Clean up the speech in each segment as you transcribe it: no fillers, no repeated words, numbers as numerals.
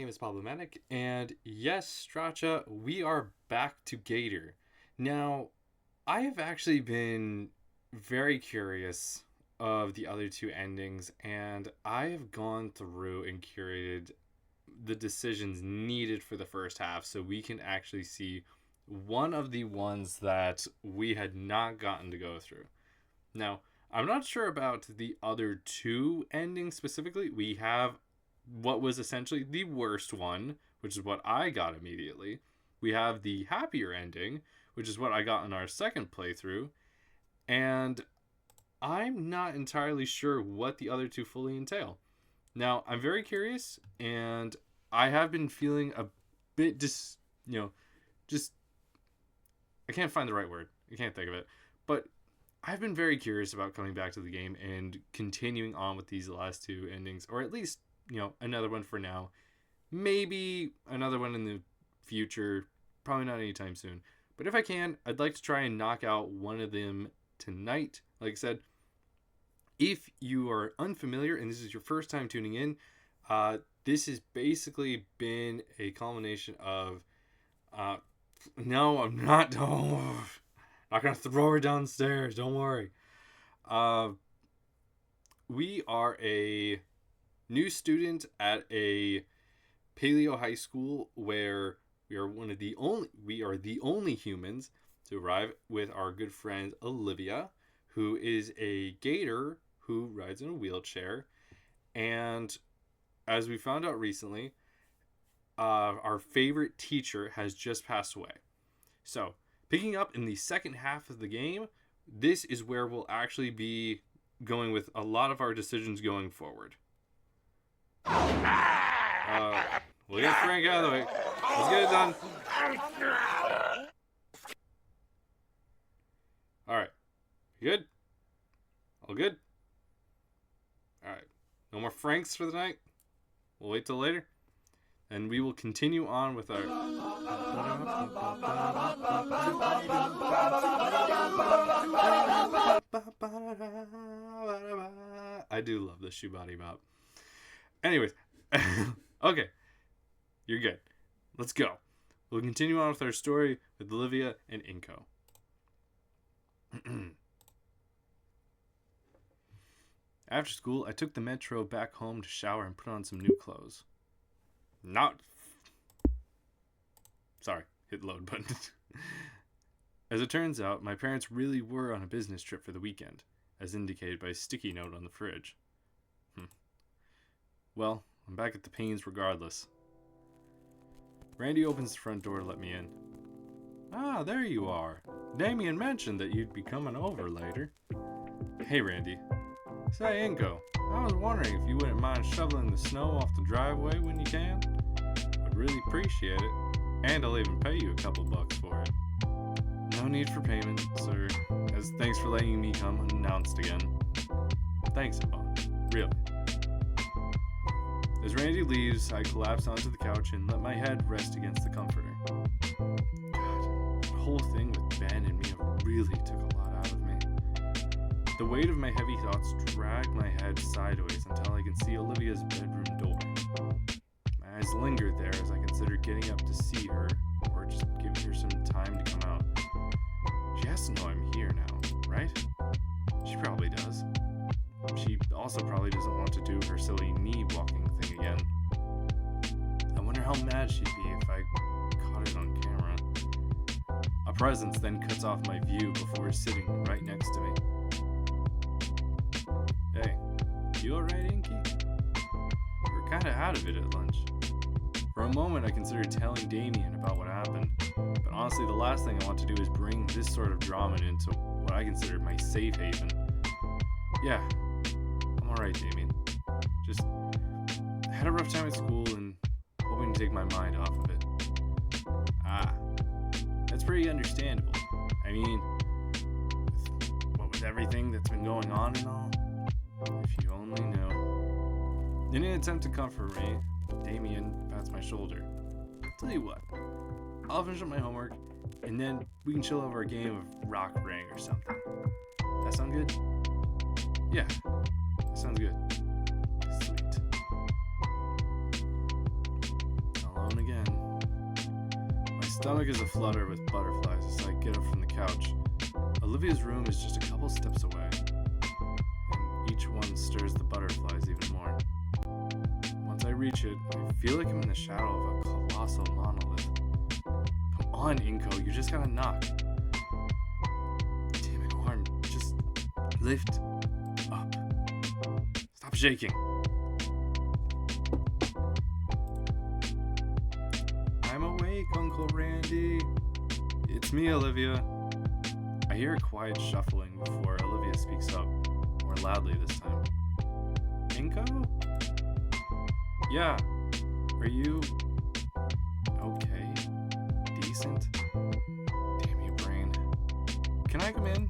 is Problematic, and yes, Stracha, we are back to Gator. Now, I have actually been very curious of the other two endings, and I have gone through and curated the decisions needed for the first half so we can actually see one of the ones that we had not gotten to go through. Now, I'm not sure about the other two endings specifically. We have what was essentially the worst one, which is what I got immediately. We have the happier ending, which is what I got in our second playthrough. And I'm not entirely sure what the other two fully entail. Now, I'm very curious, and I have been feeling a bit just I can't find the right word. I can't think of it. But I've been very curious about coming back to the game and continuing on with these last two endings, or at least, another one for now. Maybe another one in the future. Probably not anytime soon. But if I can, I'd like to try and knock out one of them tonight. Like I said, if you are unfamiliar and this is your first time tuning in, this has basically been a culmination of... no, I'm not... Oh, not going to throw her downstairs. Don't worry. We are a new student at a paleo high school where we are the only humans to arrive with our good friend Olivia, who is a gator who rides in a wheelchair. And as we found out recently, our favorite teacher has just passed away. So, picking up in the second half of the game, this is where we'll actually be going with a lot of our decisions going forward. We'll get Frank out of the way. Let's get it done. Alright. Good? All good? Alright. No more Franks for the night? We'll wait till later. And we will continue on with our... I do love the shoe body bop. Anyways. Okay. You're good. Let's go. We'll continue on with our story with Olivia and Inko. After school, I took the metro back home to shower and put on some new clothes. Hit the load button. As it turns out, my parents really were on a business trip for the weekend, as indicated by a sticky note on the fridge. Well, I'm back at the Pains regardless. Randy opens the front door to let me in. Ah, there you are. Damien mentioned that you'd be coming over later. Hey, Randy. Say, Inko, I was wondering if you wouldn't mind shoveling the snow off the driveway when you can. I'd really appreciate it, and I'll even pay you a couple bucks for it. No need for payment, sir, as thanks for letting me come unannounced again. Thanks, Yvonne. Really. As Randy leaves, I collapse onto the couch and let my head rest against the comforter. God, the whole thing with Ben and Mia really took a lot out of me. The weight of my heavy thoughts dragged my head sideways until I can see Olivia's bedroom door. My eyes lingered there as I considered getting up to see her, or just giving her some time to come out. She has to know I'm here now, right? She probably does. She also probably doesn't want to do her silly knee walking thing again. I wonder how mad she'd be if I caught it on camera. A presence then cuts off my view before sitting right next to me. Hey, you alright, Inky? You were kinda out of it at lunch. For a moment I considered telling Damien about what happened, but honestly the last thing I want to do is bring this sort of drama into what I consider my safe haven. Yeah, I'm alright, Damien. Just had a rough time at school and hoping to take my mind off of it. Ah, that's pretty understandable. I mean, with everything that's been going on and all, if you only knew. In an attempt to comfort me, Damien pats my shoulder. Tell you what, I'll finish up my homework, and then we can chill over a game of Rock Ring or something. That sound good? Yeah, that sounds good. Sweet. stomach is aflutter with butterflies as I get up from the couch. Olivia's room is just a couple steps away, and each one stirs the butterflies even more. Once I reach it, I feel like I'm in the shadow of a colossal monolith. Come on, Inko, you just gotta knock. Damn it, arm, just lift up. Stop shaking. I'm awake, Uncle Randy. It's me, Olivia. I hear a quiet shuffling before Olivia speaks up, more loudly this time. Inko? Yeah. Are you okay? Decent? Damn you, brain. Can I come in?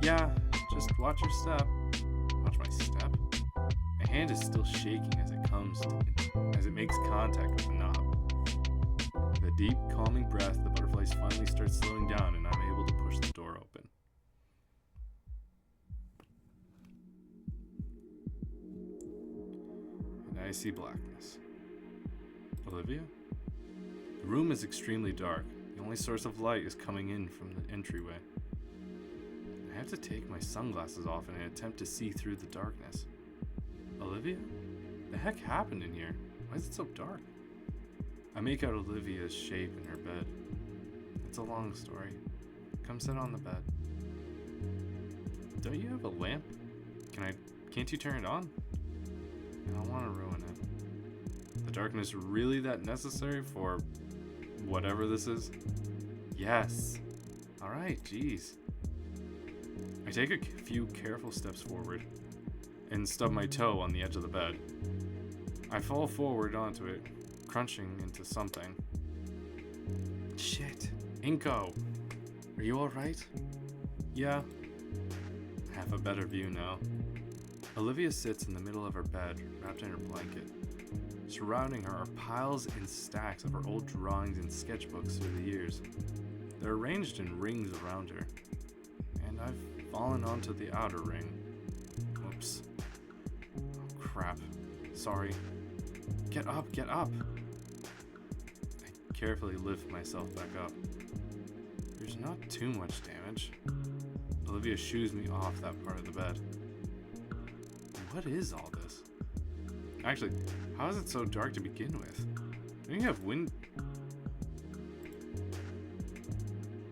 Yeah, just watch your step. Watch my step? My hand is still shaking as it makes contact with the knob. With a deep, calming breath, the butterflies finally start slowing down and I'm able to push the door open. And I see blackness. Olivia? The room is extremely dark. The only source of light is coming in from the entryway. I have to take my sunglasses off in an attempt to see through the darkness. Olivia? The heck happened in here? Why is it so dark? I make out Olivia's shape in her bed. It's a long story. Come sit on the bed. Don't you have a lamp? Can't you turn it on? I don't want to ruin it. The darkness really that necessary for whatever this is? Yes. Alright, geez. I take a few careful steps forward and stub my toe on the edge of the bed. I fall forward onto it, crunching into something. Shit. Inko! Are you alright? Yeah. I have a better view now. Olivia sits in the middle of her bed, wrapped in her blanket. Surrounding her are piles and stacks of her old drawings and sketchbooks through the years. They're arranged in rings around her, and I've fallen onto the outer ring. Whoops. Oh, crap. Sorry. Get up, get up! I carefully lift myself back up. There's not too much damage. Olivia shoos me off that part of the bed. What is all this? Actually, how is it so dark to begin with? Don't you have wind?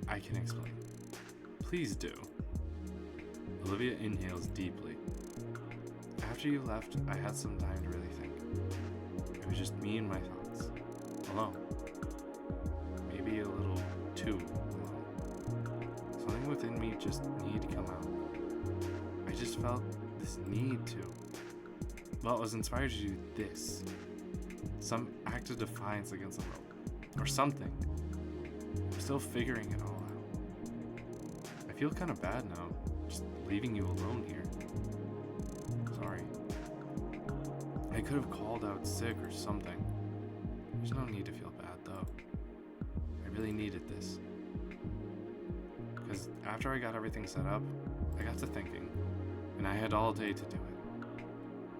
I can explain. Please do. Olivia inhales deeply. After you left, I had some time to really think. It was just me and my thoughts. Alone. Maybe a little too alone. Something within me just needed to come out. I just felt this need to. Well, it was inspired to do this. Some act of defiance against the world. Or something. I'm still figuring it all out. I feel kind of bad now, just leaving you alone here. Sorry. I could have called out sick or something. There's no need to feel bad, though. I really needed this. Because after I got everything set up, I got to thinking, and I had all day to do it.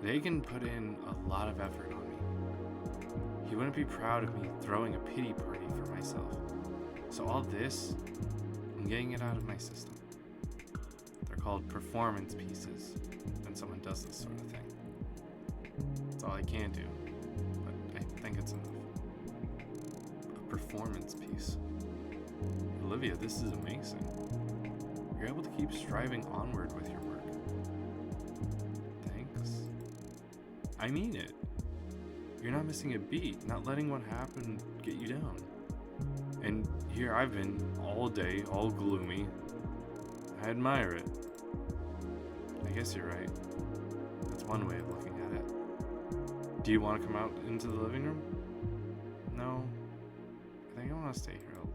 They can put in a lot of effort on me. He wouldn't be proud of me throwing a pity party for myself. So all this, I'm getting it out of my system. They're called performance pieces when someone does this sort of thing. That's all I can do, but I think it's enough. A performance piece. Olivia, this is amazing. You're able to keep striving onward with your work. Thanks. I mean it. You're not missing a beat, not letting what happened get you down. And here I've been all day, all gloomy. I admire it. I guess you're right. That's one way of looking at it. Do you want to come out into the living room? No. I think I want to stay here a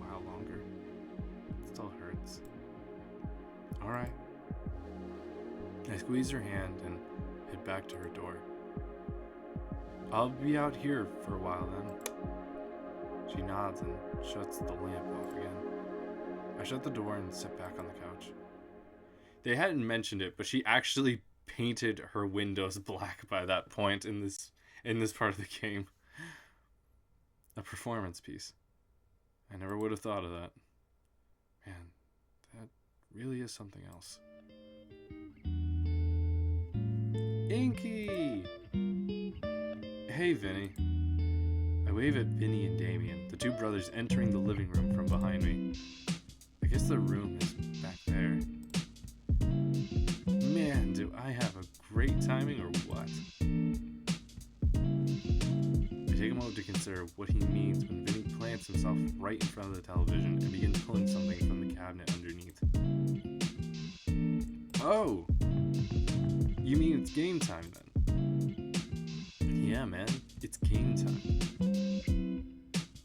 while longer. It still hurts. Alright. I squeeze her hand and head back to her door. I'll be out here for a while then. She nods and shuts the lamp off again. I shut the door and sit back on the couch. They hadn't mentioned it, but she actually painted her windows black by that point in this part of the game. A performance piece. I never would have thought of that. Man, that really is something else. Inky! Hey, Vinny. I wave at Vinny and Damien, the two brothers entering the living room from behind me. I guess the room is back there. Man, do I have a great timing or what? I take a moment to consider what he means when Vinny plants himself right in front of the television and begins pulling something from the cabinet underneath. Oh! You mean it's game time then? Yeah, man, it's game time.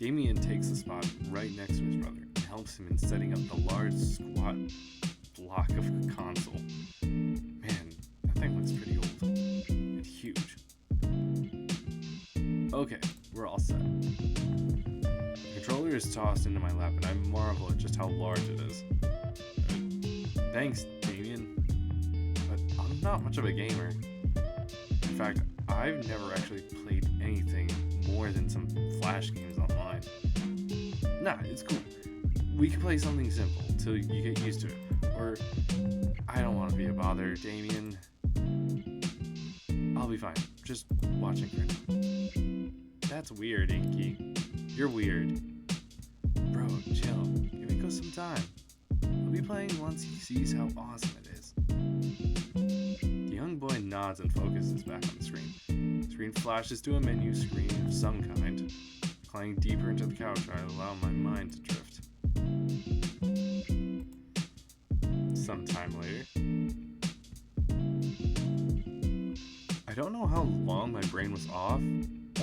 Damien takes the spot right next to his brother and helps him in setting up the large, squat block of console. Man, that thing looks pretty old and huge. Okay, we're all set. The controller is tossed into my lap and I marvel at just how large it is. Thanks, Damien. But I'm not much of a gamer. In fact, I've never actually played anything more than some Flash games online. Nah, it's cool. We can play something simple till you get used to it. Or, I don't want to be a bother, Damien. I'll be fine. Just watching for now. That's weird, Inky. You're weird. Bro, chill. Give Inko some time. He'll be playing once he sees how awesome it is. The young boy nods and focuses back on the screen. The screen flashes to a menu screen of some kind. Climbing deeper into the couch, I allow my mind to drift. Sometime later. I don't know how long my brain was off,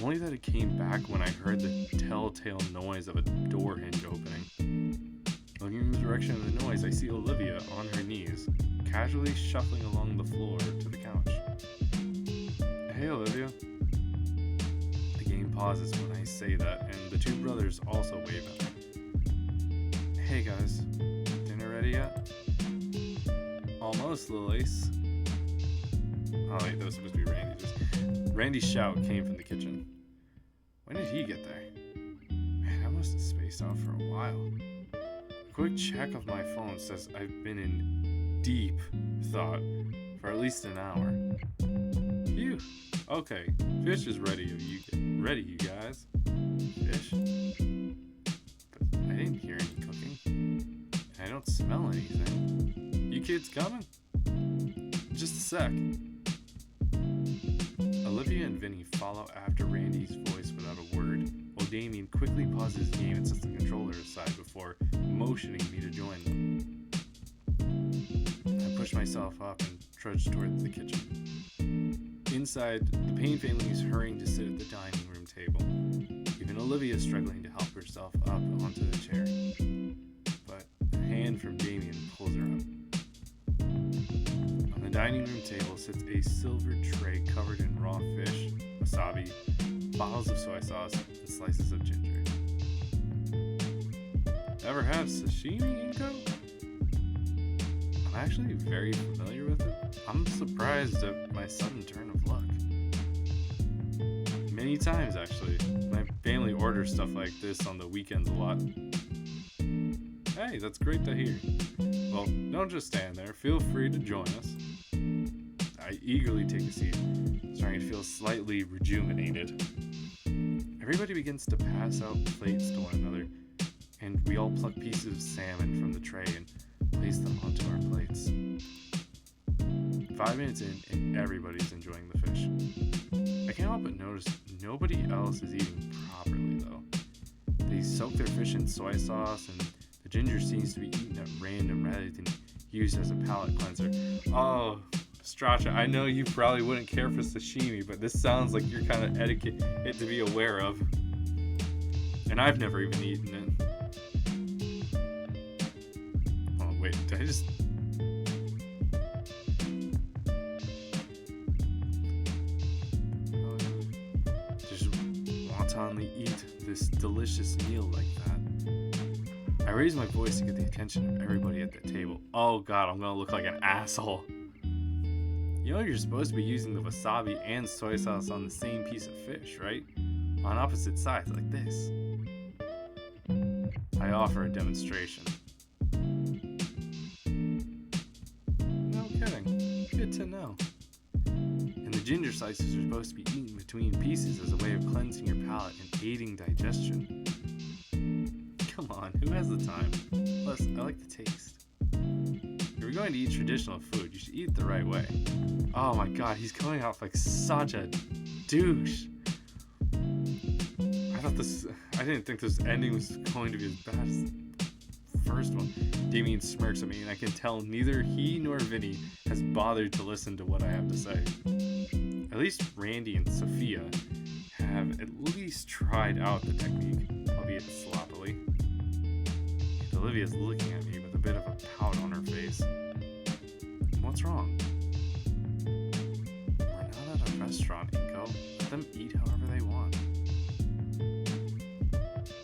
only that it came back when I heard the telltale noise of a door hinge opening. Looking in the direction of the noise, I see Olivia on her knees, casually shuffling along the floor to the couch. Hey, Olivia. The game pauses when I say that, and the two brothers also wave at me. Hey guys, dinner ready yet? Almost, little ace. Oh wait, that was supposed to be Randy's. Randy's shout came from the kitchen. When did he get there? Man, I must have spaced out for a while. A quick check of my phone says I've been in deep thought for at least an hour. Phew. Okay, fish is ready. You guys. Fish? But I didn't hear any cooking. And I don't smell anything. You kids coming? Just a sec. Olivia and Vinny follow after Randy's voice without a word, while Damien quickly pauses his game and sets the controller aside before motioning me to join them. I push myself up and trudge towards the kitchen. Inside, the Payne family is hurrying to sit at the dining room table. Even Olivia is struggling to help herself up onto the chair. But a hand from Damien pulls her up. On the dining room table sits a silver tray covered in raw fish, wasabi, bottles of soy sauce, and slices of ginger. Ever had sashimi, Inko? I'm actually very familiar with it. I'm surprised at my sudden turn of luck. Many times, actually. My family orders stuff like this on the weekends a lot. Hey, that's great to hear. Well, don't just stand there. Feel free to join us. I eagerly take a seat, starting to feel slightly rejuvenated. Everybody begins to pass out plates to one another, and we all pluck pieces of salmon from the tray and place them onto our plates. 5 minutes in, and everybody's enjoying the fish. I can't help but notice nobody else is eating properly, though. They soak their fish in soy sauce, and the ginger seems to be eaten at random rather than used as a palate cleanser. Oh, Straccia, I know you probably wouldn't care for sashimi, but this sounds like your kind of etiquette to be aware of. And I've never even eaten it. Oh, wait, did I just... wantonly eat this delicious meal like that. I raise my voice to get the attention of everybody at the table. Oh god, I'm gonna look like an asshole. You know you're supposed to be using the wasabi and soy sauce on the same piece of fish, right? on opposite sides like this. I offer a demonstration. No kidding. Good to know. And the ginger slices are supposed to be eaten between pieces as a way of cleansing your palate and aiding digestion. Come on, who has the time? Plus, I like the taste. If you're going to eat traditional food, you should eat it the right way. Oh my god, he's coming off like such a douche. I didn't think this ending was going to be as bad as the first one. Damien smirks at me, and I can tell neither he nor Vinny has bothered to listen to what I have to say. At least Randy and Sophia have at least tried out the technique, albeit sloppily. And Olivia's looking at me with a bit of a pout on her face. What's wrong? We're not at a restaurant, Inko. Let them eat however they want.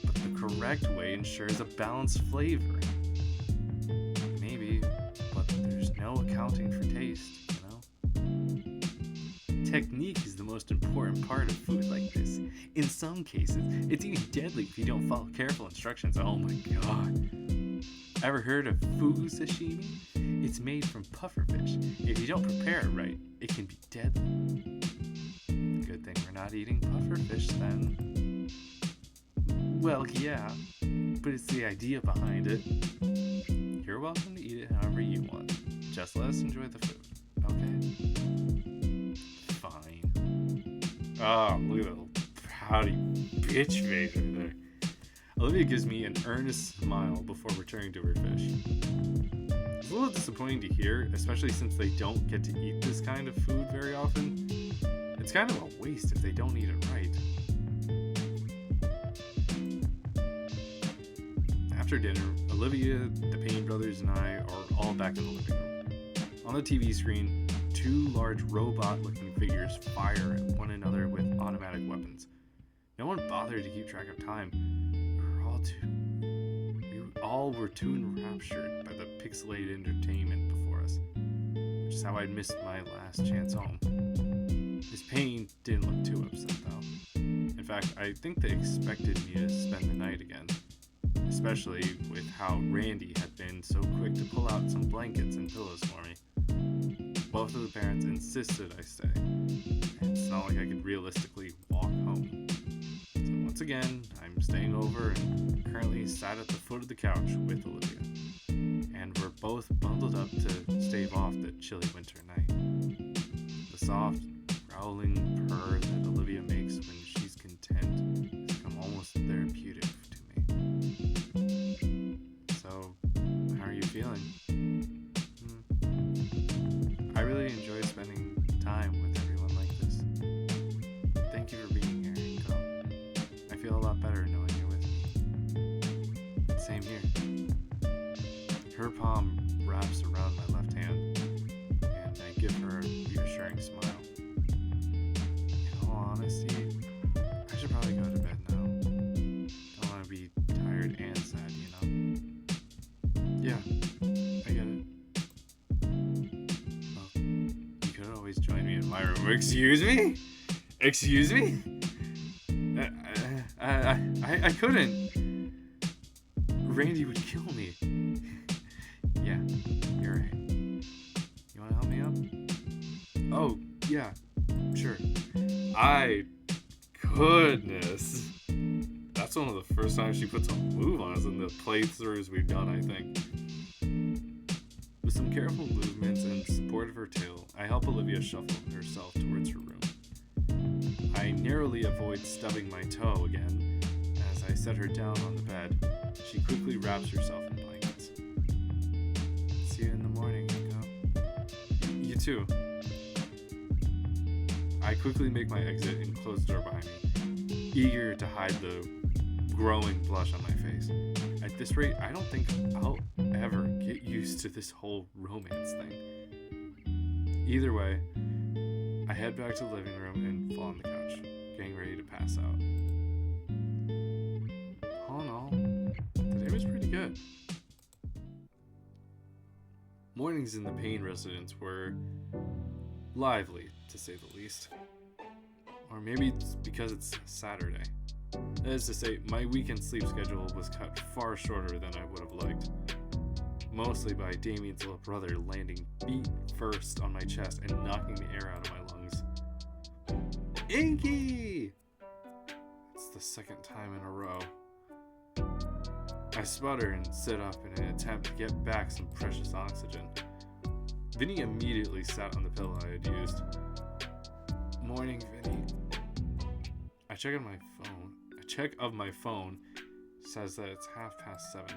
But the correct way ensures a balanced flavor. Maybe, but there's no accounting for taste, you know? Technique is the most important part of food like this. In some cases, it's even deadly if you don't follow careful instructions. Oh my god. Ever heard of fugu sashimi? It's made from pufferfish. If you don't prepare it right, it can be deadly. Good thing we're not eating pufferfish then. Well, yeah, but it's the idea behind it. You're welcome to eat it however you want. Just let us enjoy the food, okay? Fine. Oh, look at that little pouty bitch face right there. Olivia gives me an earnest smile before returning to her fish. It's a little disappointing to hear, especially since they don't get to eat this kind of food very often. It's kind of a waste if they don't eat it right. After dinner, Olivia, the Payne brothers, and I are all back in the living room. On the TV screen, two large robot-looking figures fire at one another with automatic weapons. No one bothered to keep track of time. We all were too enraptured by the pixelated entertainment before us, which is how I'd missed my last chance home. Miss Payne didn't look too upset though. In fact, I think they expected me to spend the night again, especially with how Randy had been so quick to pull out some blankets and pillows for me. Both of the parents insisted I stay, and it's not like I could realistically walk home. So once again, I'm staying over and currently sat at the foot of the couch with Olivia. And we're both bundled up to stave off the chilly winter night. The soft, growling purr that Olivia makes when she's content has become almost therapeutic to me. So, how are you feeling? I really enjoy spending time with everyone like this. Thank you for being here, Inko. I feel a lot better knowing you're with me. Same here. Her palm wraps around my left hand, and I give her a reassuring smile. In all honesty, I should probably go to bed now. Don't want to be tired and sad, you know? Yeah, I get it. Well, you could always join me in my room. Excuse me? Excuse me? I couldn't. Randy would kill me. Yeah, you're right. You want to help me up? Oh, yeah, sure. Goodness. That's one of the first times she puts a move on us in the playthroughs we've done, I think. With some careful movements and support of her tail, I help Olivia shuffle herself towards her room. I narrowly avoid stubbing my toe again. As I set her down on the bed, she quickly wraps herself in blankets. See you in the morning, Inko. You too. I quickly make my exit and close the door behind me, eager to hide the growing blush on my face. At this rate, I don't think I'll ever get used to this whole romance thing. Either way, I head back to the living room and fall on the couch, getting ready to pass out. All in all, today was pretty good. Mornings in the Payne residence were lively, to say the least. Or maybe it's because it's Saturday. That is to say, my weekend sleep schedule was cut far shorter than I would have liked. Mostly by Damien's little brother landing feet first on my chest and knocking the air out of my lungs. Inky! It's the second time in a row. I sputter and sit up in an attempt to get back some precious oxygen. Vinny immediately sat on the pillow I had used. Morning, Vinny. A check of my phone says that it's 7:30.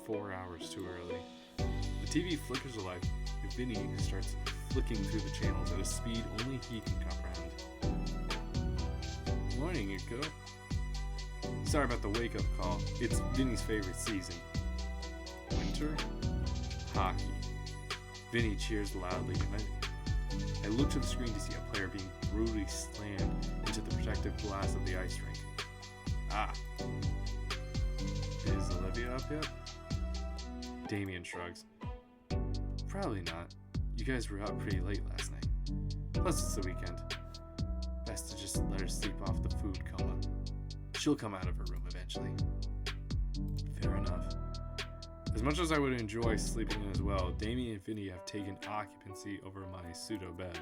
4 hours too early. The TV flickers a light, and Vinny starts flicking through the channels at a speed only he can comprehend. Morning, Iko. Sorry about the wake-up call. It's Vinny's favorite season. Winter? Hockey. Vinny cheers loudly, and I look to the screen to see a player being brutally slammed into the protective glass of the ice rink. Ah. Is Olivia up yet? Damien shrugs. Probably not. You guys were up pretty late last night. Plus it's the weekend. Best to just let her sleep off the food coma. She'll come out of her room eventually. Fair enough. As much as I would enjoy sleeping in as well, Damien and Vinny have taken occupancy over my pseudo bed.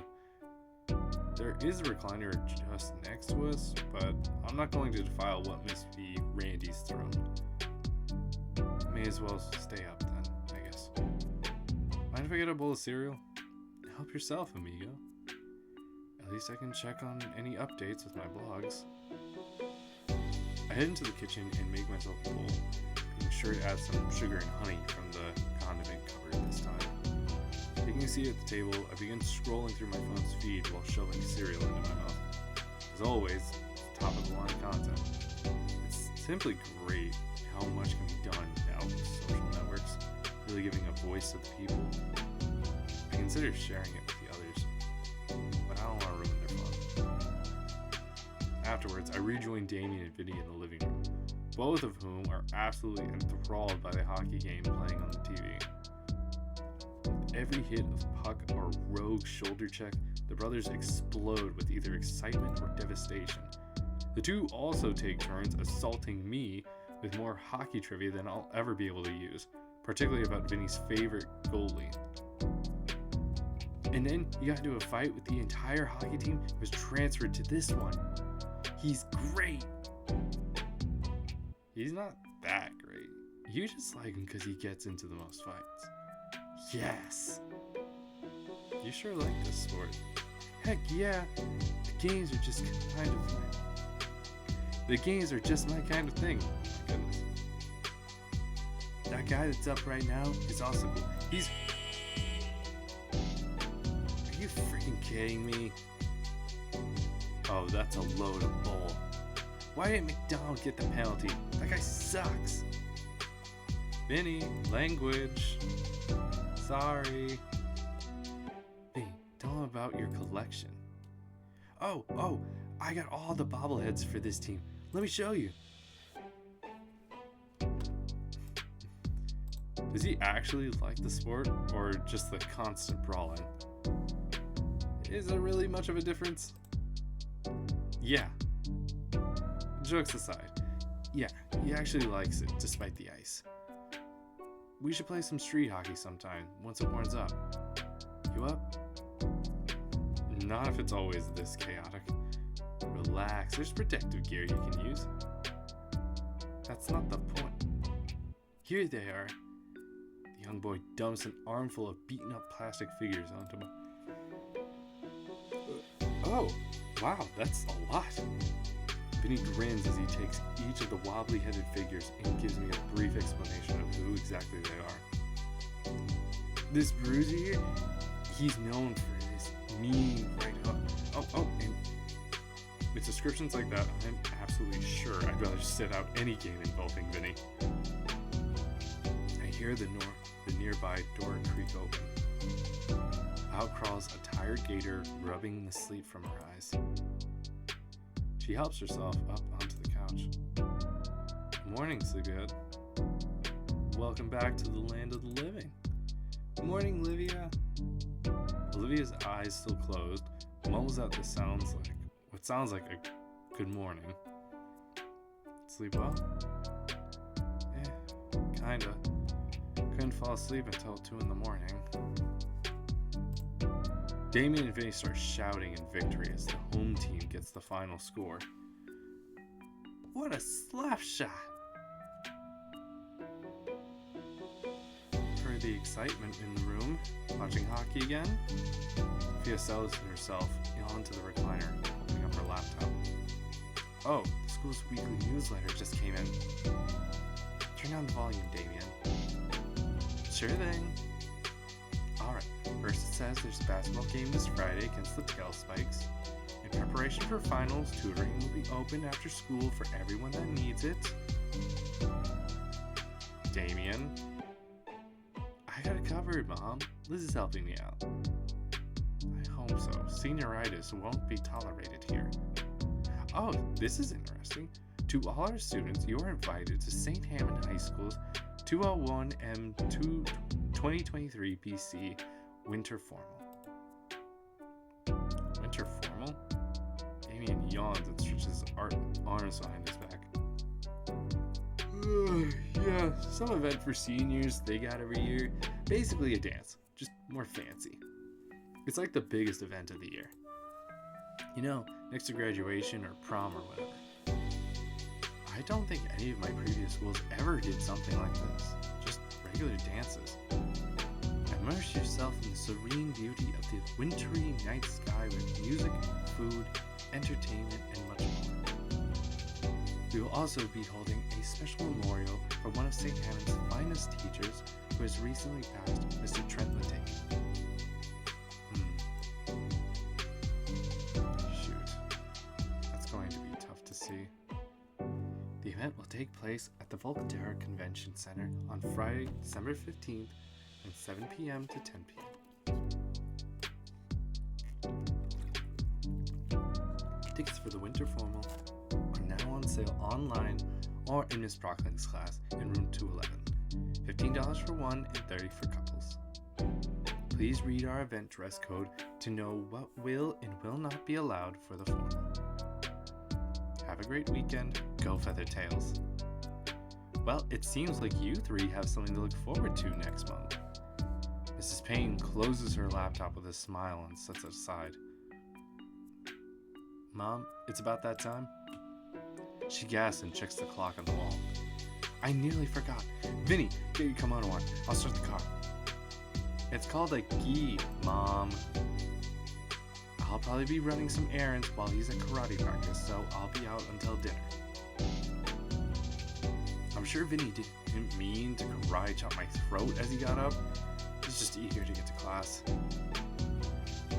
There is a recliner just next to us, but I'm not going to defile what must be Randy's throne. May as well stay up then, I guess. Mind if I get a bowl of cereal? Help yourself, amigo. At least I can check on any updates with my blogs. I head into the kitchen and make myself a bowl, being sure to add some sugar and honey from the condiment cupboard this time. Taking a seat at the table, I begin scrolling through my phone's feed while shoving cereal into my mouth. As always, top-of-the-line content. It's simply great how much can be done now with social networks, really giving a voice to the people. I consider sharing it with the others, but I don't want to ruin their fun. Afterwards, I rejoin Damien and Vinny in the living room, both of whom are absolutely enthralled by the hockey game playing on the TV. With every hit of puck or rogue shoulder check, the brothers explode with either excitement or devastation. The two also take turns assaulting me with more hockey trivia than I'll ever be able to use, particularly about Vinny's favorite goalie. And then he got into a fight with the entire hockey team and was transferred to this one. He's great. He's not that great. You just like him because he gets into the most fights. Yes. You sure like this sport. Heck yeah. The games are just kind of fun. The games are just my kind of thing. My goodness. That guy that's up right now is also cool. He's... Are you freaking kidding me? Oh, that's a load of bull. Why didn't McDonald get the penalty? That guy sucks. Vinny, language. Sorry. Hey, tell him about your collection. Oh, I got all the bobbleheads for this team. Let me show you. Does he actually like the sport, or just the constant brawling? Is there really much of a difference? Yeah. Jokes aside, yeah, he actually likes it, despite the ice. We should play some street hockey sometime, once it warms up. You up? Not if it's always this chaotic. Relax, there's protective gear you can use. That's not the point. Here they are. The young boy dumps an armful of beaten up plastic figures onto my... Oh, wow, that's a lot. Vinny grins as he takes each of the wobbly-headed figures and gives me a brief explanation of who exactly they are. This bruiser here, he's known for his mean right hook. Oh, and with descriptions like that, I'm absolutely sure I'd rather sit out any game involving Vinny. I hear the nearby door creak open. Out crawls a tired Gator, rubbing the sleep from her eyes. She helps herself up onto the couch. Morning, sleepyhead. Welcome back to the land of the living. Morning, Livia. Olivia's eyes still closed, mumbles out what sounds like a good morning. Sleep well? Kinda. Couldn't fall asleep until 2 in the morning. Damien and Vinny start shouting in victory as the home team gets the final score. What a slap shot! For the excitement in the room, watching hockey again, Sophia settles herself onto the recliner, opening up her laptop. Oh, the school's weekly newsletter just came in. Turn down the volume, Damien. Sure thing. Alright, first it says there's a basketball game this Friday against the Tail Spikes. In preparation for finals, tutoring will be open after school for everyone that needs it. Damien. I got it covered, Mom. Liz is helping me out. I hope so. Senioritis won't be tolerated here. Oh, this is interesting. To all our students, you are invited to St. Hammond High School's 201M 2023 BC Winter Formal. Winter Formal? Damien yawns and stretches arms behind his back. Yeah, some event for seniors they got every year. Basically a dance, just more fancy. It's like the biggest event of the year. You know, next to graduation or prom or whatever. I don't think any of my previous schools ever did something like this. Just regular dances. Immerse yourself in the serene beauty of the wintry night sky with music, food, entertainment, and much more. We will also be holding a special memorial for one of St. Hammond's finest teachers who has recently passed, Mr. Trent Latake. Shoot. That's going to be tough to see. The event will take place at the Volterra Convention Center on Friday, December 15th from 7 p.m. to 10 p.m. Tickets for the Winter Formal are now on sale online or in Miss Brockling's class in room 211. $15 for one and $30 for couples. Please read our event dress code to know what will and will not be allowed for the formal. Have a great weekend. Go Feathertails. Well, it seems like you three have something to look forward to next month. Mrs. Payne closes her laptop with a smile and sets it aside. Mom, it's about that time? She gasps and checks the clock on the wall. I nearly forgot. Vinny, get your kimono on. I'll start the car. It's called a gi, Mom. I'll probably be running some errands while he's at karate practice, so I'll be out until dinner. I'm sure Vinny didn't mean to karate chop my throat as he got up. He's just eager to get to class.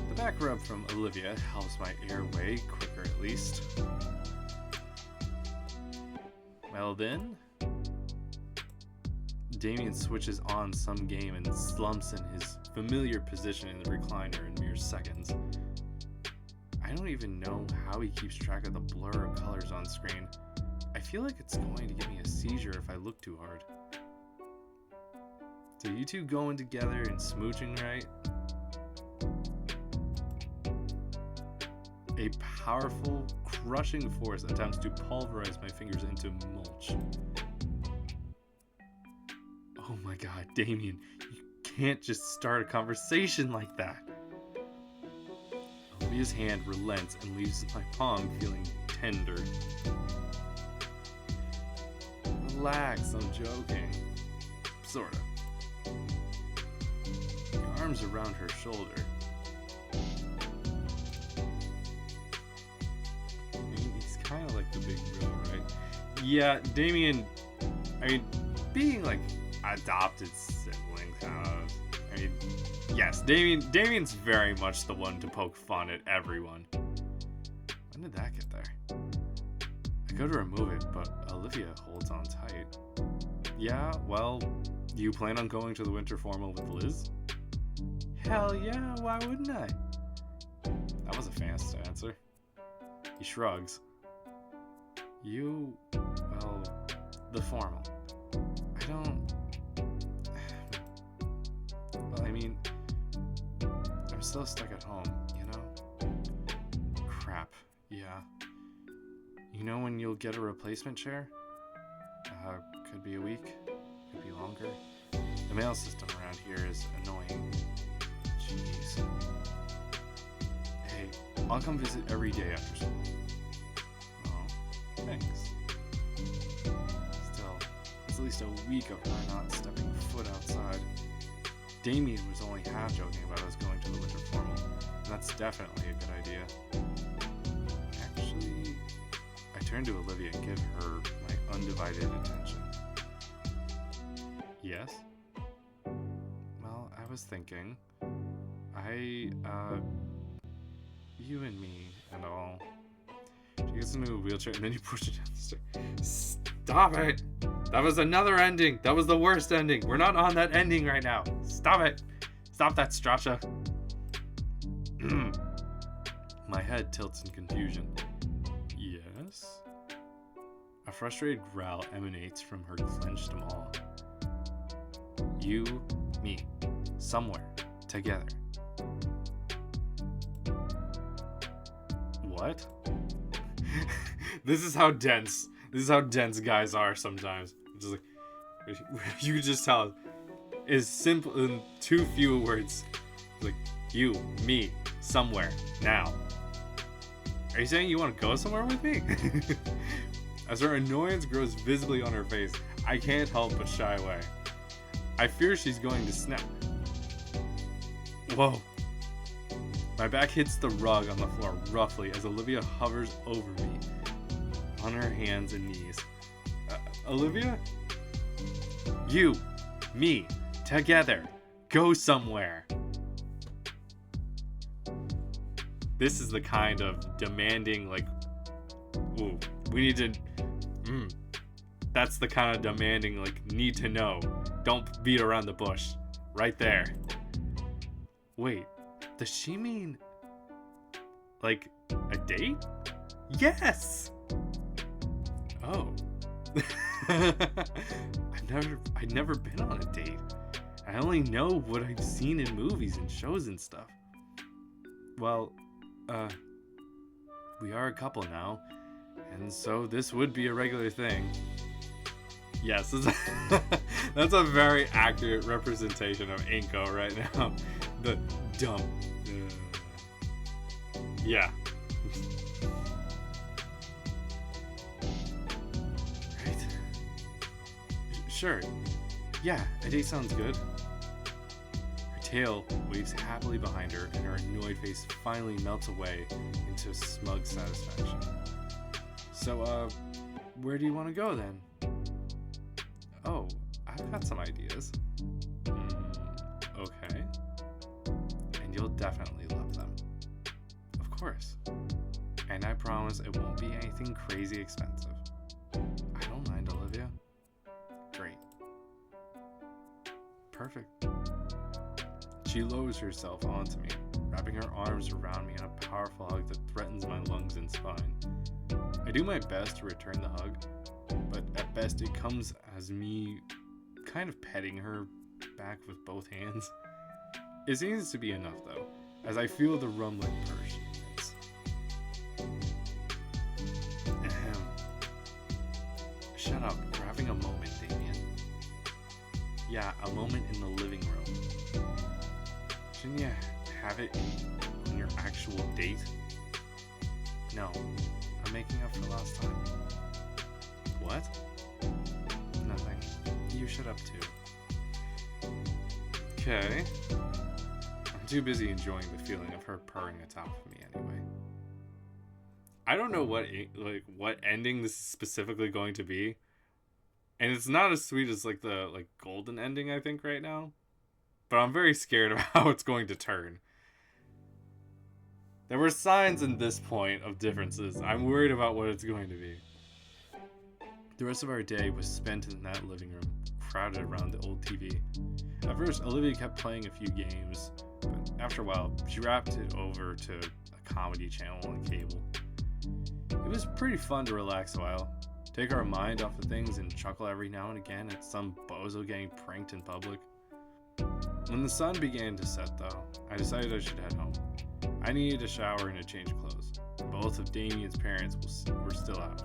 The back rub from Olivia helps my airway quicker at least. Well then, Damien switches on some game and slumps in his familiar position in the recliner in mere seconds. I don't even know how he keeps track of the blur of colors on screen. I feel like it's going to give me a seizure if I look too hard. So you two going together and smooching, right? A powerful, crushing force attempts to pulverize my fingers into mulch. Oh my god, Damien, you can't just start a conversation like that. Olivia's hand relents and leaves my palm feeling tender. Relax, I'm joking. Sorta. Your arms around her shoulder. He's kind of like the big brother, right? Yeah, Damien, I mean, being like adopted sibling kind of. I mean, yes, Damien's very much the one to poke fun at everyone. When did that get there? I go to remove it, but Olivia holds on tight. Yeah, well, you plan on going to the winter formal with Liz? Hell yeah, why wouldn't I? That was a fast answer. He shrugs. You, well, the formal. I don't... Well, I mean, I'm still stuck at home, you know? Crap, yeah. You know when you'll get a replacement chair? Could be a week, could be longer. The mail system around here is annoying. Jeez. Hey, I'll come visit every day after school. Oh, thanks. Still, it's at least a week of her not stepping foot outside. Damien was only half joking about us going to the winter formal, and that's definitely a good idea. Actually, I turn to Olivia and give her my undivided attention. Yes? Well, I was thinking, you and me and all. She gets into a wheelchair and then you push it down the stairs. Stop it! That was another ending. That was the worst ending. We're not on that ending right now. Stop it. Stop that, Straccia. My head tilts in confusion. Yes? A frustrated growl emanates from her clenched maw. You, me, somewhere, together. What? This is how dense guys are sometimes. Just like, you could just tell. It's simple in too few words. Like, you, me, somewhere, now. Are you saying you want to go somewhere with me? As her annoyance grows visibly on her face, I can't help but shy away. I fear she's going to snap. Whoa. My back hits the rug on the floor roughly as Olivia hovers over me on her hands and knees. Olivia? You, me, together, go somewhere. This is the kind of demanding, like, ooh, we need to, that's the kind of demanding, like, need to know. Don't beat around the bush. Right there. Wait, does she mean, like, a date? Yes! Oh. I've never been on a date. I only know what I've seen in movies and shows and stuff. Well, we are a couple now, and so this would be a regular thing. Yes, that's a very accurate representation of Inko right now. The dumb. Yeah. Right? Sure. Yeah, a date sounds good. Her tail waves happily behind her, and her annoyed face finally melts away into smug satisfaction. So, where do you want to go then? Oh, I've got some ideas. Okay. And you'll definitely love them. Of course. And I promise it won't be anything crazy expensive. I don't mind, Olivia. Great. Perfect. She lowers herself onto me, wrapping her arms around me in a powerful hug that threatens my lungs and spine. I do my best to return the hug, but at best it comes as me kind of petting her back with both hands. It seems to be enough though, as I feel the rumbling purr she emits. Ahem. Shut up, we're having a moment, Damien. Yeah, a moment in the living room. Shouldn't you have it on your actual date? No, I'm making up for last time. What? Nothing. You shut up too. Okay. I'm too busy enjoying the feeling of her purring atop of me anyway. I don't know what ending this is specifically going to be. And it's not as sweet as the golden ending, I think, right now. But I'm very scared of how it's going to turn. There were signs in this point of differences. I'm worried about what it's going to be. The rest of our day was spent in that living room, crowded around the old TV. At first, Olivia kept playing a few games, but after a while, she wrapped it over to a comedy channel on cable. It was pretty fun to relax a while, take our mind off of things and chuckle every now and again at some bozo getting pranked in public. When the sun began to set, though, I decided I should head home. I needed a shower and a change of clothes. Both of Damien's parents were still out.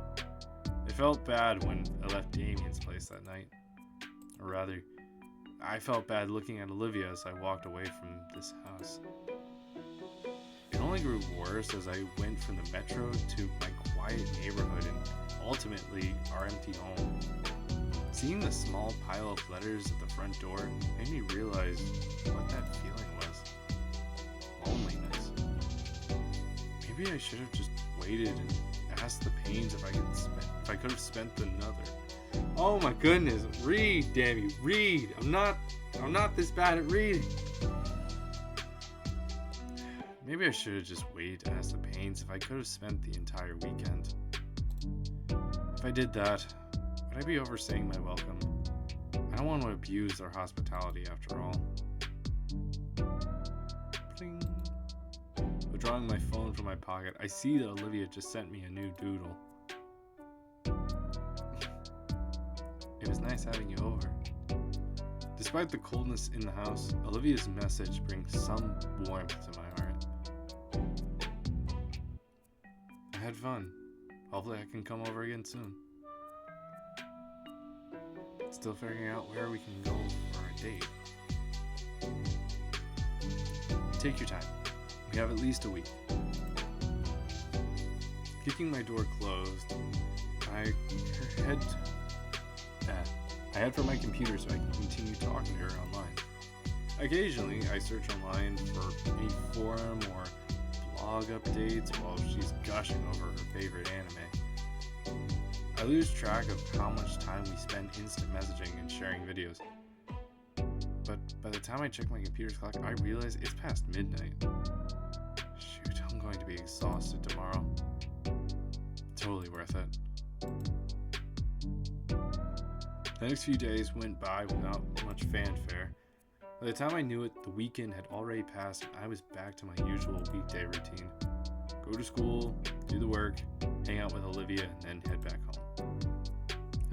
felt bad when I left Damien's place that night. Or rather, I felt bad looking at Olivia as I walked away from this house. It only grew worse as I went from the metro to my quiet neighborhood and ultimately our empty home. Seeing the small pile of letters at the front door made me realize what that feeling was. Loneliness. Maybe I should have just waited and asked the Paynes if I could have spent another. Oh my goodness, read, damn you, read. I'm not this bad at reading. Maybe I should have just waited to ask the Paynes if I could have spent the entire weekend. If I did that, would I be overstaying my welcome? I don't want to abuse their hospitality after all. Bling. Withdrawing my phone from my pocket, I see that Olivia just sent me a new doodle. It was nice having you over. Despite the coldness in the house, Olivia's message brings some warmth to my heart. I had fun. Hopefully I can come over again soon. Still figuring out where we can go for a date. Take your time. We have at least a week. Keeping my door closed, I head for my computer so I can continue talking to her online. Occasionally, I search online for any forum or blog updates while she's gushing over her favorite anime. I lose track of how much time we spend instant messaging and sharing videos. But by the time I check my computer's clock, I realize it's past midnight. Shoot, I'm going to be exhausted tomorrow. Totally worth it. The next few days went by without much fanfare. By the time I knew it, the weekend had already passed and I was back to my usual weekday routine. Go to school, do the work, hang out with Olivia, and then head back home.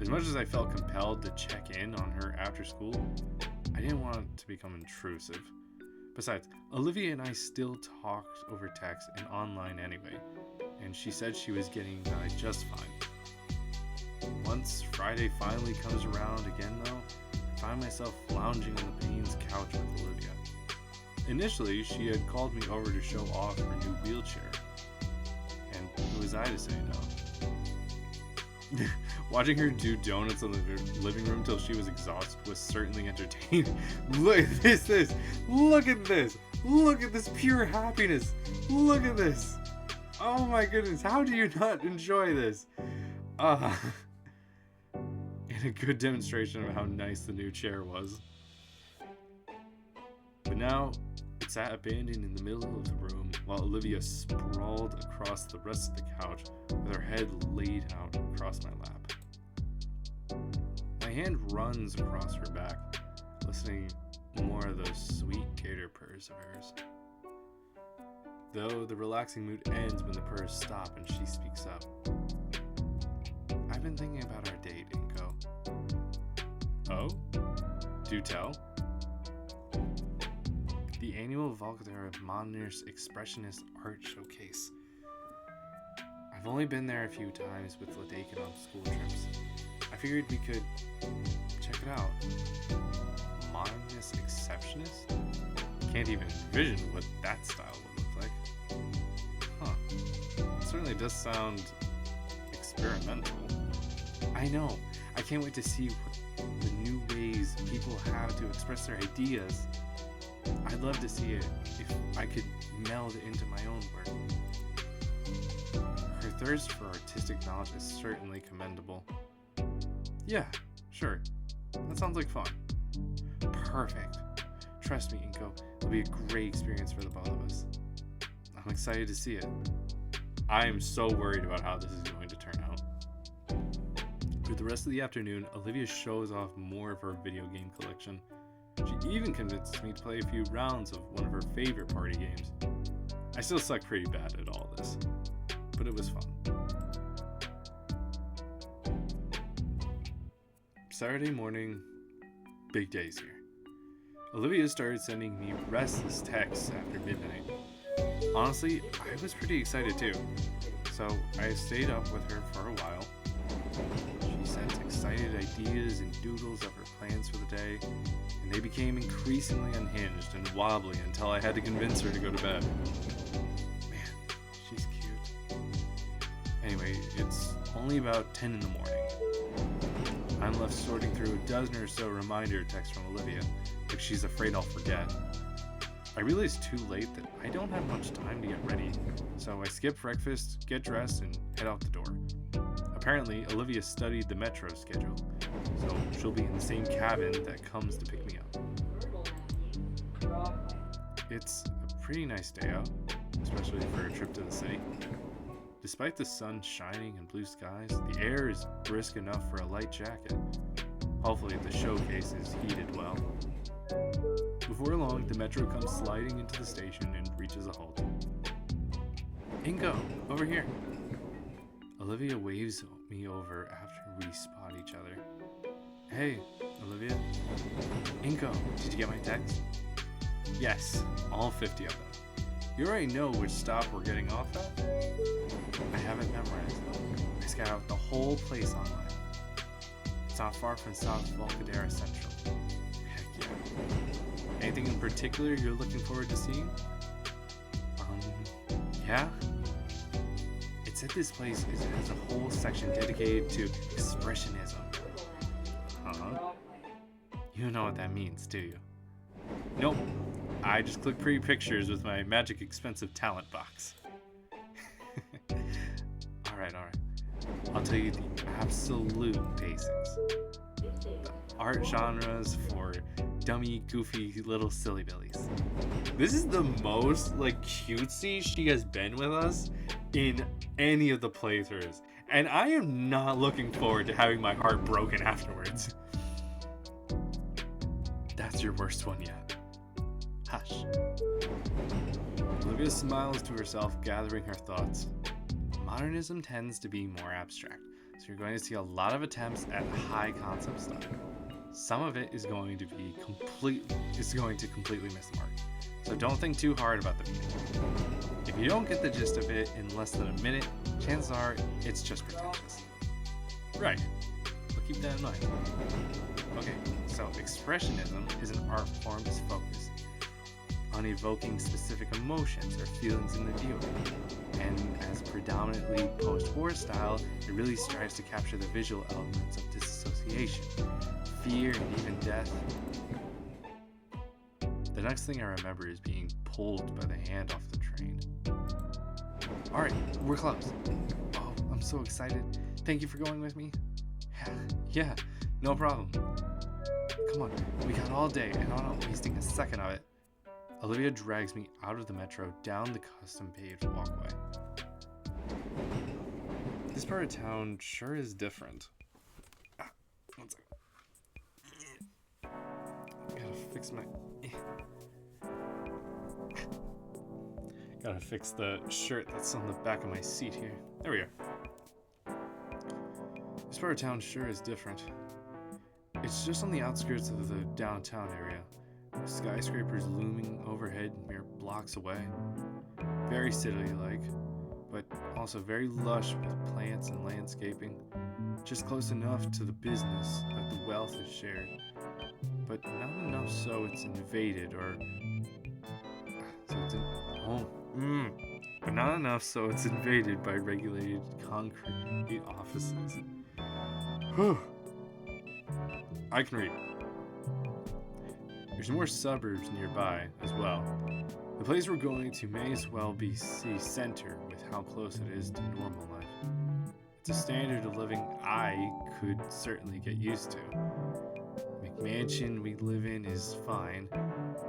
As much as I felt compelled to check in on her after school, I didn't want it to become intrusive. Besides, Olivia and I still talked over text and online anyway, and she said she was getting by just fine. Once Friday finally comes around again though, I find myself lounging on the Paynes' couch with Olivia. Initially, she had called me over to show off her new wheelchair, and who was I to say no? Watching her do donuts in the living room till she was exhausted was certainly entertaining. Look at this! Look at this! Look at this pure happiness! Look at this! Oh my goodness, how do you not enjoy this? And a good demonstration of how nice the new chair was. But now, it sat abandoned in the middle of the room while Olivia sprawled across the rest of the couch with her head laid out across my lap. My hand runs across her back, listening more of those sweet gator purrs of hers. Though the relaxing mood ends when the purrs stop and she speaks up. I've been thinking about our date, Inko. Oh? Do tell. The annual Volgater of Modernist Expressionist Art Showcase. I've only been there a few times with Ladakon on school trips. I figured we could check it out. Modernist Exceptionist? Can't even envision what that style would look like. Huh. It certainly does sound experimental. I know. I can't wait to see what the new ways people have to express their ideas. I'd love to see it if I could meld it into my own work. Her thirst for artistic knowledge is certainly commendable. Yeah, sure. That sounds like fun. Perfect. Trust me, Inko. It'll be a great experience for the both of us. I'm excited to see it. I am so worried about how this is going to turn out. For the rest of the afternoon, Olivia shows off more of her video game collection. She even convinced me to play a few rounds of one of her favorite party games. I still suck pretty bad at all this, but it was fun. Saturday morning, big days here. Olivia started sending me restless texts after midnight. Honestly, I was pretty excited too, so I stayed up with her for a while. She sent excited ideas and doodles of her plans for the day, and they became increasingly unhinged and wobbly until I had to convince her to go to bed. Man, she's cute. Anyway, it's only about 10 in the morning. I'm left sorting through a dozen or so reminder texts from Olivia, like she's afraid I'll forget. I realize too late that I don't have much time to get ready, so I skip breakfast, get dressed, and head out the door. Apparently, Olivia studied the metro schedule, so she'll be in the same cabin that comes to pick me up. It's a pretty nice day out, especially for a trip to the city. Despite the sun shining and blue skies, the air is brisk enough for a light jacket. Hopefully the showcase is heated well. Before long, the metro comes sliding into the station and reaches a halt. Ingo, over here. Olivia waves me over after we spot each other. Hey, Olivia. Ingo, did you get my text? Yes, all 50 of them. You already know which stop we're getting off at? I haven't memorized. I scouted out the whole place online. It's not far from South Volcadera Central. Heck yeah. Anything in particular you're looking forward to seeing? Yeah? It said this place has a whole section dedicated to expressionism. Uh-huh. You know what that means, do you? Nope. I just click pretty pictures with my magic expensive talent box. Alright. I'll tell you the absolute basics. The art genres for dummy, goofy little silly billies. This is the most cutesy she has been with us in any of the playthroughs. And I am not looking forward to having my heart broken afterwards. That's your worst one yet. Hush. Olivia smiles to herself, gathering her thoughts. Modernism tends to be more abstract, so you're going to see a lot of attempts at high concept stuff. Some of it is going to completely miss the mark. So don't think too hard about the beginning. If you don't get the gist of it in less than a minute, chances are it's just pretentious. Right. But keep that in mind. Okay, so expressionism is an art form that's focused on evoking specific emotions or feelings in the viewer. And as predominantly post-war style, it really strives to capture the visual elements of disassociation, fear, and even death. The next thing I remember is being pulled by the hand off the train. Alright, we're close. Oh, I'm so excited. Thank you for going with me. Yeah, no problem. Come on, we got all day and I'm not wasting a second of it. Olivia drags me out of the metro down the custom paved walkway. This part of town sure is different. One second. Gotta fix the shirt that's on the back of my seat here. There we go. This part of town sure is different. It's just on the outskirts of the downtown area. Skyscrapers looming overhead mere blocks away. Very city-like, but also very lush with plants and landscaping. Just close enough to the business that the wealth is shared, but not enough so it's invaded but not enough so it's invaded by regulated concrete offices. I can read. There's more suburbs nearby as well. The place we're going to may as well be city center with how close it is to normal life. It's a standard of living I could certainly get used to. The McMansion we live in is fine,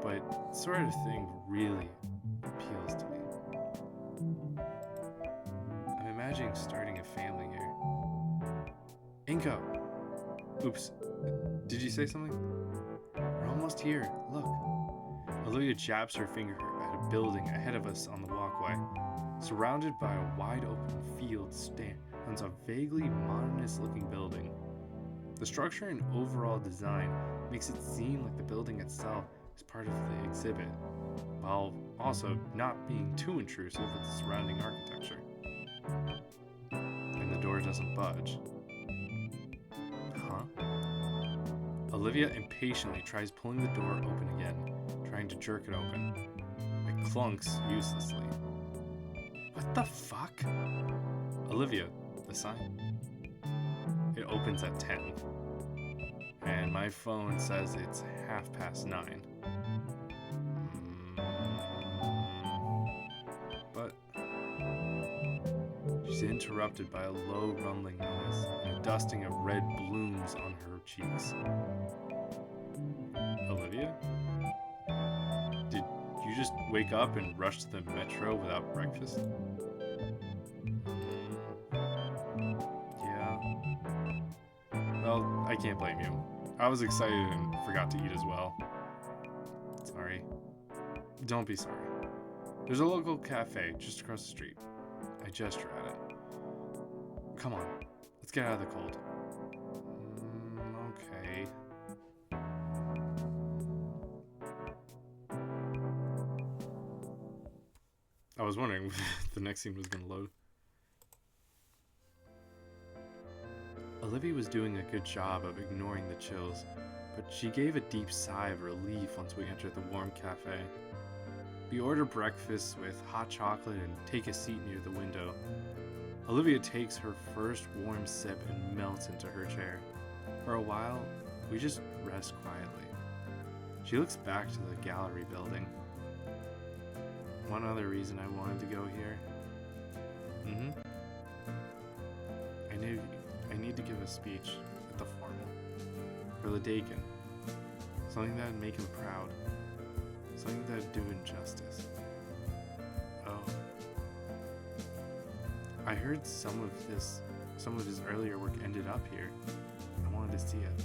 but sort of thing really appeals to me. I'm imagining starting a family here. Inko! Oops. Did you say something? We're almost here. Look. Olivia japs her finger at a building ahead of us on the walkway. Surrounded by a wide open field stands a vaguely modernist-looking building. The structure and overall design makes it seem like the building itself is part of the exhibit, while also not being too intrusive with the surrounding architecture. And the door doesn't budge. Olivia impatiently tries pulling the door open again, trying to jerk it open. It clunks uselessly. What the fuck? Olivia, the sign. It opens at 10. And my phone says it's 9:30. But she's interrupted by a low rumbling noise and a dusting of red blooms on her cheeks. Olivia? Did you just wake up and rush to the metro without breakfast? Yeah. Well, I can't blame you. I was excited and forgot to eat as well. Sorry. Don't be sorry. There's a local cafe just across the street. I gesture at it. Come on, let's get out of the cold. Okay. I was wondering if the next scene was going to load. Olivia was doing a good job of ignoring the chills, but she gave a deep sigh of relief once we entered the warm cafe. We order breakfast with hot chocolate and take a seat near the window. Olivia takes her first warm sip and melts into her chair. For a while, we just rest quietly. She looks back to the gallery building. One other reason I wanted to go here. I need to give a speech at the formal. For the Deacon. Something that'd make him proud. Something that'd do him justice. Oh. I heard some of his earlier work ended up here. I wanted to see it.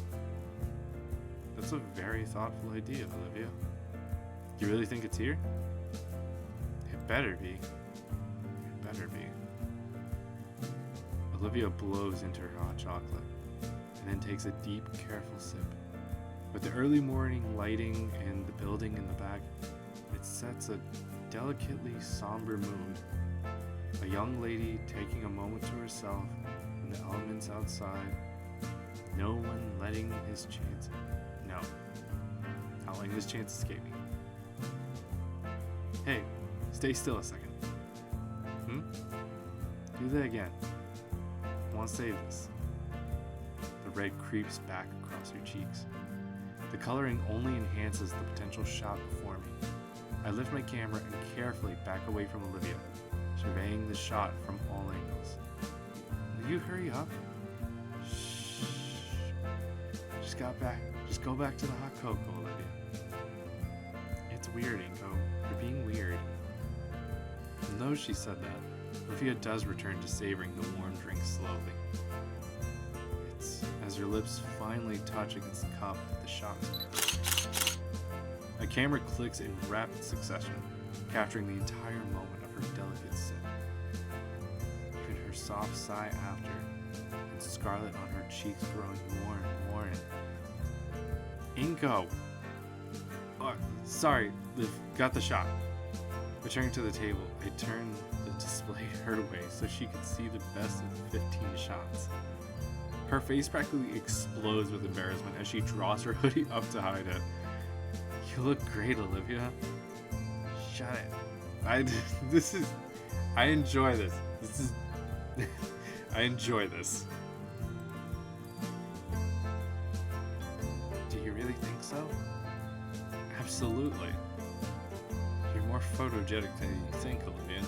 That's a very thoughtful idea, Olivia. You really think it's here? It better be. It better be. Olivia blows into her hot chocolate and then takes a deep, careful sip. With the early morning lighting and the building in the back, it sets a delicately somber mood. A young lady taking a moment to herself and the elements outside. No one letting his chance... No. Not letting his chance escape me. Hey, stay still a second. Do that again. I want to say this. The red creeps back across her cheeks. The coloring only enhances the potential shot before me. I lift my camera and carefully back away from Olivia, surveying the shot from all angles. Will you hurry up? Shh. Just go back to the hot cocoa, Olivia. It's weird, Inko. You're being weird. And though she said that, Olivia does return to savoring the warm drink slowly. It's as her lips finally touch against the cup that the shot is. My camera clicks in rapid succession, capturing the entire moment of her delicate sip. Even her soft sigh after, and scarlet on her cheeks growing more and more. Inko! Oh, sorry, Liv, got the shot. Returning to the table, I turned the display her way so she could see the best of 15 shots. Her face practically explodes with embarrassment as she draws her hoodie up to hide it. You look great, Olivia. Shut it. I enjoy this. I enjoy this. Do you really think so? Absolutely. You're more photogenic than you think, Olivia.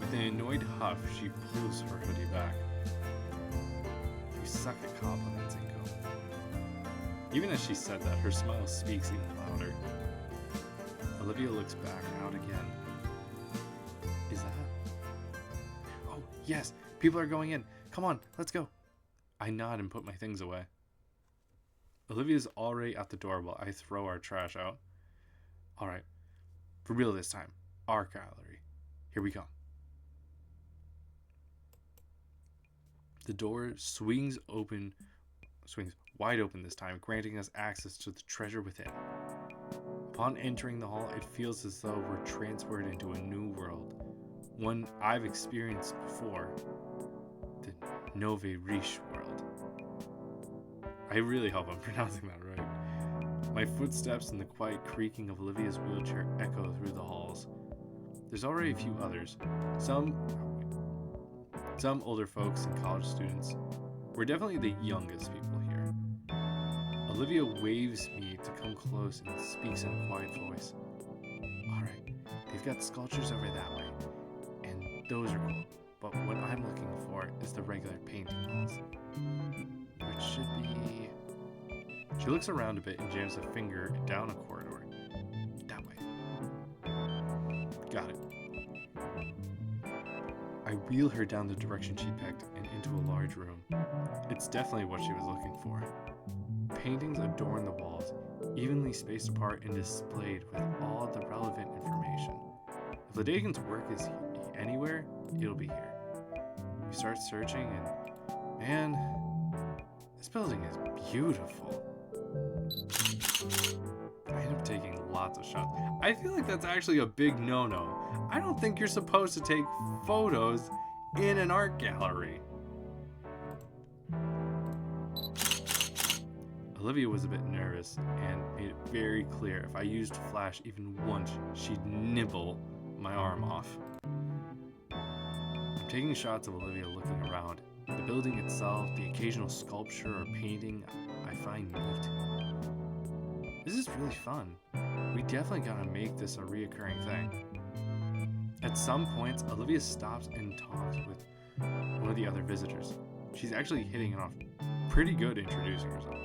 With an annoyed huff, she pulls her hoodie back. You suck at compliments, Inko. Even as she said that, her smile speaks even louder. Olivia looks back out again. Is that? Oh, yes! People are going in! Come on, let's go! I nod and put my things away. Olivia's already at the door while I throw our trash out. Alright, for real this time. Our gallery. Here we come. The door swings wide open this time, granting us access to the treasure within. Upon entering the hall, it feels as though we're transported into a new world, one I've experienced before, the Nove Riche world. I really hope I'm pronouncing that right. My footsteps and the quiet creaking of Olivia's wheelchair echo through the halls. There's already a few others. Some older folks and college students. We're definitely the youngest people here. Olivia waves me to come close and speaks in a quiet voice. Alright, they've got sculptures over that way, and those are cool. But what I'm looking for is the regular painting halls, which should be... She looks around a bit and jams a finger down a corridor. That way. Got it. I wheel her down the direction she picked and into a large room. It's definitely what she was looking for. Paintings adorn the walls, evenly spaced apart and displayed with all the relevant information. If Ladegan's work is anywhere, it'll be here. We start searching and, man, this building is beautiful. I end up taking lots of shots. I feel like that's actually a big no-no. I don't think you're supposed to take photos in an art gallery. Olivia was a bit nervous and made it very clear if I used flash even once, she'd nibble my arm off. I'm taking shots of Olivia looking around. The building itself, the occasional sculpture or painting I find neat. This is really fun. We definitely gotta make this a reoccurring thing. At some points, Olivia stops and talks with one of the other visitors. She's actually hitting it off pretty good introducing herself.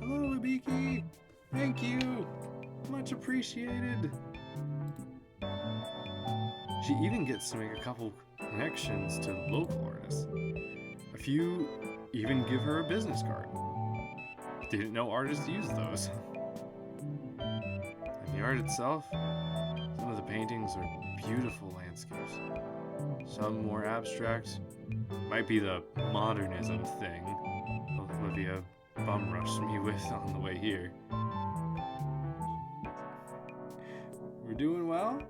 Hello, Abiki! Thank you! Much appreciated! She even gets to make a couple connections to local artists. A few even give her a business card. Didn't know artists use those. And the art itself, some of the paintings are beautiful landscapes. Some more abstract, might be the modernism thing Olivia bum rushed me with on the way here. We're doing well.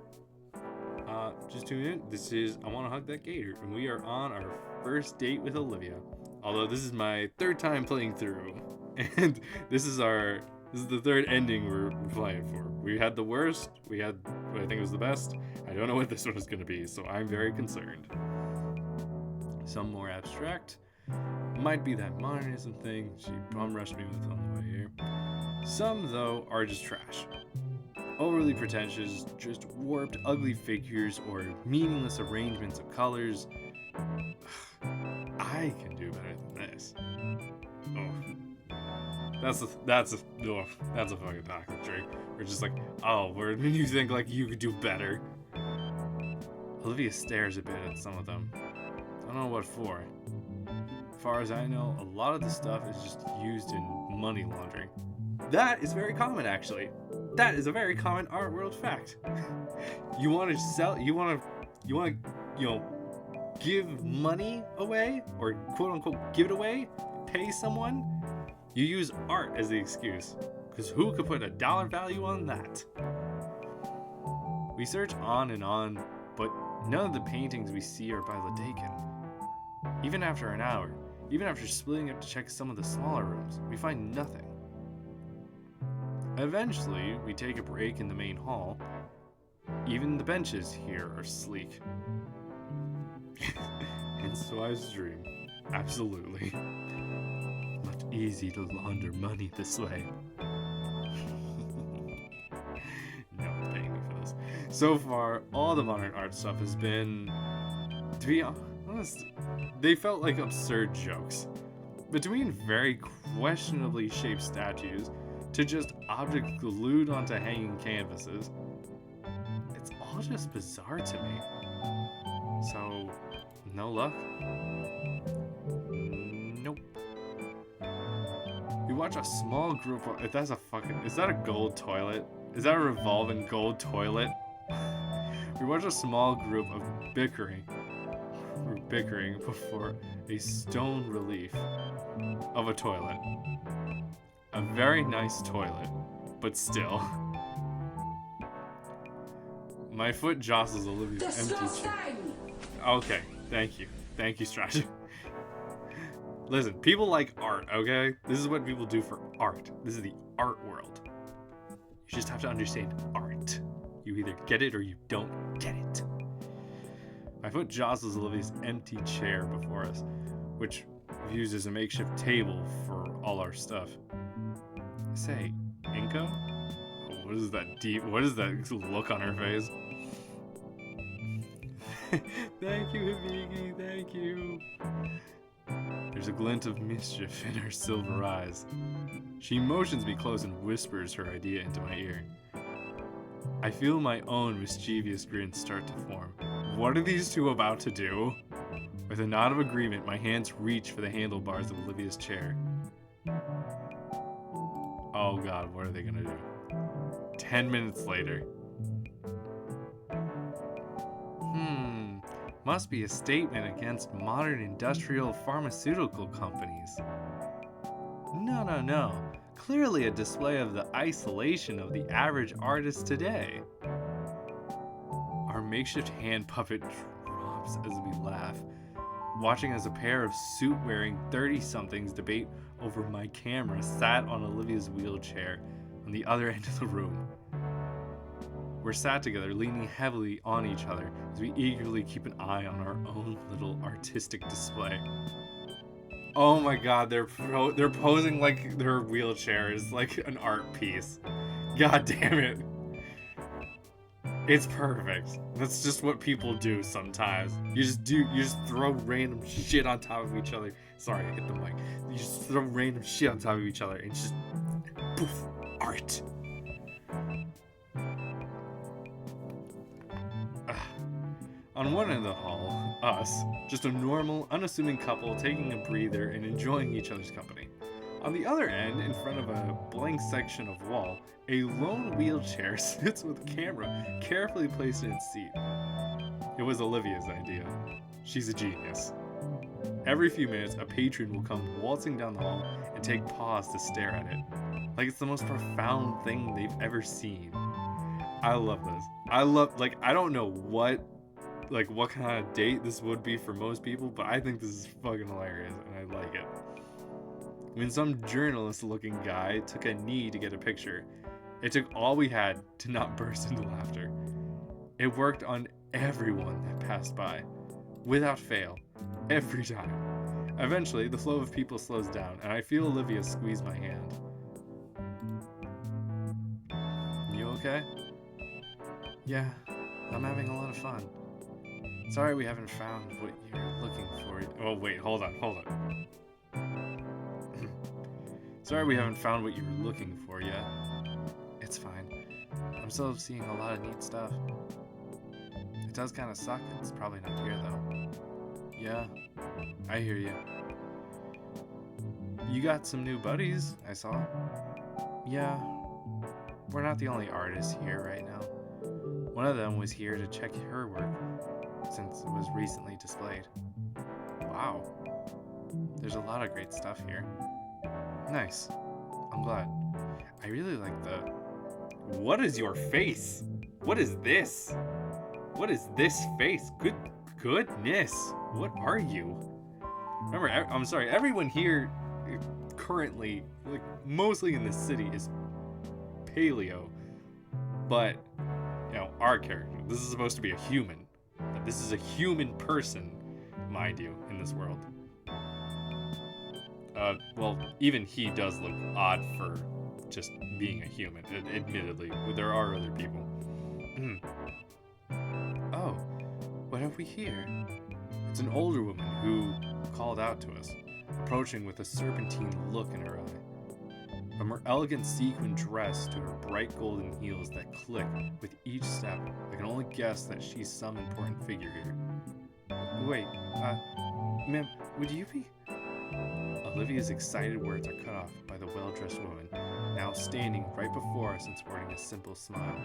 Just tune in. This is I Want to Hug That Gator, and we are on our first date with Olivia. Although this is my third time playing through, and this is the third ending we're playing for. We had the worst. We had what I think was the best. I don't know what this one is going to be, so I'm very concerned. Some more abstract. Might be that modernism thing she bum rushed me with on the way here. Some, though, are just trash. Overly pretentious, just warped, ugly figures or meaningless arrangements of colors. I can do better than this. Oh. That's a fucking toxic trait. We're just like, oh, where do you think like you could do better? Olivia stares a bit at some of them. I don't know what for. As far as I know, a lot of the stuff is just used in money laundering. That is very common, actually. That is a very common art world fact. You want to sell, you want to, give money away, or quote unquote give it away, pay someone. You use art as the excuse, because who could put a dollar value on that? We search on and on, but none of the paintings we see are by Ladegan. Even after an hour, even after splitting up to check some of the smaller rooms, we find nothing. Eventually, we take a break in the main hall. Even the benches here are sleek. Hence wife's dream. Absolutely. Not easy to launder money this way. No one's paying me for this. So far, all the modern art stuff has been, to be honest, they felt like absurd jokes. Between very questionably shaped statues to just objects glued onto hanging canvases, it's all just bizarre to me. So, no luck? Nope. We watch a small group of, is that a gold toilet? Is that a revolving gold toilet? We watch a small group of bickering before a stone relief of a toilet. A very nice toilet, but still. My foot jostles Olivia's empty chair. Okay, thank you. Thank you, Strasher. Listen, people like art, okay? This is what people do for art. This is the art world. You just have to understand art. You either get it or you don't get it. My foot jostles Olivia's empty chair before us, which we've used as a makeshift table for all our stuff. Say, Inko? What is that look on her face? Thank you, Hibiki, thank you. There's a glint of mischief in her silver eyes. She motions me close and whispers her idea into my ear. I feel my own mischievous grin start to form. What are these two about to do? With a nod of agreement, my hands reach for the handlebars of Olivia's chair. Oh god, what are they gonna do? 10 minutes later. Must be a statement against modern industrial pharmaceutical companies. No. Clearly a display of the isolation of the average artist today. Our makeshift hand puppet drops as we laugh, watching as a pair of suit-wearing 30-somethings debate over my camera sat on Olivia's wheelchair on the other end of the room. We're sat together, leaning heavily on each other as we eagerly keep an eye on our own little artistic display. Oh my god, they're posing like their wheelchair is like an art piece. God damn it. It's perfect. That's just what people do sometimes. You just throw random shit on top of each other. Sorry, I hit the mic. You just throw random shit on top of each other and just poof, art. On one end of the hall, us, just a normal, unassuming couple taking a breather and enjoying each other's company. On the other end, in front of a blank section of wall, a lone wheelchair sits with a camera carefully placed in its seat. It was Olivia's idea. She's a genius. Every few minutes, a patron will come waltzing down the hall and take pause to stare at it, like it's the most profound thing they've ever seen. I love this. I don't know what kind of date this would be for most people, but I think this is fucking hilarious and I like it. When some journalist-looking guy took a knee to get a picture, it took all we had to not burst into laughter. It worked on everyone that passed by, without fail, every time. Eventually, the flow of people slows down, and I feel Olivia squeeze my hand. You okay? Yeah, I'm having a lot of fun. Sorry we haven't found what you're looking for. Oh wait, hold on. Sorry we haven't found what you were looking for yet. It's fine. I'm still seeing a lot of neat stuff. It does kind of suck. It's probably not here though. Yeah, I hear you. You got some new buddies, I saw. Yeah, we're not the only artists here right now. One of them was here to check her work, since it was recently displayed. Wow. There's a lot of great stuff here. Nice. I'm glad. I really like the... What is your face? What is this? What is this face? Goodness. What are you? Remember, I'm sorry, everyone here currently, like mostly in the city, is paleo. But, you know, our character, this is supposed to be a human. But this is a human person, mind you, in this world. Well, even he does look odd for just being a human, admittedly. There are other people. Oh, what have we here? It's an older woman who called out to us, approaching with a serpentine look in her eye. From her elegant sequin dress to her bright golden heels that click with each step, I can only guess that she's some important figure here. Wait, ma'am, would you be? Olivia's excited words are cut off by the well-dressed woman, now standing right before us and sporting a simple smile.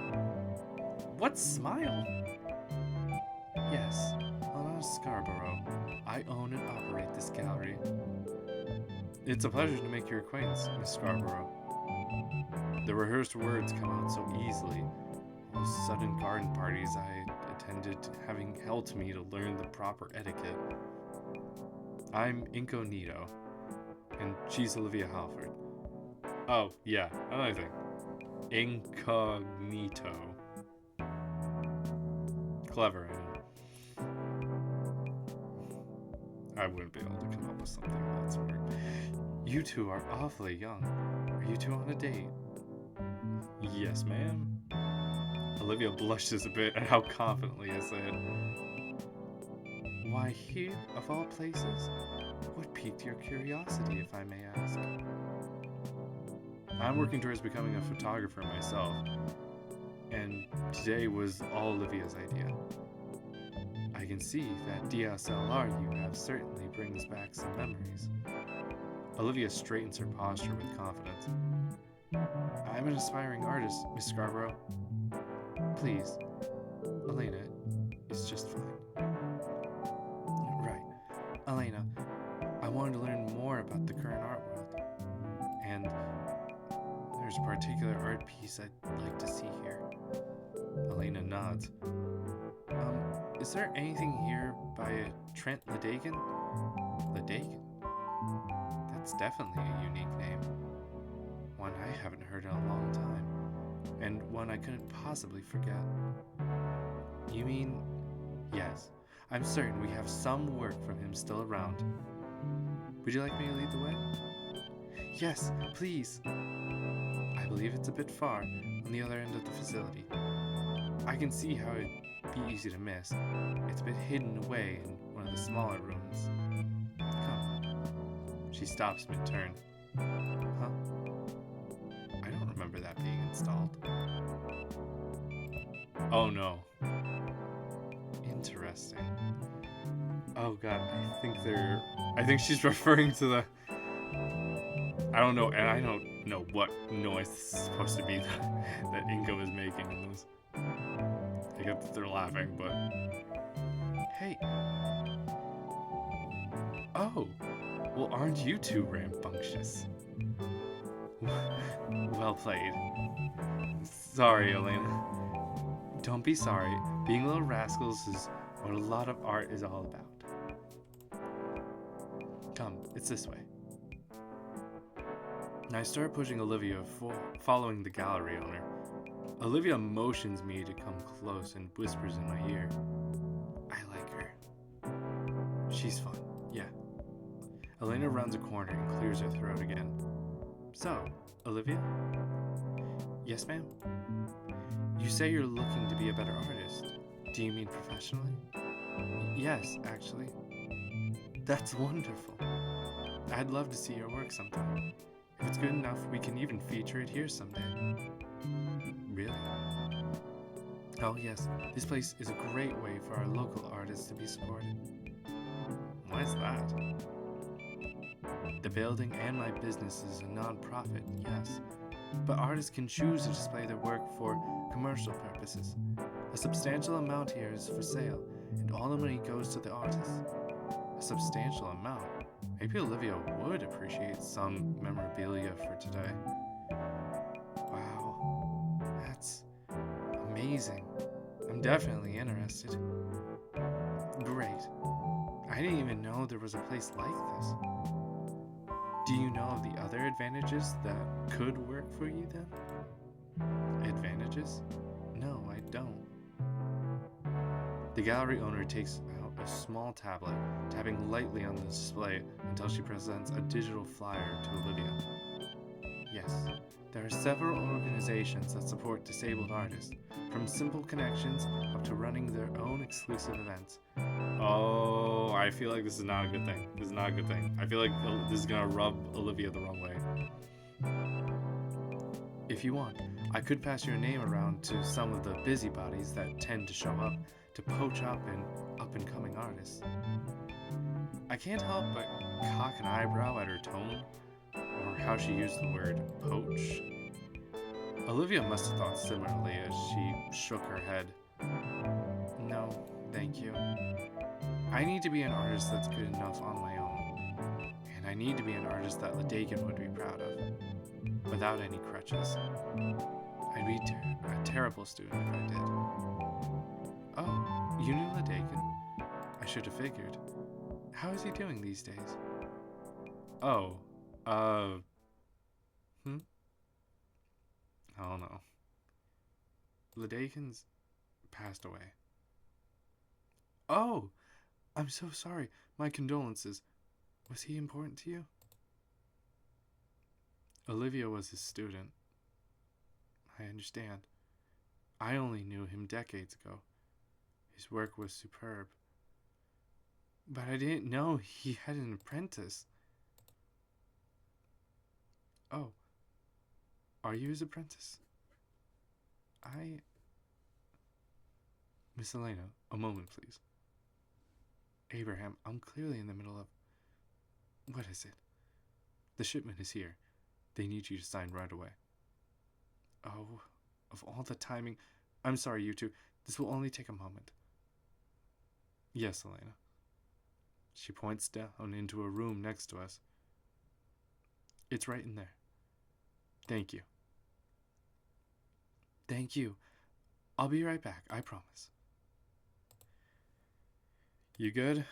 What smile? Yes, Lana Scarborough. I own and operate this gallery. It's a pleasure to make your acquaintance, Miss Scarborough. The rehearsed words come out so easily. Those sudden garden parties I attended having helped me to learn the proper etiquette. I'm incognito. And she's Olivia Halford. Oh, yeah, another thing. Incognito. Clever, I know. I wouldn't be able to come up with something of that sort. You two are awfully young. Are you two on a date? Yes, ma'am. Olivia blushes a bit at how confidently I say it. Why, here, of all places? What piqued your curiosity, if I may ask? I'm working towards becoming a photographer myself, and today was all Olivia's idea. I can see that DSLR you have certainly brings back some memories. Olivia straightens her posture with confidence. I'm an aspiring artist, Miss Scarborough. Please, Elena is just fine. Right. Elena, I wanted to learn more about the current art world. And there's a particular art piece I'd like to see here. Elena nods. Is there anything here by a Trent Ledagan? Ledagan? That's definitely a unique name. One I haven't heard in a long time, and one I couldn't possibly forget. You mean... Yes, I'm certain we have some work from him still around. Would you like me to lead the way? Yes, please. I believe it's a bit far, on the other end of the facility. I can see how it'd be easy to miss. It's a bit hidden away in one of the smaller rooms. Come. She stops mid-turn. Huh? I don't remember that being installed. Oh no. Interesting. Oh god, I think she's referring to the... I don't know, and I don't know what noise this is supposed to be that Inko is making in this. I get that they're laughing, but... Hey. Oh. Well, aren't you two rambunctious? Well played. Sorry, Elena. Don't be sorry. Being little rascals is what a lot of art is all about. Come, it's this way. I start pushing Olivia following the gallery owner. Olivia motions me to come close and whispers in my ear. I like her. She's fun, yeah. Elena rounds a corner and clears her throat again. So, Olivia? Yes, ma'am? You say you're looking to be a better artist. Do you mean professionally? Yes, actually. That's wonderful. I'd love to see your work sometime. If it's good enough, we can even feature it here someday. Really? Oh yes, this place is a great way for our local artists to be supported. Why is that? The building and my business is a non-profit, yes, but artists can choose to display their work for commercial purposes. A substantial amount here is for sale, and all the money goes to the artists. A substantial amount? Maybe Olivia would appreciate some memorabilia for today. Wow, that's amazing. I'm definitely interested. Great. I didn't even know there was a place like this. Do you know of the other advantages that could work for you then? Advantages? No, I don't. The gallery owner takes out a small tablet, tapping lightly on the display until she presents a digital flyer to Olivia. Yes, there are several organizations that support disabled artists, from simple connections up to running their own exclusive events. Oh, I feel like this is not a good thing. This is not a good thing. I feel like this is gonna rub Olivia the wrong way. If you want, I could pass your name around to some of the busybodies that tend to show up to poach up-and-coming artists. I can't help but cock an eyebrow at her tone, or how she used the word poach. Olivia must have thought similarly as she shook her head. No, thank you. I need to be an artist that's good enough on my own. And I need to be an artist that Ledagan would be proud of, without any crutches. I'd be a terrible student if I did. Oh, you knew Ledagan? I should have figured. How is he doing these days? Oh, Uh, hmm? I don't know. Ladakins passed away. Oh, I'm so sorry. My condolences. Was he important to you? Olivia was his student. I understand. I only knew him decades ago. His work was superb. But I didn't know he had an apprentice. Oh, are you his apprentice? I. Miss Elena, a moment, please. Abraham, I'm clearly in the middle of. What is it? The shipment is here. They need you to sign right away. Oh, of all the timing. I'm sorry, you two. This will only take a moment. Yes, Elena. She points down into a room next to us. It's right in there. Thank you. Thank you. I'll be right back, I promise. You good?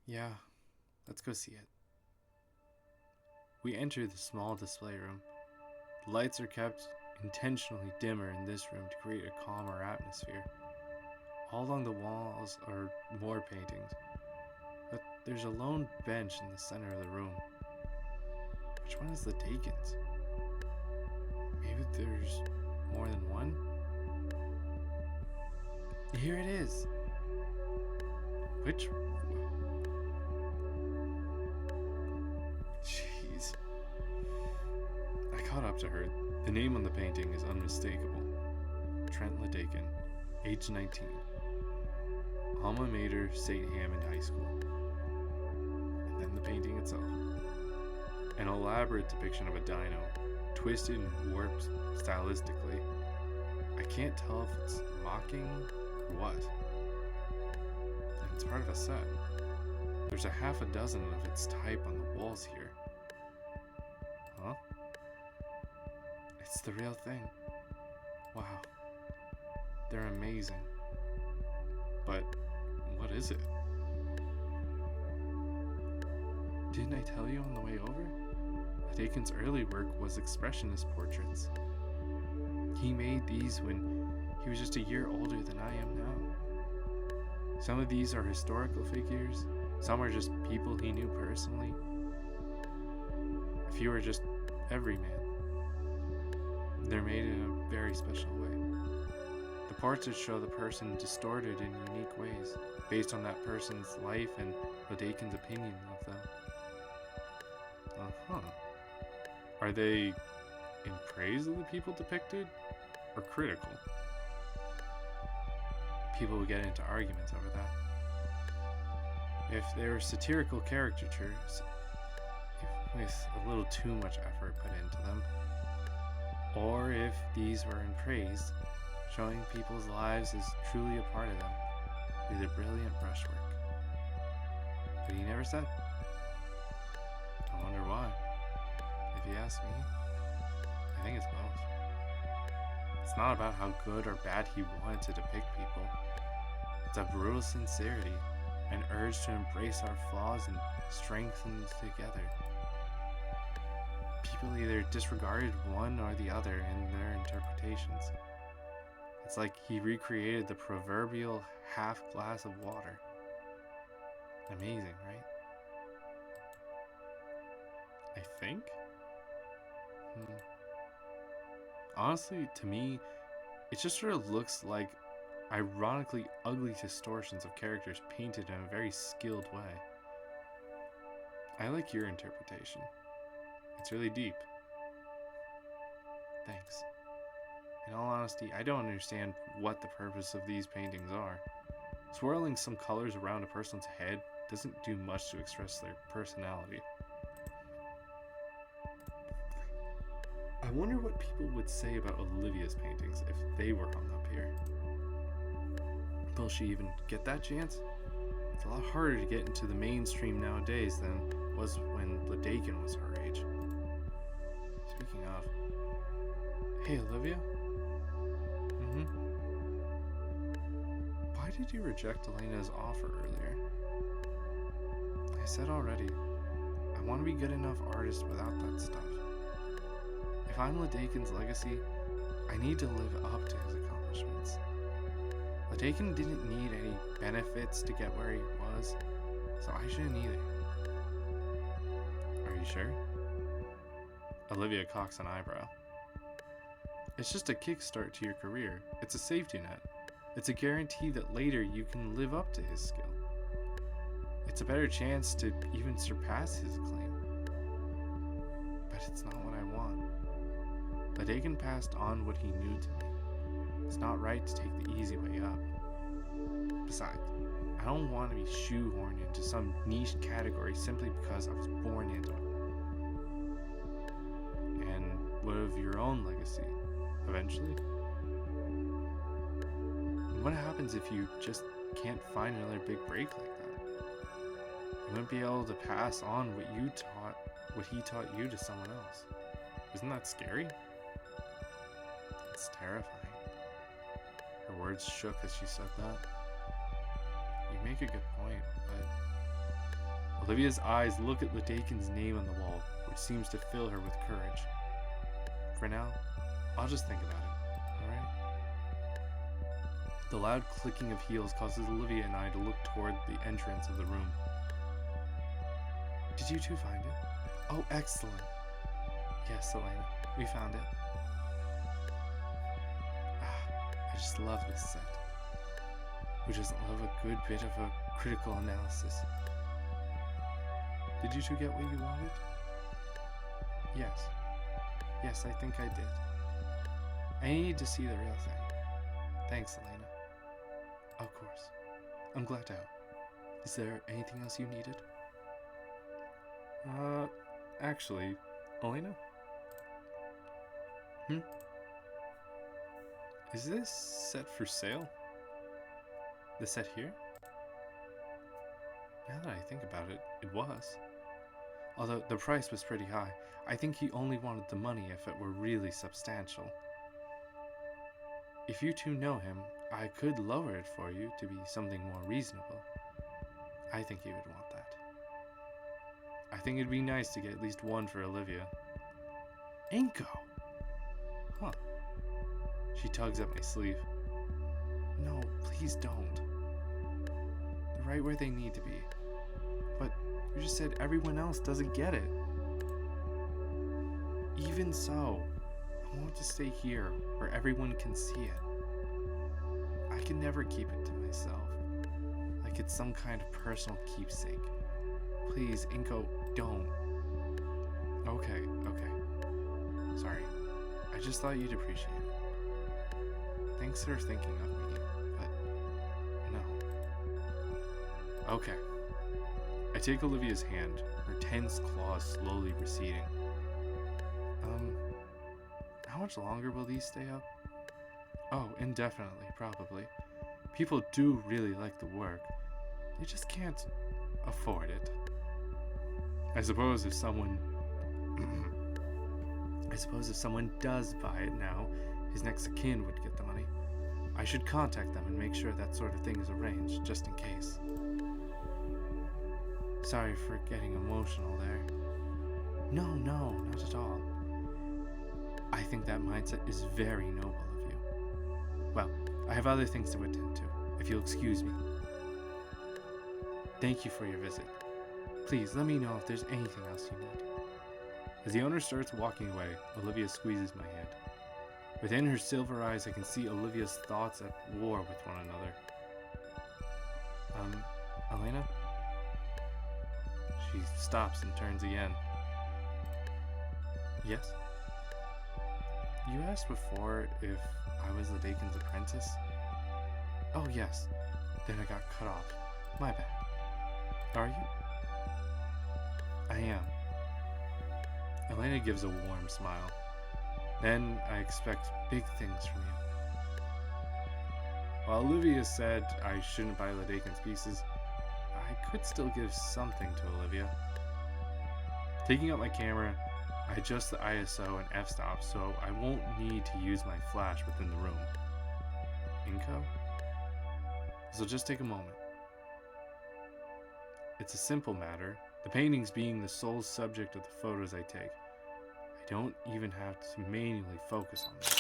Yeah, let's go see it. We enter the small display room. The lights are kept intentionally dimmer in this room to create a calmer atmosphere. All along the walls are more paintings, but there's a lone bench in the center of the room. Which one is the Dakin's? Maybe there's more than one? Here it is! Which? Jeez. I caught up to her. The name on the painting is unmistakable. Trent Ladakin, age 19. Alma Mater, St. Hammond High School. And then the painting itself. An elaborate depiction of a dino, twisted and warped stylistically. I can't tell if it's mocking or what. And it's part of a set. There's a half a dozen of its type on the walls here. Huh? It's the real thing. Wow. They're amazing. But what is it? Didn't I tell you on the way over? Dakin's early work was expressionist portraits. He made these when he was just a year older than I am now. Some of these are historical figures, some are just people he knew personally. A few are just everyman. They're made in a very special way. The portraits show the person distorted in unique ways, based on that person's life and Ladakin's opinion of them. Uh-huh. Are they in praise of the people depicted, or critical? People would get into arguments over that. If they were satirical caricatures, with a little too much effort put into them, or if these were in praise, showing people's lives as truly a part of them through their brilliant brushwork. But he never said. I wonder why. If you ask me, I think it's both. It's not about how good or bad he wanted to depict people. It's a brutal sincerity, an urge to embrace our flaws and strengthen together. People either disregarded one or the other in their interpretations. It's like he recreated the proverbial half glass of water. Amazing, right? I think? Honestly, to me, it just sort of looks like ironically ugly distortions of characters painted in a very skilled way. I like your interpretation. It's really deep. Thanks. In all honesty, I don't understand what the purpose of these paintings are. Swirling some colors around a person's head doesn't do much to express their personality. I wonder what people would say about Olivia's paintings if they were hung up here. Will she even get that chance? It's a lot harder to get into the mainstream nowadays than it was when Ladakin was her age. Speaking of... Hey, Olivia? Why did you reject Elena's offer earlier? I said already, I want to be good enough artist without that stuff. If I'm Ledakin's legacy, I need to live up to his accomplishments. Ledakin didn't need any benefits to get where he was, so I shouldn't either. Are you sure? Olivia cocks an eyebrow. It's just a kickstart to your career. It's a safety net. It's a guarantee that later you can live up to his skill. It's a better chance to even surpass his claim. But it's not what I want. Ledakin passed on what he knew to me. It's not right to take the easy way up. Besides, I don't want to be shoehorned into some niche category simply because I was born into it. And what of your own legacy, eventually? What happens if you just can't find another big break like that? You wouldn't be able to pass on what he taught you to someone else. Isn't that scary? It's terrifying. Her words shook as she said that. You make a good point, but... Olivia's eyes look at Ledakin's name on the wall, which seems to fill her with courage. For now, I'll just think about it, alright? The loud clicking of heels causes Olivia and I to look toward the entrance of the room. Did you two find it? Oh, excellent. Yes, Elena, we found it. I just love this set. Who doesn't love a good bit of a critical analysis? Did you two get what you wanted? Yes. Yes, I think I did. I need to see the real thing. Thanks, Elena. Of course. I'm glad to help. Is there anything else you needed? Actually, Elena? Is this set for sale? The set here? Now that I think about it, it was. Although the price was pretty high, I think he only wanted the money if it were really substantial. If you two know him, I could lower it for you to be something more reasonable. I think he would want that. I think it'd be nice to get at least one for Olivia. Inko! Huh. She tugs at my sleeve. No, please don't. They're right where they need to be. But you just said everyone else doesn't get it. Even so, I want to stay here where everyone can see it. I can never keep it to myself, like it's some kind of personal keepsake. Please, Inko, don't. Okay. Sorry. I just thought you'd appreciate it. Thanks for thinking of me, but no. Okay. I take Olivia's hand, her tense claws slowly receding. How much longer will these stay up? Oh, indefinitely, probably. People do really like the work. They just can't afford it. I suppose if someone does buy it now, his next of kin would get the money. I should contact them and make sure that sort of thing is arranged, just in case. Sorry for getting emotional there. No, not at all. I think that mindset is very noble of you. Well, I have other things to attend to, if you'll excuse me. Thank you for your visit. Please let me know if there's anything else you need. As the owner starts walking away, Olivia squeezes my hand. Within her silver eyes, I can see Olivia's thoughts at war with one another. Elena? She stops and turns again. Yes? You asked before if I was Ledakin's apprentice? Oh yes, then I got cut off. My bad. Are you? I am. Elena gives a warm smile. Then I expect big things from you. While Olivia said I shouldn't buy Ledakin's pieces, I could still give something to Olivia. Taking out my camera, I adjust the ISO and f-stop so I won't need to use my flash within the room. Inko? This'll just take a moment. It's a simple matter, The paintings being the sole subject of the photos I take. I don't even have to manually focus on them.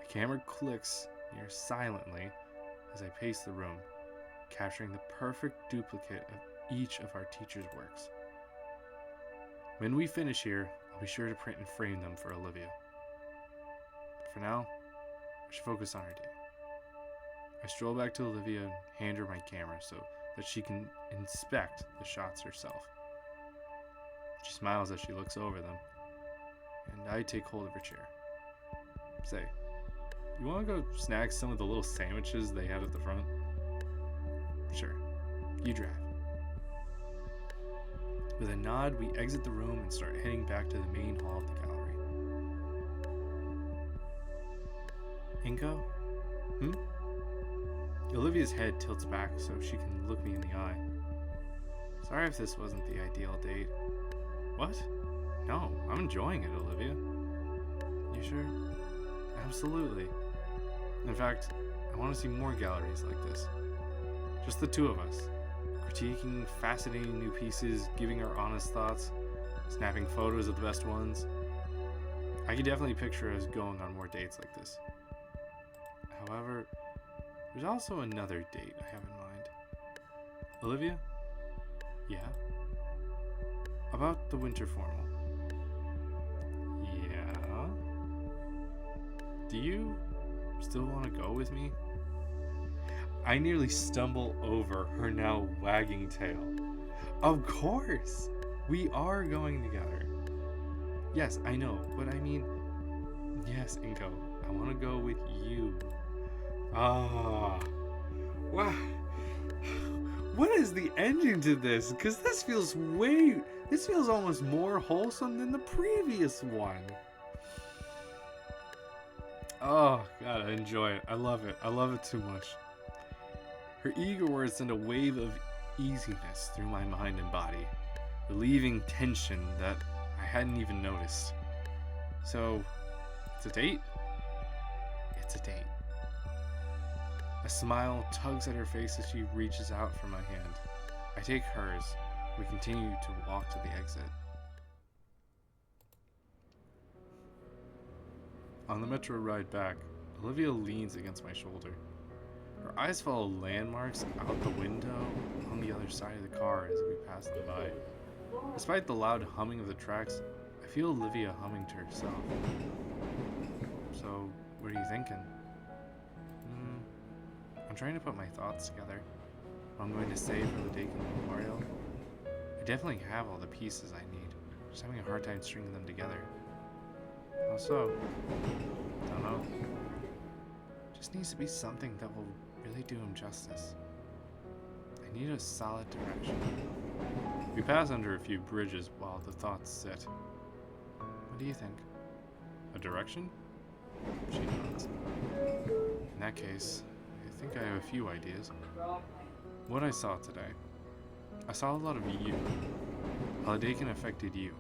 The camera clicks near silently as I pace the room, capturing the perfect duplicate of each of our teachers' works. When we finish here, I'll be sure to print and frame them for Olivia. But for now, I should focus on her day. I stroll back to Olivia and hand her my camera so that she can inspect the shots herself. She smiles as she looks over them, and I take hold of her chair. Say, you want to go snag some of the little sandwiches they had at the front? Sure, you drive. With a nod, we exit the room and start heading back to the main hall of the gallery. Inko? Olivia's head tilts back so she can look me in the eye. Sorry if this wasn't the ideal date. What? No, I'm enjoying it, Olivia. You sure? Absolutely. In fact, I want to see more galleries like this. Just the two of us. Critiquing fascinating new pieces, giving our honest thoughts, snapping photos of the best ones. I could definitely picture us going on more dates like this. However, there's also another date I have in mind. Olivia? Yeah? About the winter formal. Yeah? Do you still want to go with me? I nearly stumble over her now wagging tail. Of course! We are going together. Yes, I know, but I mean, yes, Inko, I want to go with you. Ah. Wow. What is the ending to this? Because this feels almost more wholesome than the previous one. Oh, God, I enjoy it. I love it. I love it too much. Her eager words send a wave of easiness through my mind and body, relieving tension that I hadn't even noticed. So, it's a date? It's a date. A smile tugs at her face as she reaches out for my hand. I take hers. We continue to walk to the exit. On the metro ride back, Olivia leans against my shoulder. Her eyes follow landmarks out the window on the other side of the car as we pass them by. Despite the loud humming of the tracks, I feel Olivia humming to herself. So, what are you thinking? I'm trying to put my thoughts together. What I'm going to say for the Dakin Memorial. I definitely have all the pieces I need. Just having a hard time stringing them together. How so? Don't know. Just needs to be something that will really do him justice. I need a solid direction. We pass under a few bridges while the thoughts sit. What do you think? A direction? She nods. In that case, I think I have a few ideas. What I saw today. I saw a lot of you. How Dakin affected you.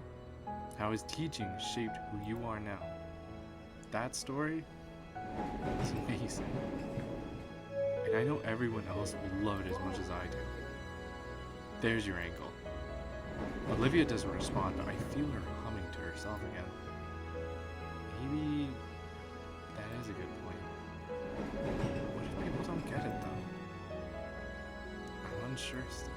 How his teaching shaped who you are now. That story is amazing. And I know everyone else will love it as much as I do. There's your ankle. Olivia doesn't respond, but I feel her humming to herself again. Maybe that is a good point. What if people don't get it though? I'm unsure still.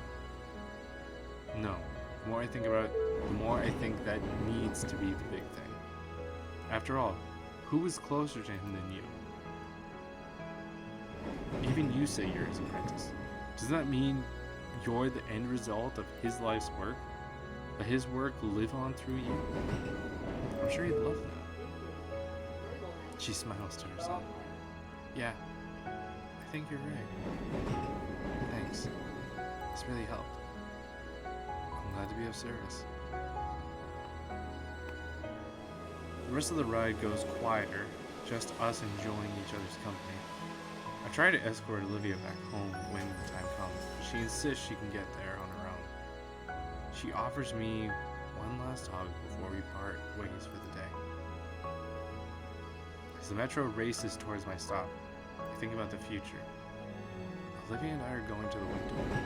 No, the more I think about it, the more I think that needs to be the big thing. After all, who is closer to him than you? Even you say you're his apprentice. Does that mean you're the end result of his life's work? Let his work live on through you? I'm sure he'd love that. She smiles to herself. Yeah, I think you're right. Thanks. This really helped. I'm glad to be of service. The rest of the ride goes quieter, just us enjoying each other's company. I try to escort Olivia back home when the time comes, but she insists she can get there on her own. She offers me one last hug before we part ways for the day. As the metro races towards my stop, I think about the future. Olivia and I are going to the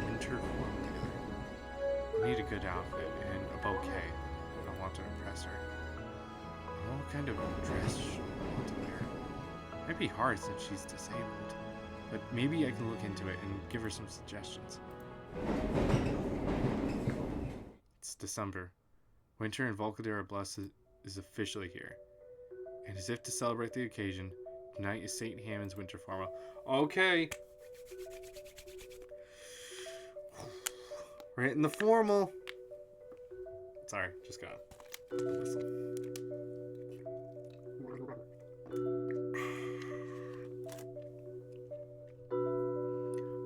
winter forum together. I need a good outfit and a bouquet. I want to impress her. I don't know what kind of dress she'll want to wear. Might be hard since she's disabled, but maybe I can look into it and give her some suggestions. It's December. Winter in Volcadera Bless is officially here. And as if to celebrate the occasion, tonight is St. Hammond's Winter Formal. Okay. We're hitting the formal. Sorry, just got to whistle.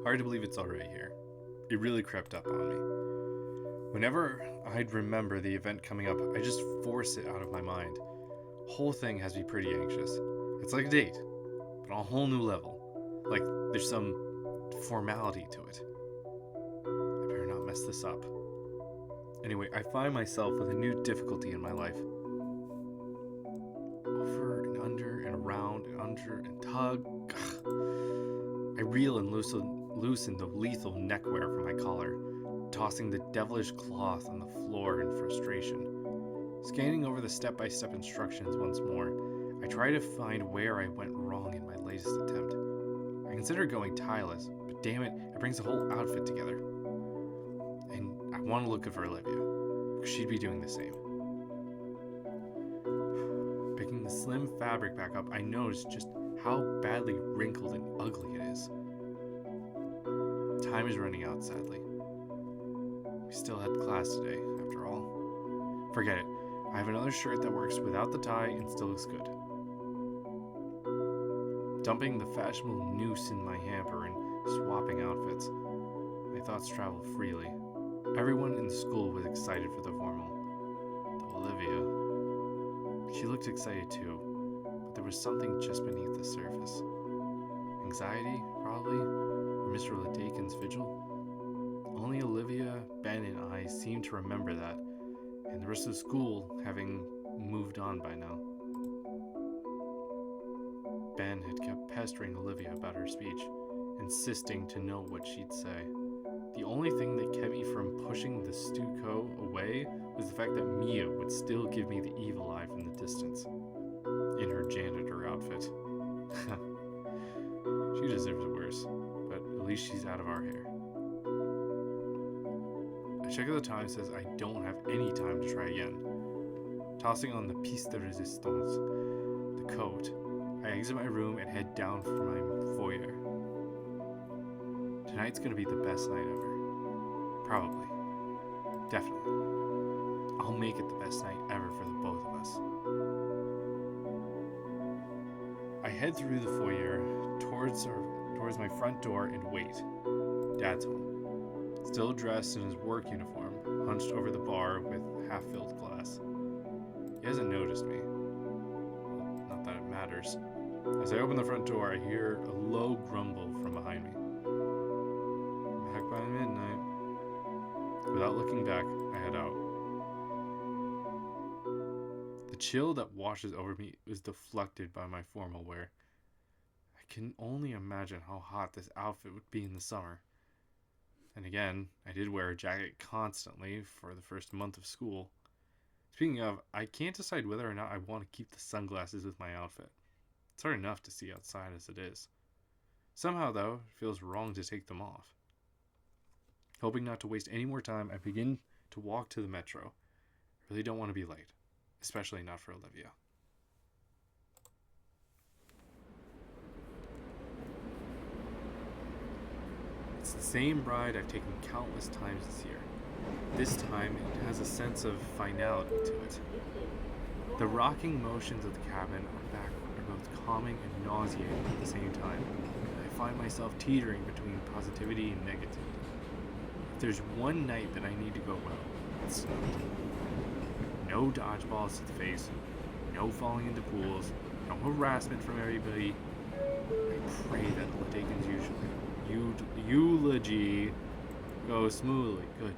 Hard to believe it's already here. It really crept up on me. Whenever I'd remember the event coming up, I just force it out of my mind. The whole thing has me pretty anxious. It's like a date, but on a whole new level. Like there's some formality to it. I better not mess this up. Anyway, I find myself with a new difficulty in my life. Over and under and around and under and tug. I reel and loosen the lethal neckwear from my collar, tossing the devilish cloth on the floor in frustration. Scanning over the step-by-step instructions once more, I try to find where I went wrong in my latest attempt. I consider going tieless, but damn it, it brings the whole outfit together. And I want to look good for Olivia, because she'd be doing the same. Picking the slim fabric back up, I noticed just how badly wrinkled and ugly it is. Time is running out, sadly. We still had class today, after all. Forget it. I have another shirt that works without the tie and still looks good. Dumping the fashionable noose in my hamper and swapping outfits, my thoughts travel freely. Everyone in the school was excited for the formal. Though Olivia, she looked excited too, but there was something just beneath the surface. Anxiety, probably, or Mr. Ledakin's vigil. Only Olivia, Ben, and I seemed to remember that, and the rest of the school having moved on by now. Ben had kept pestering Olivia about her speech, insisting to know what she'd say. The only thing that kept me from pushing the stucco away was the fact that Mia would still give me the evil eye from the distance, in her janitor outfit. She deserves worse, but at least she's out of our hair. A check of the time says I don't have any time to try again. Tossing on the piece de resistance, the coat, I exit my room and head down for my foyer. Tonight's gonna be the best night ever. Probably. Definitely. I'll make it the best night ever for the both of us. I head through the foyer towards my front door and wait. Dad's home. Still dressed in his work uniform, hunched over the bar with half-filled glass. He hasn't noticed me. Well, not that it matters. As I open the front door, I hear a low grumble from behind me. Back by midnight. Without looking back, I head out. The chill that washes over me is deflected by my formal wear. I can only imagine how hot this outfit would be in the summer. And again, I did wear a jacket constantly for the first month of school. Speaking of, I can't decide whether or not I want to keep the sunglasses with my outfit. It's hard enough to see outside as it is. Somehow, though, it feels wrong to take them off. Hoping not to waste any more time, I begin to walk to the metro. I really don't want to be late, especially not for Olivia. It's the same ride I've taken countless times this year. This time, it has a sense of finality to it. The rocking motions of the cabin are both calming and nauseating at the same time. I find myself teetering between positivity and negativity. If there's one night that I need to go well, it's tonight. No dodgeballs to the face, no falling into pools, no harassment from everybody. I pray that Ledakin's eulogy goes smoothly. Good.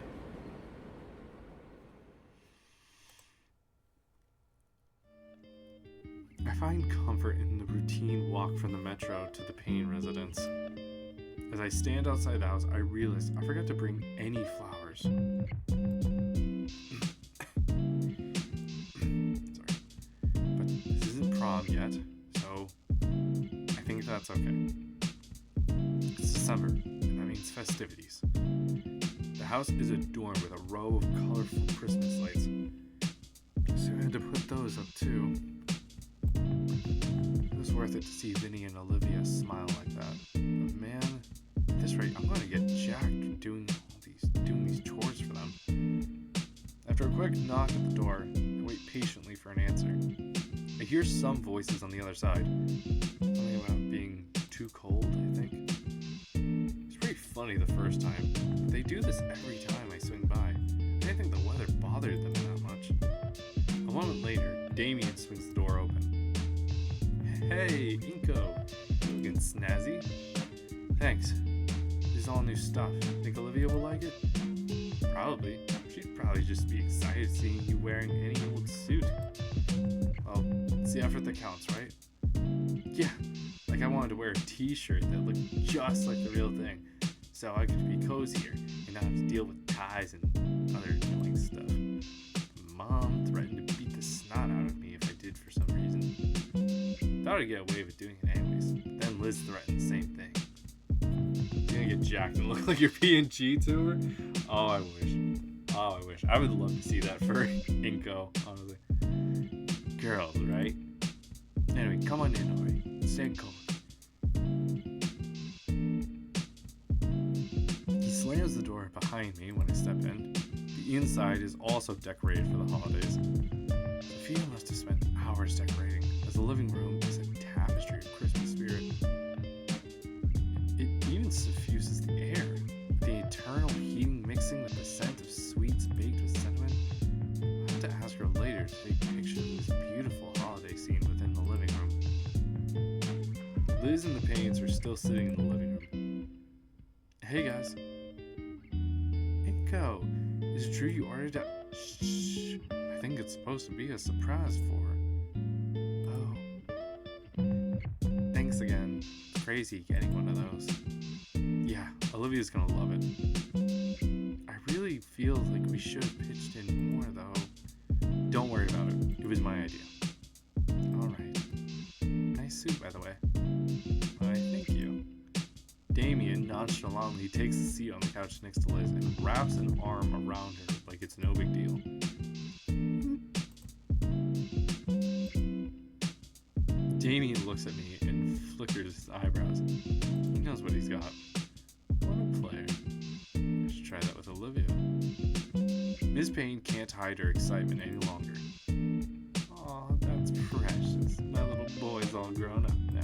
I find comfort in the routine walk from the metro to the Payne residence. As I stand outside the house, I realize I forgot to bring any flowers. Sorry. But this isn't prom yet, so I think that's okay. It's December, and that means festivities. The house is adorned with a row of colorful Christmas lights. So I had to put those up too. It was worth it to see Vinny and Olivia smile like that. But man, at this rate, I'm going to get jacked doing these chores for them. After a quick knock at the door, I wait patiently for an answer. I hear some voices on the other side. Something about being too cold, I think. It's pretty funny the first time, but they do this every time I swing by. I didn't think the weather bothered them that much. A moment later, Damien swings the door open. Hey, Inko. You looking snazzy? Thanks. This is all new stuff. Think Olivia will like it? Probably. She'd probably just be excited seeing you wearing any old suit. Well, it's the effort that counts, right? Yeah, like I wanted to wear a t-shirt that looked just like the real thing, so I could be cozier and not have to deal with ties and other annoying stuff. Mom threatened to beat the snot out of me if I did for some reason. Thought I'd get away with doing it anyways, but then Liz threatened the same thing. You're gonna get jacked and look like you're P&G to her? Oh, I wish. I would love to see that for Inko, honestly. Girls, right? Anyway, come on in, Ori. Stand cold. He slams the door behind me when I step in. The inside is also decorated for the holidays. Sophia must have spent hours decorating, as the living room is a tapestry of Christmas spirit. It even suffuses the air, the eternal heating mixing with the scent of sweets baked with cinnamon. I'll have to ask her later to take pictures of this beautiful holiday scene within the living room. Liz and the Paynes are still sitting in the living room. Hey guys. Inko, is it true you ordered a... Shh. I think it's supposed to be a surprise for her. Oh. Thanks again. It's crazy getting one of those. Yeah, Olivia's gonna love it. I really feel like we should have pitched in more though. Don't worry about it. It was my idea. Alright. Nice suit, by the way. Why, thank you. Damien nonchalantly takes a seat on the couch next to Liz and wraps an arm around her like it's no big deal. Damien looks at me and flickers his eyebrows. He knows what he's got. What a player. I should try that with Olivia. Ms. Payne can't hide her excitement any longer. Aw, that's precious. My little boy's all grown up now.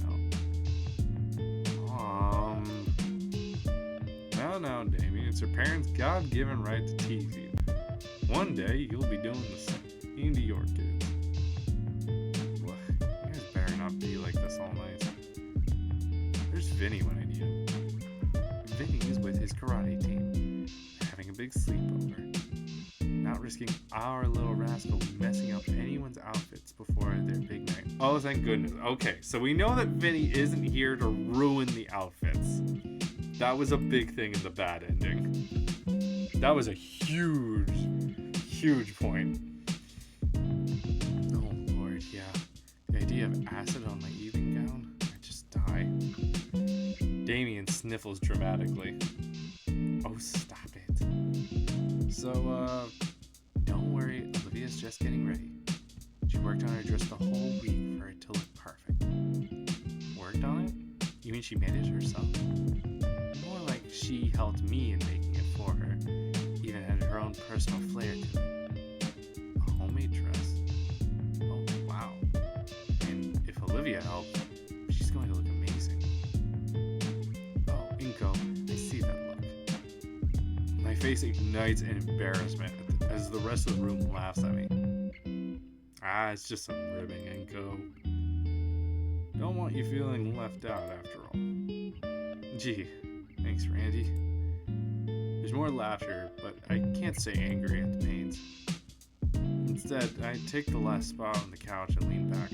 Now, Damien, it's your parents' God-given right to tease you. One day, you'll be doing the same to your kids. Well, you guys better not be like this all night. There's Vinny when I need him. Vinny is with his karate team, having a big sleepover. Not risking our little rascal messing up anyone's outfits before their big night. Oh, thank goodness. Okay, so we know that Vinny isn't here to ruin the outfits. That was a big thing in the bad ending. That was a huge point. Oh Lord, yeah. The idea of acid on my evening gown, I just die. Damien sniffles dramatically. Oh, stop it. So, don't worry, Olivia's just getting ready. She worked on her dress the whole week for it to look perfect. Worked on it? You mean she made it herself? More like she helped me in making it for her. Even had her own personal flair to it. A homemade dress? Oh, wow. And if Olivia helped, she's going to look amazing. Oh, Inko, I see that look. My face ignites in embarrassment as the rest of the room laughs at me. Ah, it's just some ribbing, Inko. Don't want you feeling left out after all. Gee, thanks, Randy. There's more laughter, but I can't stay angry at the Paynes. Instead, I take the last spot on the couch and lean back,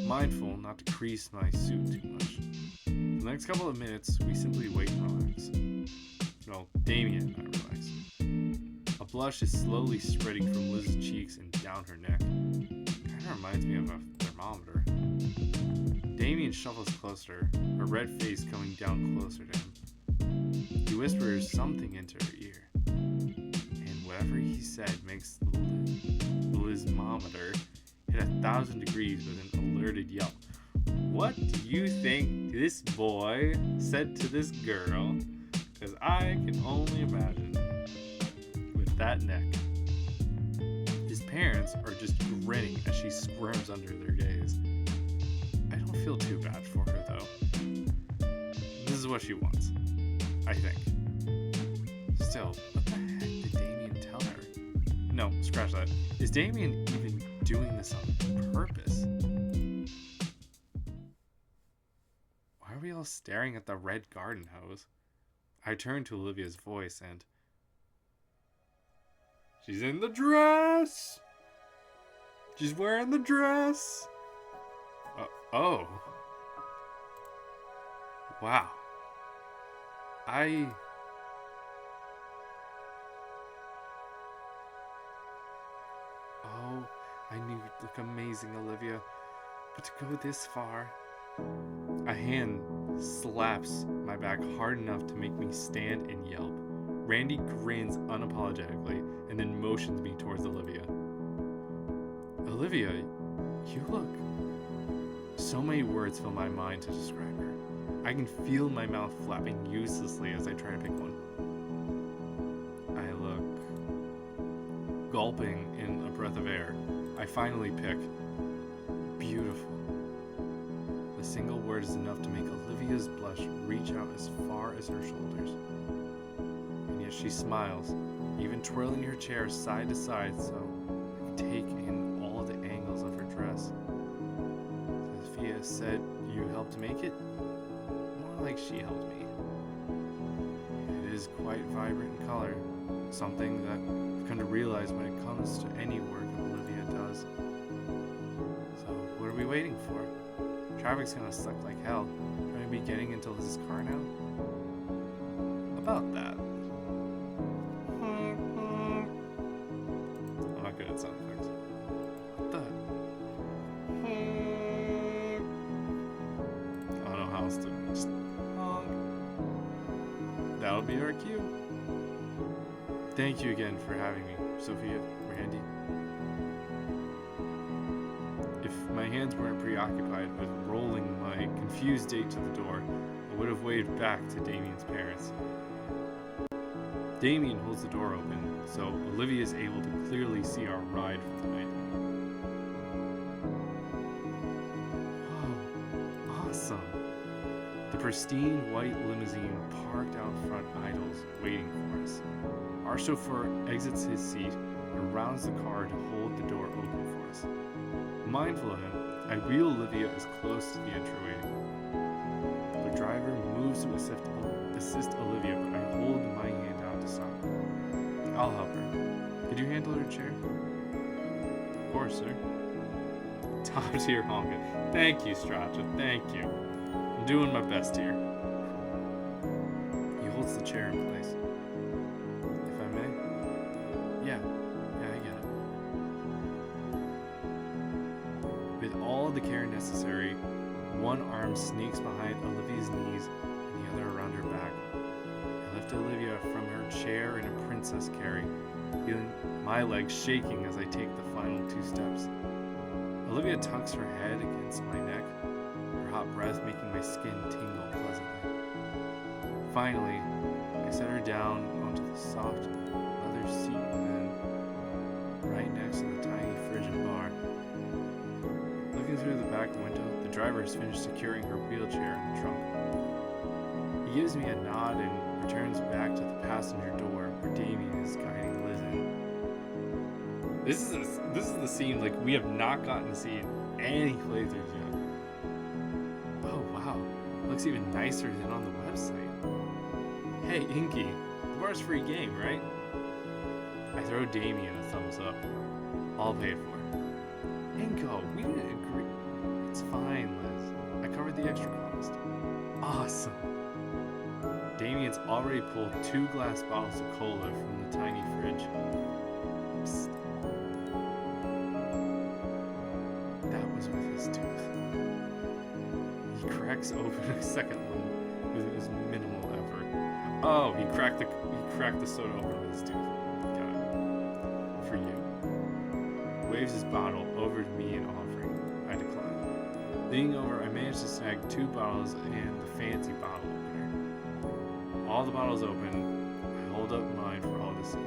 mindful not to crease my suit too much. From the next couple of minutes, we simply wait and relax. Well, Damien and I relax. A blush is slowly spreading from Liz's cheeks and down her neck. Kinda reminds me of a thermometer. Damien shuffles closer, her red face coming down closer to him. He whispers something into her ear, and whatever he said makes the Lizmometer hit 1,000 degrees with an alerted yelp. What do you think this boy said to this girl? Because I can only imagine with that neck. His parents are just grinning as she squirms under their gaze. I don't feel too bad for her though. This is what she wants, I think. Still, what the heck did Damien tell her? No, scratch that. Is Damien even doing this on purpose? Why are we all staring at the red garden hose? I turned to Olivia's voice and... She's in the dress! She's wearing the dress! Oh. Wow. Oh, I knew you'd look amazing, Olivia. But to go this far... A hand slaps my back hard enough to make me stand and yelp. Randy grins unapologetically and then motions me towards Olivia. Olivia, you look... So many words fill my mind to describe her. I can feel my mouth flapping uselessly as I try to pick one. I look... Gulping in a breath of air, I finally pick... Beautiful. The single word is enough to make Olivia's blush reach out as far as her shoulders. And yet she smiles, even twirling her chair side to side so I can take in all the angles of her dress. Sophia said you helped make it? More like she helped me. It is quite vibrant in color, something that I've come to realize when it comes to any work Olivia does. So what are we waiting for? Traffic's gonna suck like hell. Trying to be getting into Liz's car now? About that. I'm not good at sound effects. What the? I don't know how else to just honk. That'll be our cue. Thank you again for having me, Sophia, Randy. If my hands weren't preoccupied with rolling my confused date to the door, I would have waved back to Damien's parents. Damien holds the door open, so Olivia is able to clearly see our ride for the night. Whoa, awesome. The pristine white limousine parked out front idles, waiting for us. Our chauffeur exits his seat and rounds the car to hold the door open for us. Mindful of him, I wheel Olivia as close to the entryway. The driver moves to assist Olivia, but I hold my hand out to stop her. I'll help her. Could you handle her chair? Of course, sir. Top tier honking. Thank you, Straccia. Thank you. I'm doing my best here. He holds the chair in place. If I may? Yeah, I get it. With all the care necessary, one arm snakes behind Olivia's knees and the other around her back. I lift Olivia from her chair in a princess carry, feeling my legs shaking as I take the final 2 steps. Olivia tucks her head against my neck, her hot breath making my skin tingle pleasantly. Finally, I set her down onto the soft leather seat within, right next to the tiny fridge and bar. Looking through the back window, the driver has finished securing her wheelchair in the trunk. He gives me a nod and returns back to the passenger door where Damien is guiding Liz in. This is the scene like we have not gotten to see in any playthroughs yet. Oh wow, looks even nicer than on the website. Hey Inky, the bar's free game, right? I throw Damien a thumbs up. I'll pay for it. Inko, we didn't agree. It's fine, Liz. I covered the extra cost. awesome. Damien's already pulled 2 glass bottles of cola from the tiny fridge. Psst. That was with his tooth. He cracks open a second one with his minimal effort. Oh, he cracked the soda open with his tooth. Got it. For you. Waves his bottle over to me in offering. I decline. Leaning over, I managed to snag 2 bottles and the fancy bottle opener. All the bottles open, I hold up mine for all to see.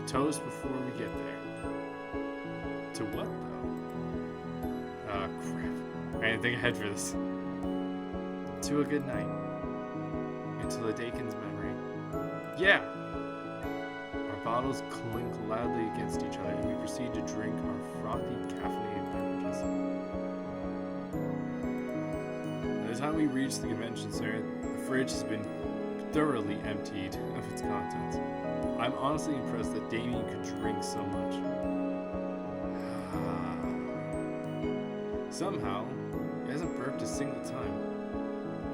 A toast before we get there. To what, though? Ah, crap. I didn't think ahead for this. To a good night. And to the Dakin's memory. Yeah! Our bottles clink loudly against each other, and we proceed to drink our frothy caffeinated beverages. By the time we reach the convention center, the fridge has been thoroughly emptied of its contents. I'm honestly impressed that Damien could drink so much. Somehow, he hasn't burped a single time.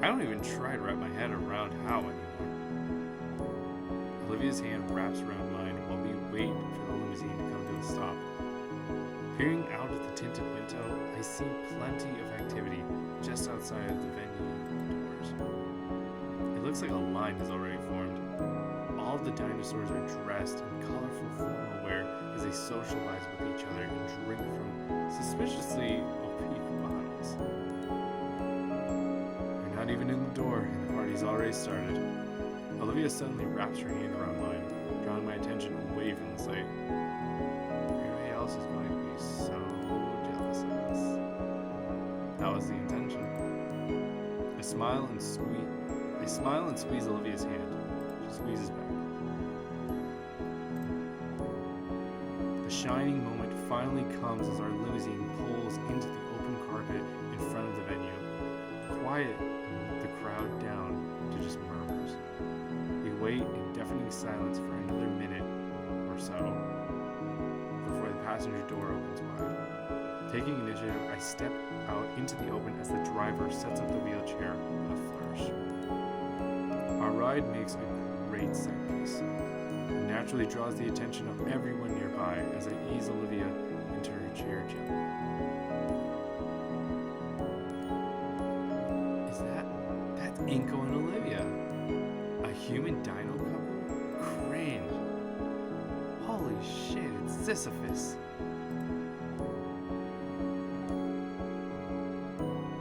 I don't even try to wrap my head around how anymore. Olivia's hand wraps around mine while we wait for the limousine to come to a stop. Peering out of the tinted window, I see plenty of activity just outside of the venue doors. It looks like a line has already formed. All of the dinosaurs are dressed in colorful formal wear as they socialize with each other and drink from suspiciously opaque bottles. We're not even in the door, and the party's already started. Olivia suddenly wraps her hand around mine, drawing my attention away from the sight. Everybody else is going to be so jealous of us. That was the intention. I smile and squeeze Olivia's hand. She squeezes back. The shining moment finally comes as our limousine pulls into the open carpet in front of the venue. Quiet the crowd down to just murmurs. We wait in deafening silence for another minute or so before the passenger door opens wide. Taking initiative, I step out into the open as the driver sets up the wheelchair with a flourish. Our ride makes a great set piece. It naturally draws the attention of everyone nearby as I ease Olivia into her chair gently. That's Inko and Olivia. A human dino couple? Cringe. Holy shit, it's Sisyphus.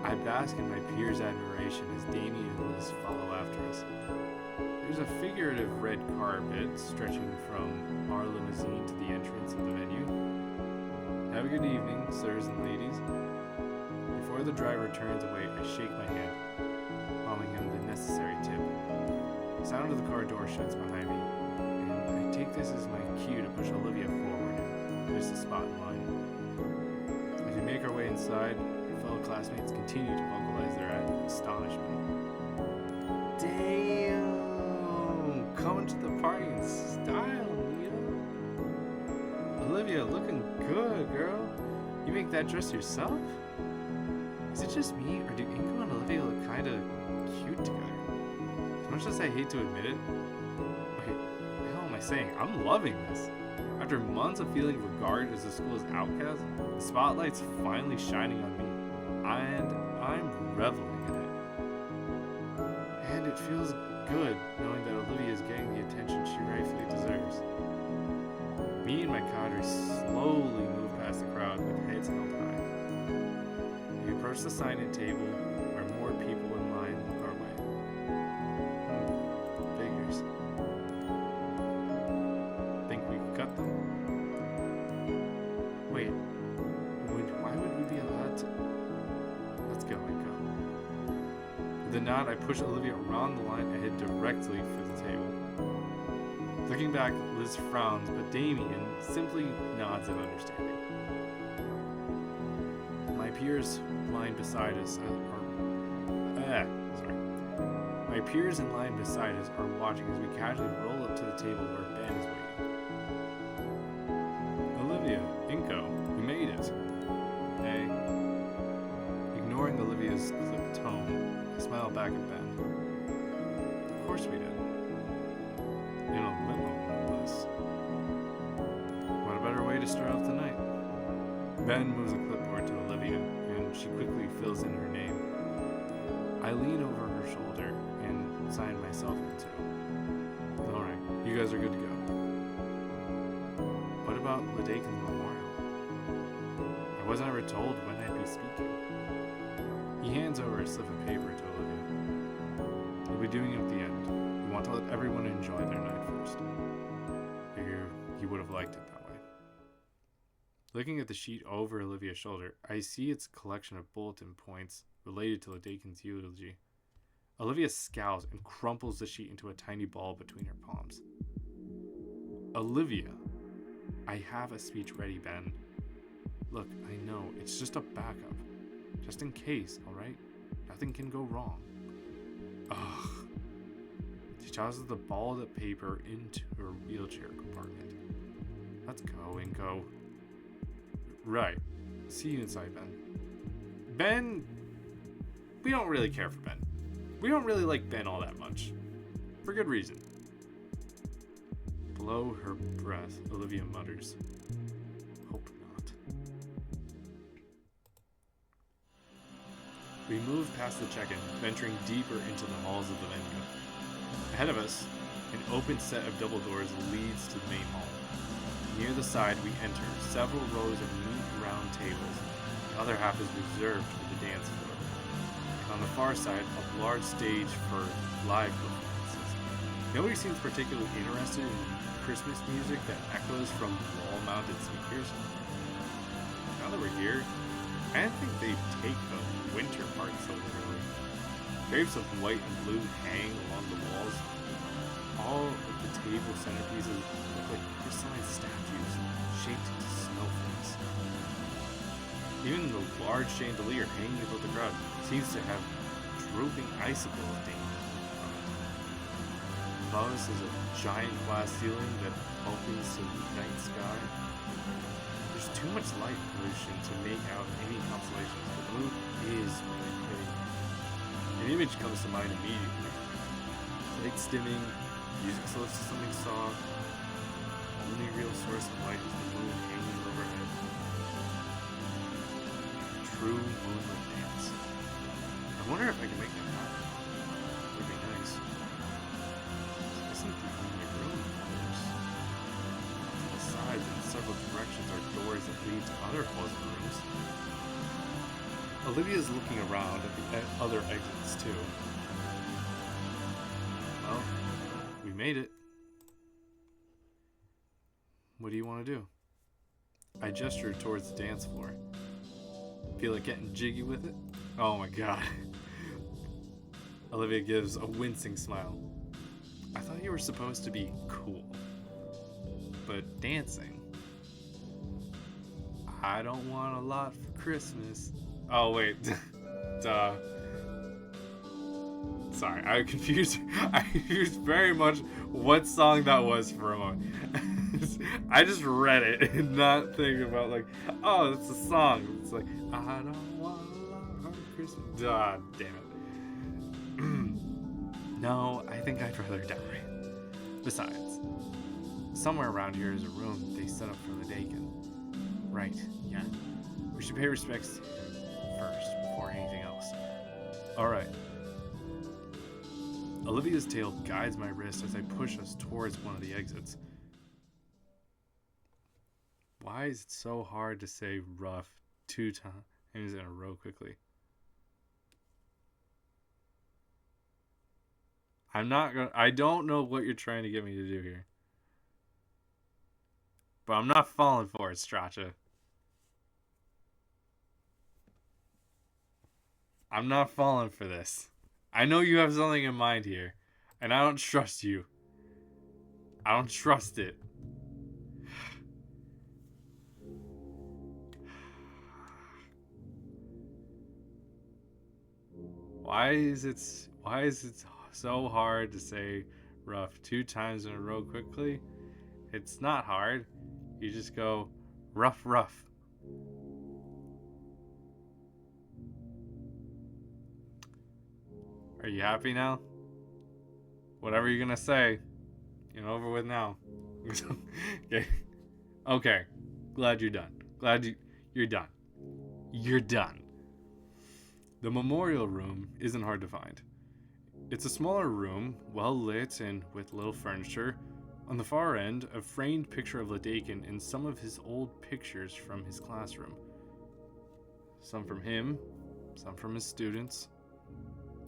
I bask in my peers' admiration as Damien and Liz follow after us. There's a figurative red carpet stretching from our limousine to the entrance of the venue. Have a good evening, sirs and ladies. Before the driver turns away, I shake my hand, palming him the necessary tip. The sound of the car door shuts behind me, and I take this as my cue to push Olivia forward and push the spot in line. As we make our way inside, our fellow classmates continue to vocalize their astonishment. Damn! Coming to the party in style, Leo. Olivia, looking good, girl. You make that dress yourself? Is it just me, or do Inko and Olivia look kinda cute together? As much as I hate to admit it, wait, what the hell am I saying? I'm loving this. After months of feeling regarded as the school's outcast, the spotlight's finally shining on me, and I'm reveling in it. And it feels good knowing that Olivia is getting the attention she rightfully deserves. Me and my cadre slowly move past the crowd with heads held high. We approach the sign-in table where more people in line look our way. Figures. Think we could cut them? Wait, why would we be allowed to? Let's go. With a nod, I push Olivia around the line and head directly for the table. Looking back, Liz frowns, but Damien simply nods in understanding. My peers in line beside us are watching as we casually roll up to the table where Ben is waiting. Olivia, Inko, we made it. Hey. Ignoring Olivia's clipped tone, smile back at Ben. Of course we did. In a limo, no less. What a better way to start off the night. Ben moves a clipboard to Olivia, and she quickly fills in her name. I lean over her shoulder and sign myself into it. Alright, you guys are good to go. What about Ladakin's memorial? I wasn't ever told when I'd be speaking. He hands over a slip of paper to Olivia. We'll be doing it at the end. We want to let everyone enjoy their night first. Figure you would have liked it that way. Looking at the sheet over Olivia's shoulder, I see its collection of bulletin points related to Ladakin's eulogy. Olivia scowls and crumples the sheet into a tiny ball between her palms. Olivia, I have a speech ready, Ben. Look, I know, it's just a backup. Just in case, alright? Nothing can go wrong. Ugh. She tosses the ball of the paper into her wheelchair compartment. Let's go, Inko. Right. See you inside, Ben. Ben... We don't really care for Ben. We don't really like Ben all that much. For good reason. Below her breath, Olivia mutters, hope not. We move past the check-in, venturing deeper into the halls of the venue. Ahead of us, an open set of double doors leads to the main hall. Near the side, we enter several rows of neat round tables. The other half is reserved for the dance floor. And on the far side, a large stage for live performances. Nobody seems particularly interested in Christmas music that echoes from wall-mounted speakers. Now that we're here, I don't think they take the winter part so literally. Drapes of white and blue hang along the walls. All of the table centerpieces look like crystalline statues shaped into snowflakes. Even the large chandelier hanging above the crowd seems to have drooping icicles dangling from it. Above us is a giant glass ceiling that opens to the night sky. There's too much light pollution to make out any constellations. The moon is really pretty. An image comes to mind immediately. Lights dimming, music slows to something soft. Only real source of light is the moon hanging overhead. True moonlit dance. I wonder if I can make that happen. That would be nice. This isn't the only room, of course. To the sides and several directions are doors that lead to other halls and rooms. Olivia's looking around at the other exits too. Well, we made it. What do you want to do? I gestured towards the dance floor. Feel like getting jiggy with it? Oh my god. Olivia gives a wincing smile. I thought you were supposed to be cool. But dancing? I don't want a lot for Christmas. Oh wait. Duh. Sorry, I confused very much what song that was for a moment. I just read it and not thinking about like, oh, it's a song. It's like, I don't want a lot for Christmas. Duh, damn it. No, I think I'd rather die. Besides, somewhere around here is a room they set up for the Dakin. Right, yeah. We should pay respects first before anything else. Alright. Olivia's tail guides my wrist as I push us towards one of the exits. Why is it so hard to say rough 2 times in a row quickly? I don't know what you're trying to get me to do here. But I'm not falling for it, Stracha. I'm not falling for this. I know you have something in mind here, and I don't trust you. I don't trust it. Why is it so hard to say rough 2 times in a row quickly? It's not hard. You just go rough, rough. Are you happy now? Whatever you're gonna say, over with now. Okay. Okay. Glad you're done. You're done. You're done. The memorial room isn't hard to find. It's a smaller room, well lit and with little furniture. On the far end, a framed picture of Ladakin and some of his old pictures from his classroom. Some from him, some from his students.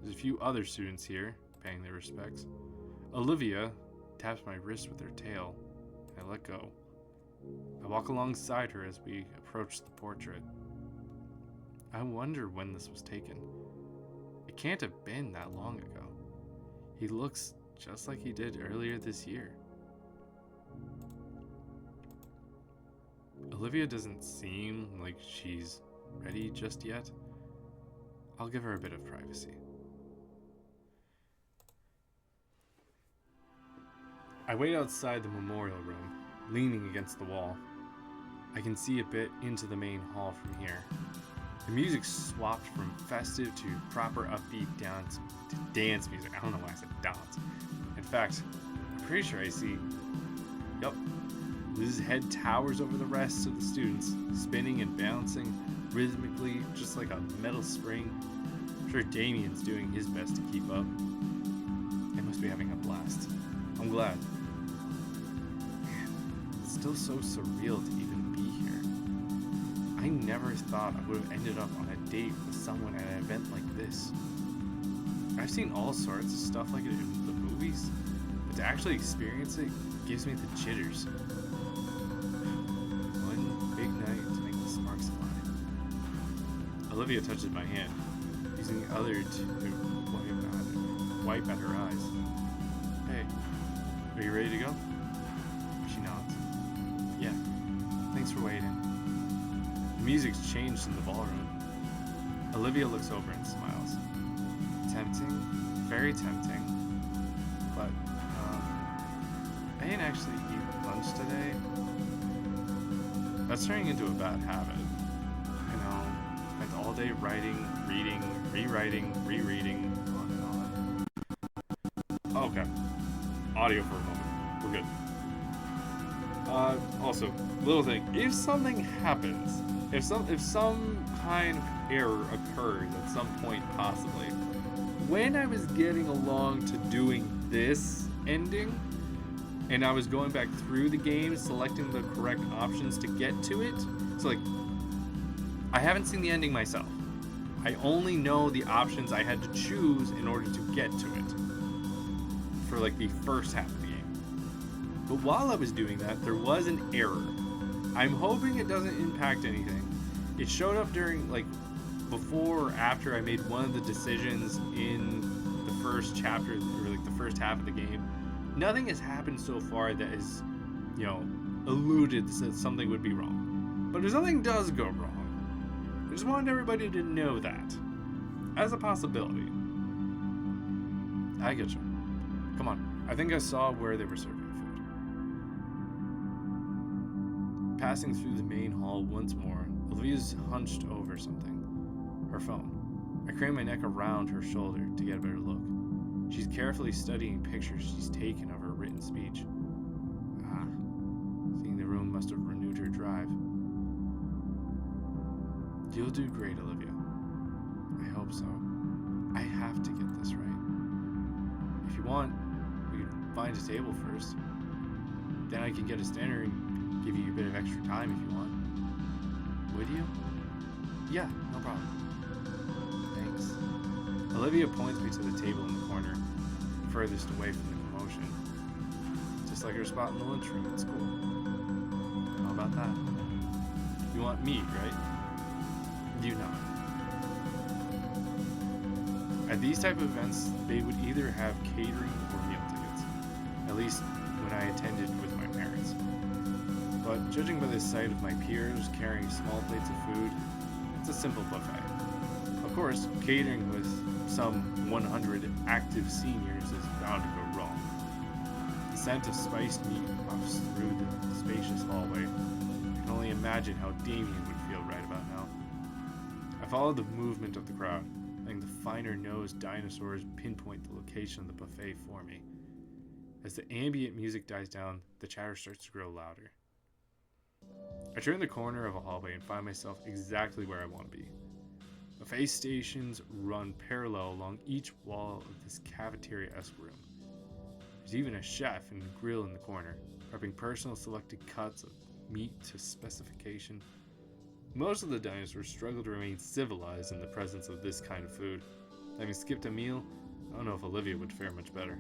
There's a few other students here, paying their respects. Olivia taps my wrist with her tail. I let go. I walk alongside her as we approach the portrait. I wonder when this was taken. It can't have been that long ago. He looks just like he did earlier this year. Olivia doesn't seem like she's ready just yet. I'll give her a bit of privacy. I wait outside the memorial room, leaning against the wall. I can see a bit into the main hall from here. The music swapped from festive to proper upbeat dance music. I don't know why I said dance. In fact, I'm pretty sure I see... Yup. Liz's head towers over the rest of the students, spinning and bouncing rhythmically just like a metal spring. I'm sure Damien's doing his best to keep up. They must be having a blast. I'm glad. Man, it's still so surreal to even be here. I never thought I would have ended up on a date with someone at an event like this. I've seen all sorts of stuff like it in the movies, but to actually experience it gives me the jitters. One big night to make the sparks fly. Olivia touches my hand, using the other to wipe at her eyes. Hey, are you ready to go? She nods. Yeah, thanks for waiting. The music's changed in the ballroom. Olivia looks over and smiles. Tempting, very tempting, but I didn't actually eat lunch today. That's turning into a bad habit. Spent all day writing, reading, rewriting, rereading, on and on. Okay, audio for a moment. We're good. Also, little thing: if something happens, if some kind of error occurs at some point, possibly, when I was getting along to doing this ending, and I was going back through the game, selecting the correct options to get to it, so like, I haven't seen the ending myself. I only know the options I had to choose in order to get to it for like the first half of the game. But while I was doing that, there was an error. I'm hoping it doesn't impact anything. It showed up during, like, before or after I made one of the decisions in the first chapter, or like the first half of the game. Nothing has happened so far that has, alluded that something would be wrong. But if something does go wrong, I just wanted everybody to know that as a possibility. I get you. Come on. I think I saw where they were serving food. Passing through the main hall once more, Olivia's hunched over something. Her phone. I crane my neck around her shoulder to get a better look. She's carefully studying pictures she's taken of her written speech. Seeing the room must have renewed her drive. You'll do great, Olivia. I hope so. I have to get this right. If you want, we can find a table first. Then I can get us dinner and give you a bit of extra time if you want. Would you? Yeah, no problem. Thanks. Olivia points me to the table in the corner, furthest away from the commotion. Just like her spot in the lunchroom at school. How about that? You want meat, right? You know it. At these type of events, they would either have catering or meal tickets. At least when I attended with my parents. But judging by the sight of my peers carrying small plates of food, it's a simple buffet. Of course, catering with some 100 active seniors is bound to go wrong. The scent of spiced meat puffs through the spacious hallway. I can only imagine how Damien would feel right about now. I followed the movement of the crowd. letting the finer-nosed dinosaurs pinpoint the location of the buffet for me. As the ambient music dies down, the chatter starts to grow louder. I turn the corner of a hallway and find myself exactly where I want to be. Buffet stations run parallel along each wall of this cafeteria-esque room. There's even a chef and grill in the corner, prepping personal selected cuts of meat to specification. Most of the dinosaurs struggle to remain civilized in the presence of this kind of food. Having skipped a meal, I don't know if Olivia would fare much better.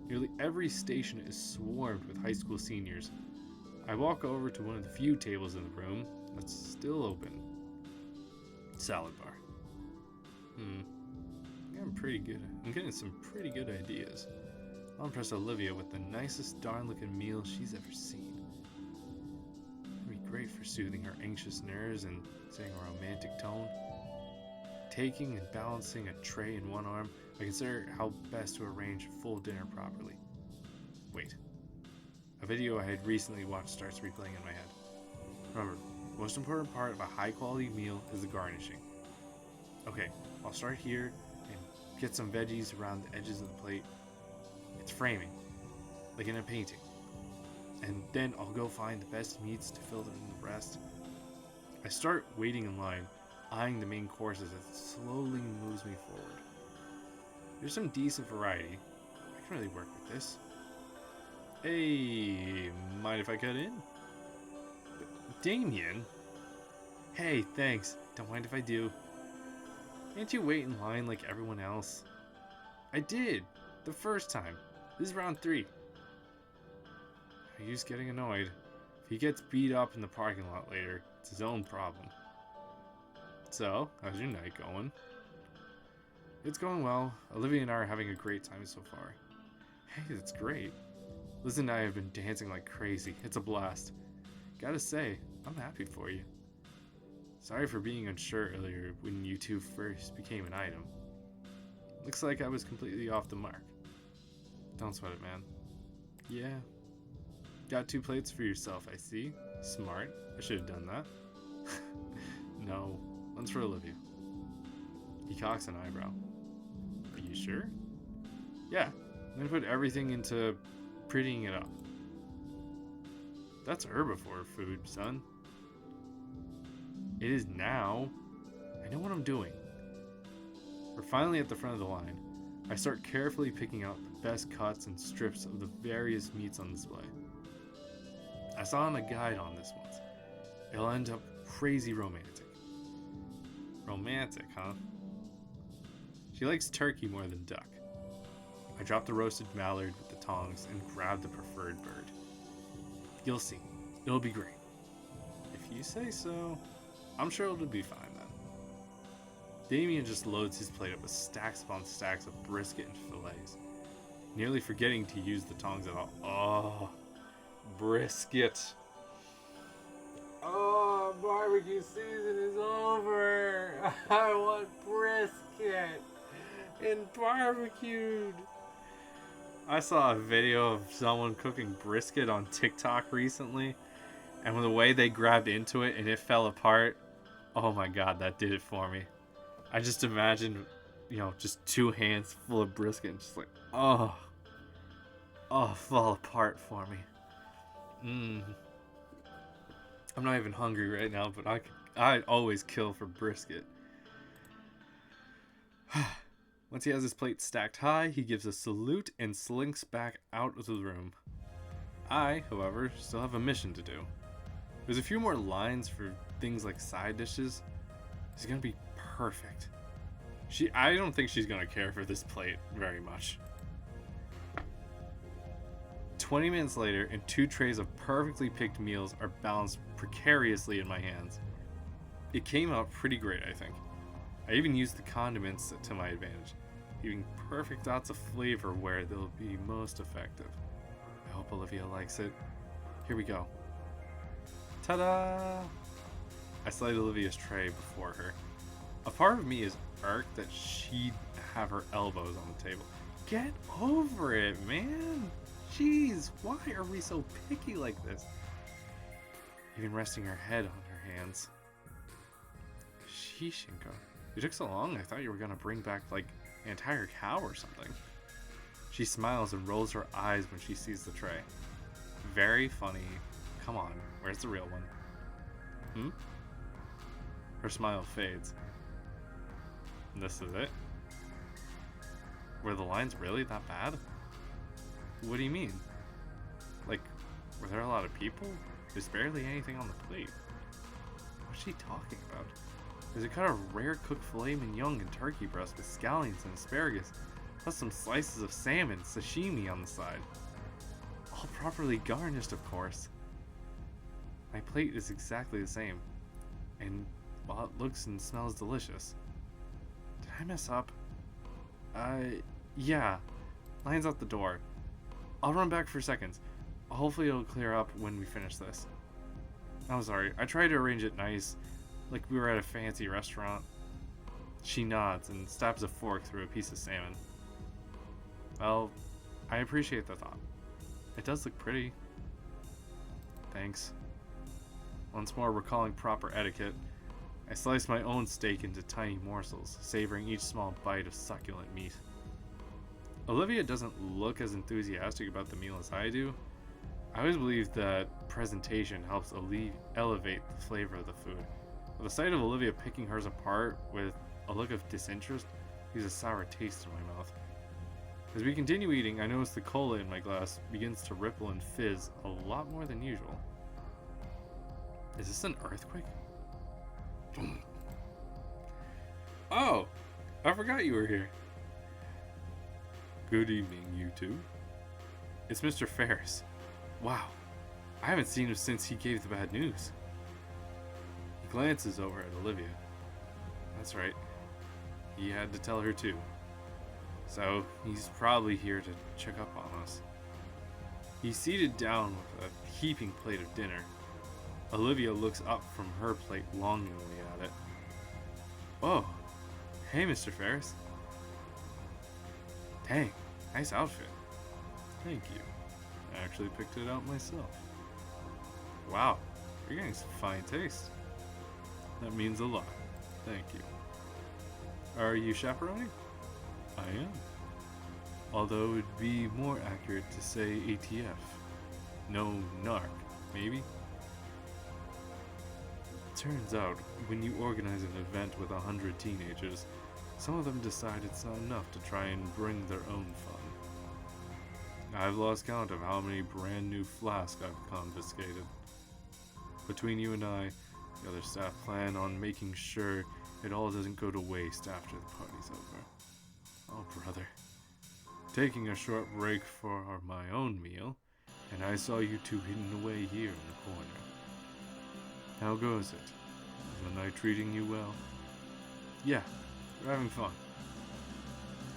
Nearly every station is swarmed with high school seniors. I walk over to one of the few tables in the room that's still open. Salad bar. I'm getting some pretty good ideas. I'll impress Olivia with the nicest darn looking meal she's ever seen. It'd be great for soothing her anxious nerves and setting a romantic tone. Taking and balancing a tray in one arm, I consider how best to arrange a full dinner properly. Wait. A video I had recently watched starts replaying in my head. Remember, the most important part of a high quality meal is the garnishing. Okay, I'll start here and get some veggies around the edges of the plate. It's framing, like in a painting. And then I'll go find the best meats to fill in the rest. I start waiting in line, eyeing the main courses as it slowly moves me forward. There's some decent variety. I can really work with this. Hey, mind if I cut in? Damien? Hey, thanks. Don't mind if I do. Can't you wait in line like everyone else? I did, the first time. This is round 3. He's getting annoyed. If he gets beat up in the parking lot later, it's his own problem. So, how's your night going? It's going well. Olivia and I are having a great time so far. Hey, that's great. Liz and I have been dancing like crazy. It's a blast. Gotta say, I'm happy for you. Sorry for being unsure earlier when you two first became an item. Looks like I was completely off the mark. Don't sweat it, man. Yeah. Got 2 plates for yourself, I see. Smart. I should have done that. No, one's for Olivia. He cocks an eyebrow. Are you sure? Yeah, I'm gonna put everything into prettying it up. That's herbivore food, son. It is now. I know what I'm doing. We're finally at the front of the line. I start carefully picking out the best cuts and strips of the various meats on display. I saw on a guide on this once. It'll end up crazy romantic. Romantic, huh? She likes turkey more than duck. I drop the roasted mallard with the tongs and grab the preferred bird. You'll see. It'll be great. If you say so. I'm sure it'll be fine then. Damien just loads his plate up with stacks upon stacks of brisket and fillets, nearly forgetting to use the tongs at all. Oh, brisket. Oh, barbecue season is over. I want brisket and barbecued. I saw a video of someone cooking brisket on TikTok recently, and the way they grabbed into it and it fell apart, oh my god, that did it for me. I just imagined, just 2 hands full of brisket and just like, oh, fall apart for me. I'm not even hungry right now, but I'd always kill for brisket. Once he has his plate stacked high, he gives a salute and slinks back out of the room. I, however, still have a mission to do. There's a few more lines for things like side dishes. It's gonna be perfect. I don't think she's gonna care for this plate very much. 20 minutes later, and 2 trays of perfectly picked meals are balanced precariously in my hands. It came out pretty great, I think. I even used the condiments to my advantage, giving perfect dots of flavor where they'll be most effective. I hope Olivia likes it. Here we go. Ta-da! I slide Olivia's tray before her. A part of me is irked that she'd have her elbows on the table. Get over it, man! Jeez, why are we so picky like this? Even resting her head on her hands. Shishinko. You took so long, I thought you were gonna bring back, like, an entire cow or something. She smiles and rolls her eyes when she sees the tray. Very funny. Come on, where's the real one? Hmm? Her smile fades. This is it? Were the lines really that bad? What do you mean? Like, were there a lot of people? There's barely anything on the plate. What's she talking about? There's a cut of rare cooked filet mignon and turkey breast with scallions and asparagus, plus some slices of salmon, sashimi on the side. All properly garnished, of course. My plate is exactly the same, and while it looks and smells delicious. Did I mess up? Yeah. Line's out the door. I'll run back for seconds. Hopefully it'll clear up when we finish this. I'm sorry, I tried to arrange it nice, like we were at a fancy restaurant. She nods and stabs a fork through a piece of salmon. Well, I appreciate the thought. It does look pretty. Thanks. Once more recalling proper etiquette, I slice my own steak into tiny morsels, savoring each small bite of succulent meat. Olivia doesn't look as enthusiastic about the meal as I do. I always believe that presentation helps elevate the flavor of the food. But the sight of Olivia picking hers apart with a look of disinterest leaves a sour taste in my mouth. As we continue eating, I notice the cola in my glass begins to ripple and fizz a lot more than usual. Is this an earthquake? Oh, I forgot you were here. Good evening, you two. It's Mr. Ferris. Wow, I haven't seen him since he gave the bad news. He glances over at Olivia. That's right, he had to tell her too. So he's probably here to check up on us. He's seated down with a heaping plate of dinner. Olivia looks up from her plate longingly at it. Oh, hey Mr. Ferris. Dang, nice outfit. Thank you. I actually picked it out myself. Wow, you're getting some fine taste. That means a lot. Thank you. Are you chaperoning? I am. Although it'd be more accurate to say ATF. No narc, maybe? Turns out, when you organize an event with 100 teenagers, some of them decide it's not enough to try and bring their own fun. I've lost count of how many brand new flasks I've confiscated. Between you and I, the other staff plan on making sure it all doesn't go to waste after the party's over. Oh, brother. Taking a short break for my own meal, and I saw you two hidden away here in the corner. How goes it? Is the night treating you well? Yeah, we're having fun.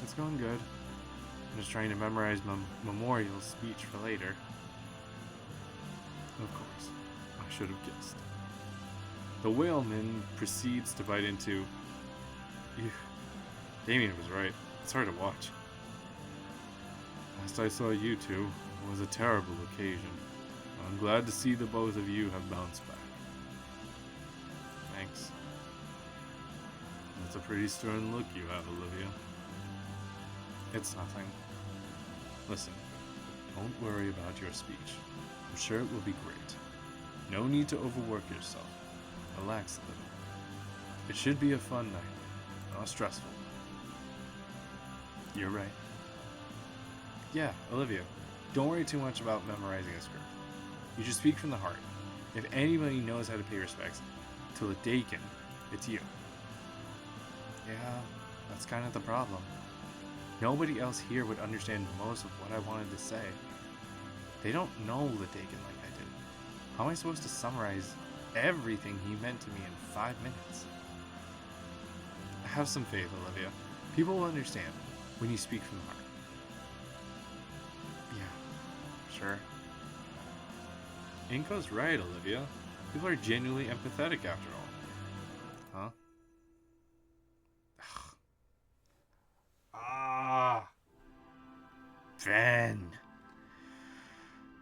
It's going good. I'm just trying to memorize my memorial speech for later. Of course, I should have guessed. The whaleman proceeds to bite into... Ew. Damien was right. It's hard to watch. Last I saw you two, it was a terrible occasion. I'm glad to see the both of you have bounced back. Thanks. That's a pretty stern look you have, Olivia. It's nothing. Listen, don't worry about your speech. I'm sure it will be great. No need to overwork yourself. Relax a little. It should be a fun night, not stressful. You're right. Yeah, Olivia, don't worry too much about memorizing a script. You should speak from the heart. If anybody knows how to pay respects to the Dakin, it's you. Yeah, that's kind of the problem. Nobody else here would understand most of what I wanted to say. They don't know the Dakin like I did. How am I supposed to summarize everything he meant to me in 5 minutes? Have some faith, Olivia. People will understand when you speak from the heart. Yeah, sure. Inko's right, Olivia. People are genuinely empathetic after all. Huh? Ben.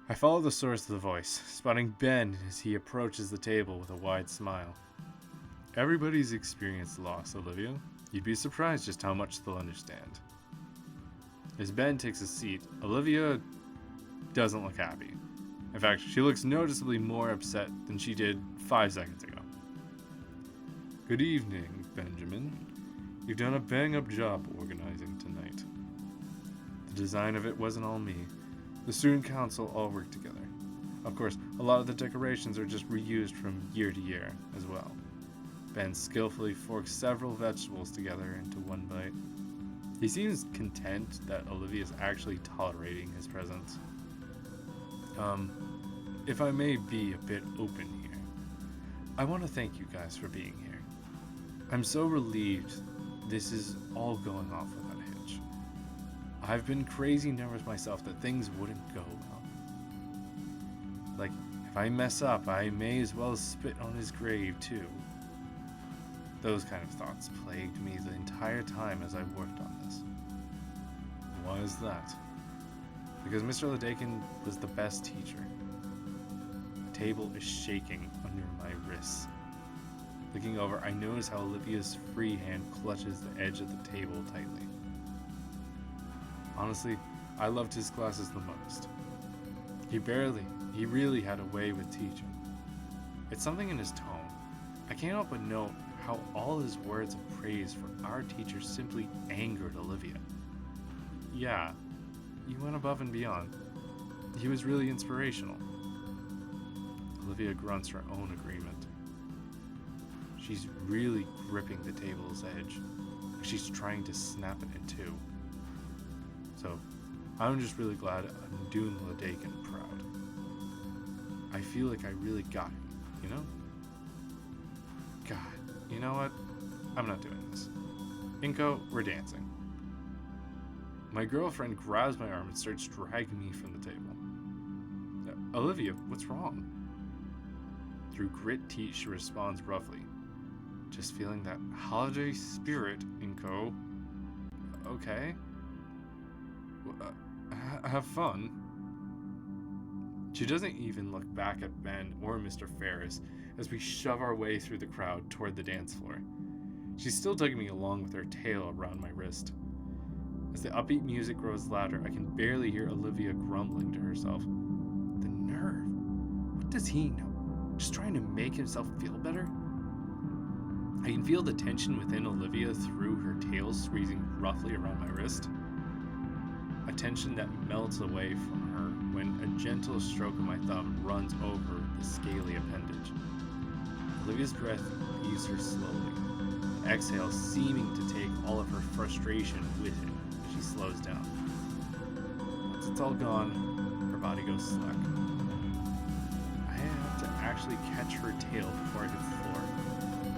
I follow the source of the voice, spotting Ben as he approaches the table with a wide smile. Everybody's experienced loss, Olivia. You'd be surprised just how much they'll understand. As Ben takes a seat, Olivia doesn't look happy. In fact, she looks noticeably more upset than she did 5 seconds ago. Good evening, Benjamin. You've done a bang-up job organizing tonight. The design of it wasn't all me. The student council all worked together. Of course, a lot of the decorations are just reused from year to year as well. Ben skillfully forks several vegetables together into one bite. He seems content that Olivia's actually tolerating his presence. If I may be a bit open here, I want to thank you guys for being here. I'm so relieved this is all going off without a hitch. I've been crazy nervous myself that things wouldn't go well. Like, if I mess up, I may as well spit on his grave too. Those kind of thoughts plagued me the entire time as I worked on this. Why is that? Because Mr. Ledakin was the best teacher. The table is shaking under my wrists. Looking over, I notice how Olivia's free hand clutches the edge of the table tightly. Honestly, I loved his classes the most. He really had a way with teaching. It's something in his tone. I can't help but note how all his words of praise for our teacher simply angered Olivia. Yeah, he went above and beyond. He was really inspirational. Olivia grunts her own agreement. She's really gripping the table's edge. She's trying to snap it in two. So, I'm just really glad I'm doing Ledakin proud. I feel like I really got him, you know? God, you know what? I'm not doing this. Inko, we're dancing. My girlfriend grabs my arm and starts dragging me from the table. Olivia, what's wrong? Through grit teeth, she responds roughly. Just feeling that holiday spirit, Inko. Okay. Have fun. She doesn't even look back at Ben or Mr. Ferris as we shove our way through the crowd toward the dance floor. She's still tugging me along with her tail around my wrist. As the upbeat music grows louder, I can barely hear Olivia grumbling to herself. The nerve. What does he know? Just trying to make himself feel better? I can feel the tension within Olivia through her tail squeezing roughly around my wrist. A tension that melts away from her when a gentle stroke of my thumb runs over the scaly appendage. Olivia's breath leaves her slowly, the exhale seeming to take all of her frustration with it as she slows down. Once it's all gone, her body goes slack. I have to actually catch her tail before I hit the floor,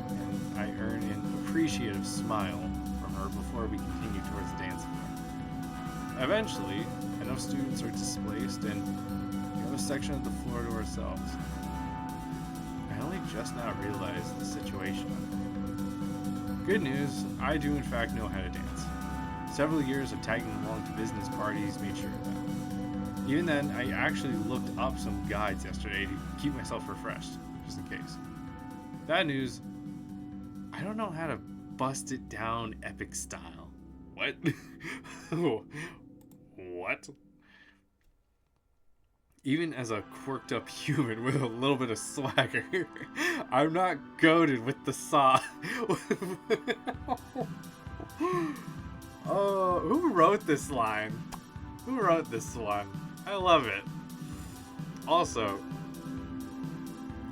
and I earn an appreciative smile from her before we continue towards the dance floor. Eventually, enough students are displaced and we have a section of the floor to ourselves. I only just now realized the situation. Good news, I do in fact know how to dance. Several years of tagging along to business parties made sure of that. Even then, I actually looked up some guides yesterday to keep myself refreshed, just in case. Bad news, I don't know how to bust it down epic style. What? What? Even as a quirked up human with a little bit of swagger, I'm not goated with the saw. Oh, who wrote this line? Who wrote this one? I love it. Also,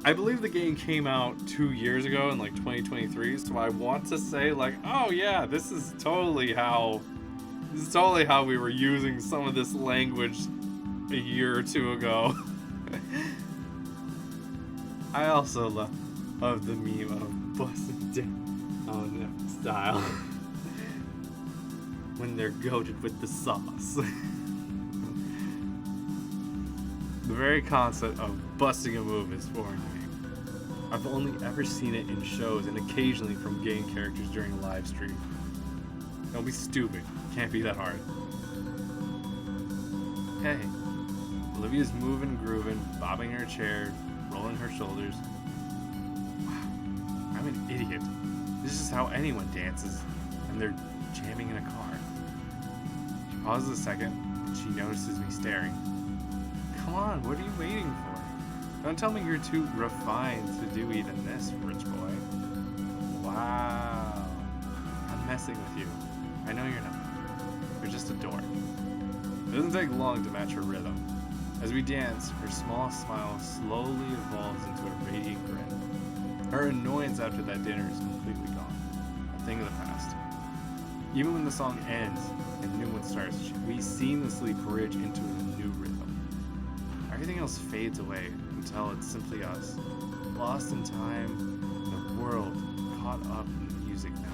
I believe the game came out 2 years ago in like 2023, so I want to say like, oh yeah, this is totally how we were using some of this language a year or two ago. I also love the meme of busting down style when they're goated with the sauce. The very concept of busting a move is foreign to me. I've only ever seen it in shows and occasionally from game characters during a live stream. Don't be stupid. Can't be that hard. Hey. Olivia's moving, grooving, bobbing her chair, rolling her shoulders. Wow. I I'm an idiot. This is how anyone dances, and they're jamming in a car. She pauses a second, and she notices me staring. Come on, what are you waiting for? Don't tell me you're too refined to do even this, rich boy. Wow. I'm messing with you. I know you're not. You're just a dork. It doesn't take long to match her rhythm. As we dance, her small smile slowly evolves into a radiant grin. Her annoyance after that dinner is completely gone. A thing of the past. Even when the song ends and a new one starts, we seamlessly bridge into a new rhythm. Everything else fades away until it's simply us, lost in time, in the world, caught up in the music now.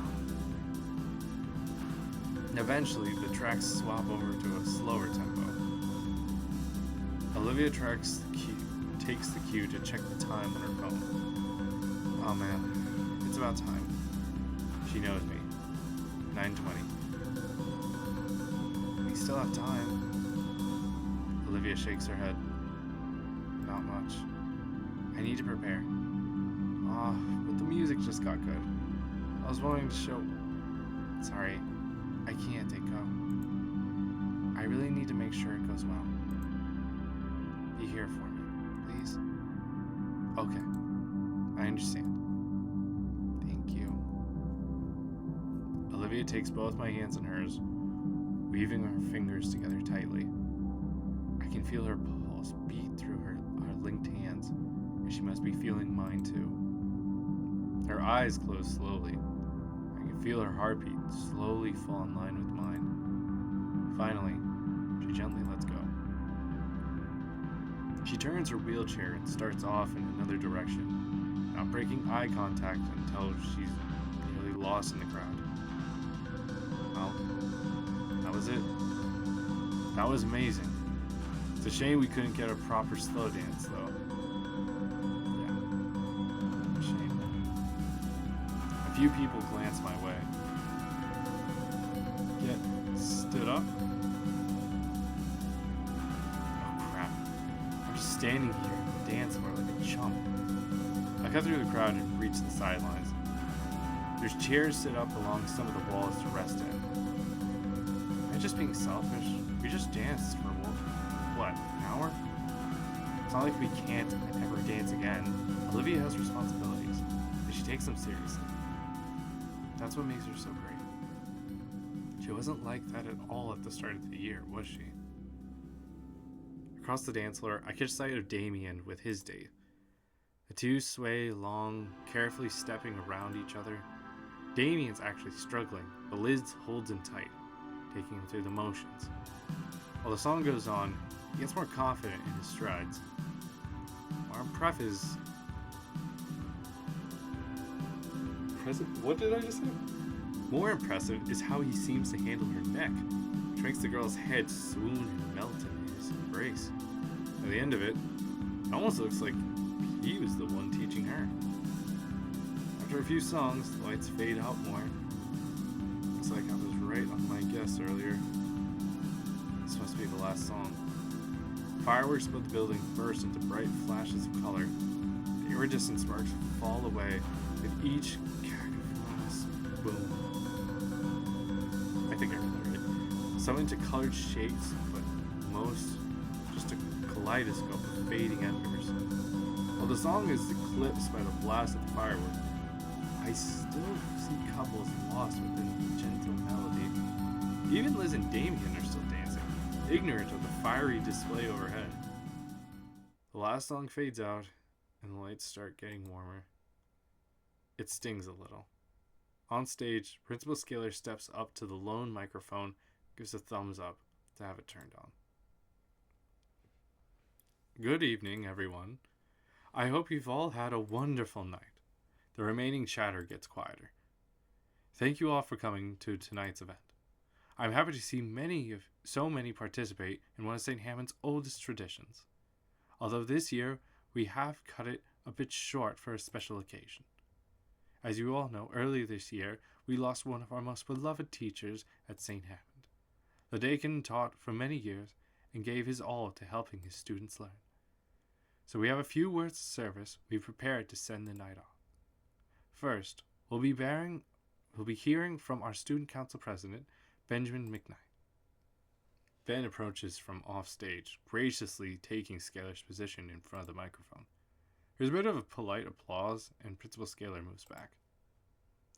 Eventually, the tracks swap over to a slower tempo. Olivia takes the cue to check the time on her phone. Oh man, it's about time. She knows me. 9:20. We still have time. Olivia shakes her head. Not much. I need to prepare. But the music just got good. I was wanting to show... Sorry, I can't take go. I really need to make sure it goes well. Be here for me, please. Okay, I understand. Thank you. Olivia takes both my hands in hers, weaving her fingers together tightly. I can feel her pulse beat through our linked hands, and she must be feeling mine too. Her eyes close slowly. I can feel her heartbeat slowly fall in line with mine. Finally, she gently lets go. She turns her wheelchair and starts off in another direction, not breaking eye contact until she's nearly lost in the crowd. Well, that was it. That was amazing. It's a shame we couldn't get a proper slow dance, though. Yeah, a shame. A few people glanced my way. Yet, stood up. Oh crap. I'm just standing here on the dance floor like a chump. I cut through the crowd and reached the sidelines. There's chairs set up along some of the walls to rest in. Am I just being selfish? We just danced for what, an hour? It's not like we can't ever dance again. Olivia has responsibilities, and she takes them seriously. That's what makes her so great. She wasn't like that at all at the start of the year, was she? Across the dance floor, I catch sight of Damien with his date. The two sway along, carefully stepping around each other. Damien's actually struggling, but Liz holds him tight, taking him through the motions. While the song goes on, he gets more confident in his strides. What did I just say? More impressive is how he seems to handle her neck, which makes the girl's head swoon and melt in his embrace. At the end of it, it almost looks like he was the one teaching her. After a few songs, the lights fade out more. Looks like I was right on my guess earlier. This must be the last song. Fireworks above the building burst into bright flashes of color. The iridescent sparks fall away with each cacophonous boom. I think I read it right. Some into colored shapes, but most just a kaleidoscope of fading embers. While the song is eclipsed by the blast of the fireworks, I still see couples lost within the gentle melody. Even Liz and Damien are still dancing, ignorant of the fiery display overhead. The last song fades out, and the lights start getting warmer. It stings a little. On stage, Principal Scaler steps up to the lone microphone, gives a thumbs up to have it turned on. Good evening, everyone. I hope you've all had a wonderful night. The remaining chatter gets quieter. Thank you all for coming to tonight's event. I'm happy to see so many participate in one of St. Hammond's oldest traditions. Although this year, we have cut it a bit short for a special occasion. As you all know, earlier this year, we lost one of our most beloved teachers at St. Hammond. The deacon taught for many years and gave his all to helping his students learn. So we have a few words of service we've prepared to send the night off. First, we'll be hearing from our student council president, Benjamin McKnight. Ben approaches from off stage, graciously taking Scalar's position in front of the microphone. There's a bit of a polite applause, and Principal Scalar moves back.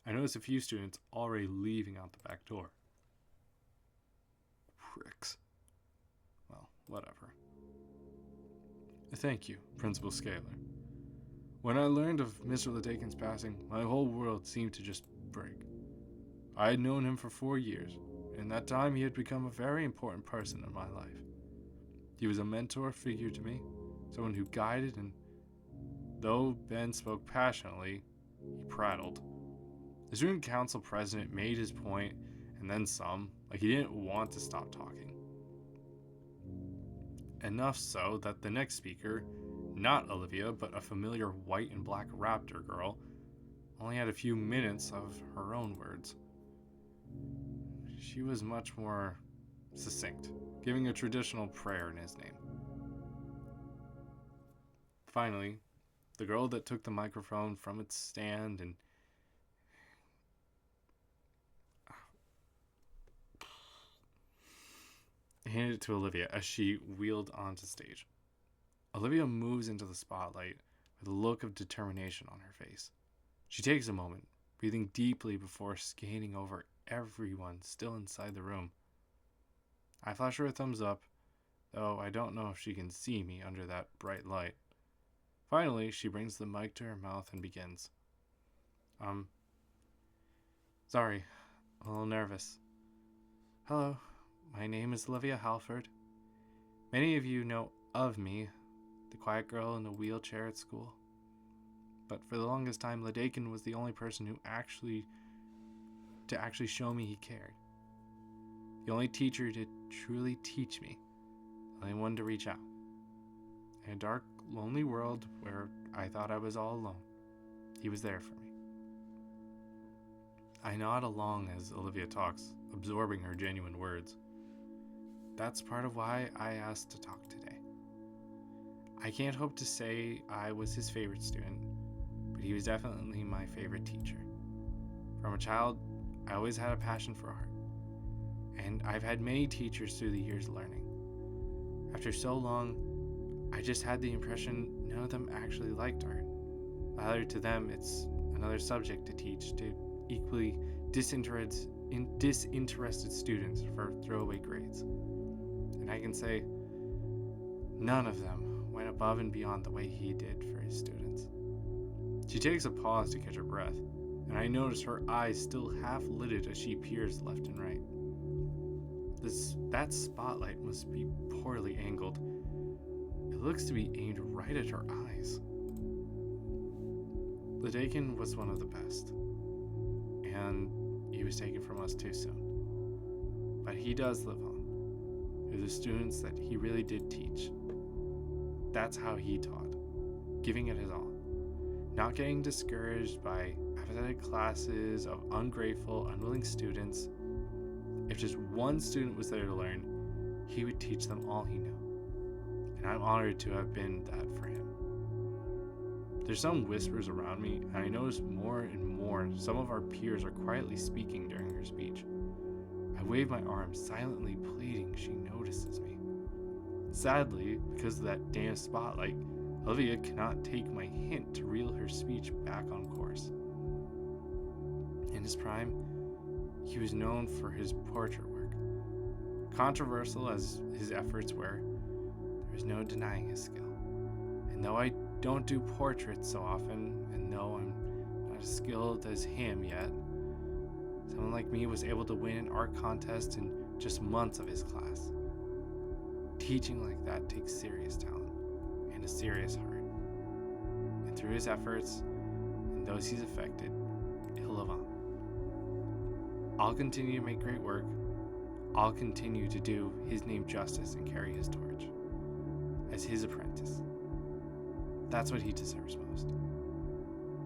I notice a few students already leaving out the back door. Pricks. Well, whatever. Thank you, Principal Scalar. When I learned of Mr. Ledakin's passing, my whole world seemed to just break. I had known him for 4 years. In that time, he had become a very important person in my life. He was a mentor figure to me, someone who guided, and though Ben spoke passionately, he prattled. The student council president made his point, and then some, like he didn't want to stop talking. Enough so that the next speaker, not Olivia, but a familiar white and black raptor girl, only had a few minutes of her own words. She was much more succinct, giving a traditional prayer in his name. Finally, the girl that took the microphone from its stand and handed it to Olivia as she wheeled onto stage. Olivia moves into the spotlight with a look of determination on her face. She takes a moment, breathing deeply before scanning over everyone still inside the room. I flash her a thumbs up, though I don't know if she can see me under that bright light. Finally, she brings the mic to her mouth and begins. Sorry, a little nervous. Hello, my name is Olivia Halford. Many of you know of me, the quiet girl in the wheelchair at school. But for the longest time, Ledakin was the only person who actually show me he cared. The only teacher to truly teach me. The only one to reach out. In a dark, lonely world where I thought I was all alone, he was there for me. I nod along as Olivia talks, absorbing her genuine words. That's part of why I asked to talk today. I can't hope to say I was his favorite student, but he was definitely my favorite teacher. From a child, I always had a passion for art, and I've had many teachers through the years learning. After so long, I just had the impression none of them actually liked art. Either to them, it's another subject to teach to equally disinterested students for throwaway grades. And I can say, none of them went above and beyond the way he did for his students. She takes a pause to catch her breath, and I notice her eyes still half lidded as she peers left and right. That spotlight must be poorly angled. It looks to be aimed right at her eyes. Ledakin was one of the best, and he was taken from us too soon. But he does live on, through the students that he really did teach. That's how he taught, giving it his all, not getting discouraged by apathetic classes of ungrateful, unwilling students. If just one student was there to learn, he would teach them all he knew. And I'm honored to have been that for him. There's some whispers around me, and I notice more and more some of our peers are quietly speaking during her speech. I wave my arm, silently pleading she notices me. Sadly, because of that damn spotlight, Olivia cannot take my hint to reel her speech back on course. In his prime, he was known for his portrait work. Controversial as his efforts were, there was no denying his skill. And though I don't do portraits so often, and though I'm not as skilled as him yet, someone like me was able to win an art contest in just months of his class. Teaching like that takes serious talent and a serious heart. And through his efforts, and those he's affected, he'll live on. I'll continue to make great work. I'll continue to do his name justice and carry his torch. As his apprentice. That's what he deserves most.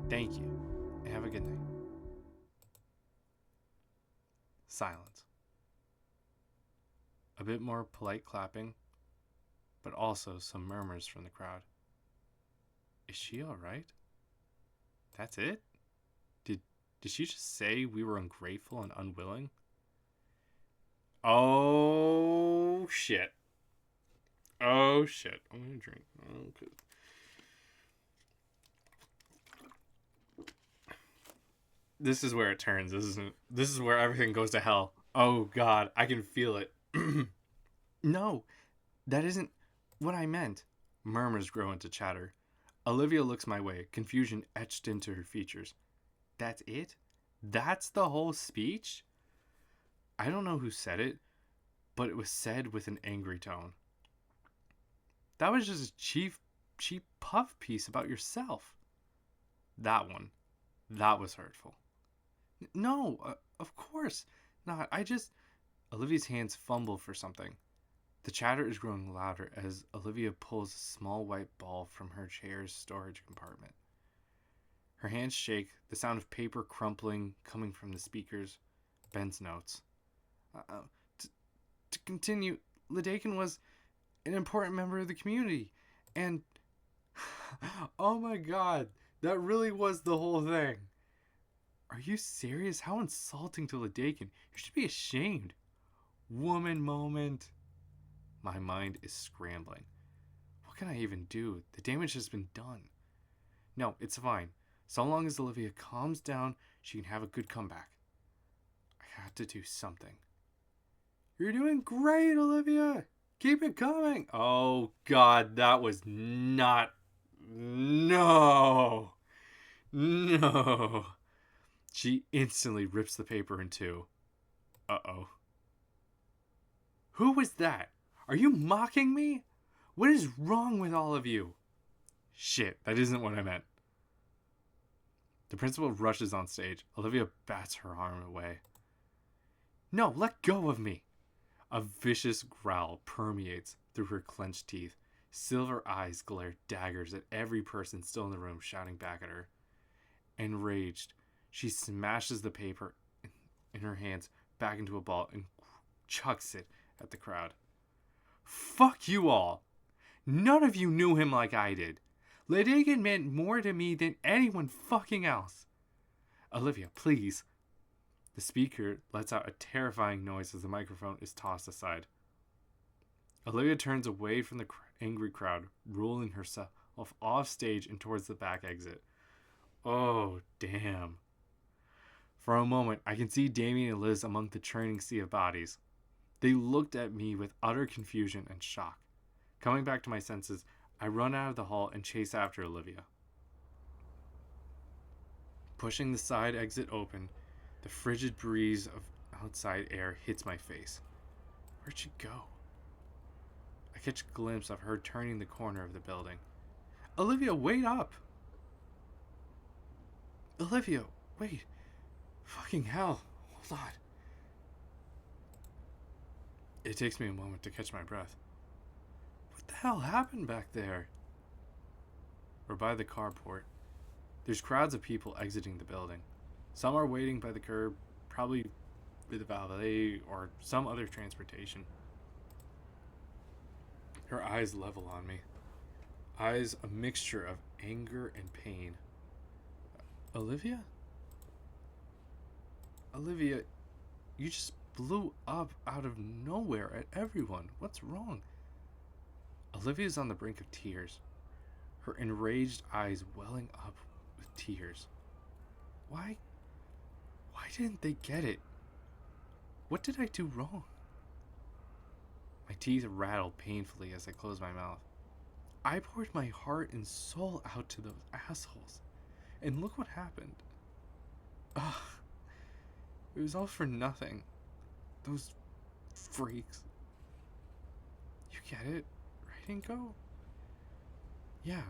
Thank you, and have a good night. Silence. A bit more polite clapping, but also some murmurs from the crowd. Is she all right? That's it? Did she just say we were ungrateful and unwilling? Oh, shit. Oh, shit. I'm gonna drink. Okay. This is where it turns, isn't it? This is where everything goes to hell. Oh, God. I can feel it. No, that isn't what I meant. Murmurs grow into chatter. Olivia looks my way, confusion etched into her features. That's it? That's the whole speech? I don't know who said it, but it was said with an angry tone. That was just a cheap puff piece about yourself. That one. That was hurtful. No, of course not. Olivia's hands fumble for something. The chatter is growing louder as Olivia pulls a small white ball from her chair's storage compartment. Her hands shake, the sound of paper crumpling coming from the speakers. Ben's notes. To continue, Ladakin was an important member of the community, and oh my god, that really was the whole thing. Are you serious? How insulting to Ladakin. You should be ashamed. Woman moment. My mind is scrambling. What can I even do? The damage has been done. No, it's fine. So long as Olivia calms down, she can have a good comeback. I have to do something. You're doing great, Olivia. Keep it coming. Oh, God, that was not... No. No. She instantly rips the paper in two. Uh-oh. Who was that? Are you mocking me? What is wrong with all of you? Shit, that isn't what I meant. The principal rushes on stage. Olivia bats her arm away. No, let go of me. A vicious growl permeates through her clenched teeth. Silver eyes glare daggers at every person still in the room, shouting back at her. Enraged, she smashes the paper in her hands back into a ball and chucks it at the crowd. Fuck you all! None of you knew him like I did. Ladakin meant more to me than anyone fucking else. Olivia, please. The speaker lets out a terrifying noise as the microphone is tossed aside. Olivia turns away from the angry crowd, rolling herself off stage and towards the back exit. Oh, damn. For a moment, I can see Damien and Liz among the churning sea of bodies. They looked at me with utter confusion and shock. Coming back to my senses, I run out of the hall and chase after Olivia. Pushing the side exit open, the frigid breeze of outside air hits my face. Where'd she go? I catch a glimpse of her turning the corner of the building. Olivia, wait up! Olivia, wait. Fucking hell. Hold on. It takes me a moment to catch my breath. What the hell happened back there? We're by the carport. There's crowds of people exiting the building. Some are waiting by the curb, probably with a valet or some other transportation. Her eyes level on me. Eyes a mixture of anger and pain. Olivia? Olivia, you just blew up out of nowhere at everyone. What's wrong? Olivia's on the brink of tears, her enraged eyes welling up with tears. Why didn't they get it? What did I do wrong? My teeth rattle painfully as I close my mouth. I poured my heart and soul out to those assholes, and look what happened. Ugh. It was all for nothing. Those freaks. You get it, right, Inko? Yeah,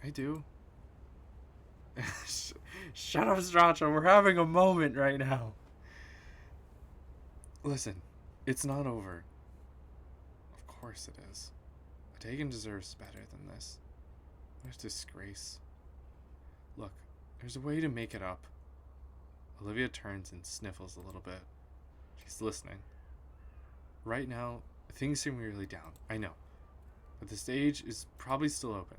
I do. Shut up, Stracha. We're having a moment right now. Listen, it's not over. Of course it is. Dagon deserves better than this. What a disgrace. Look, there's a way to make it up. Olivia turns and sniffles a little bit. She's listening. Right now, things seem really down, I know. But the stage is probably still open.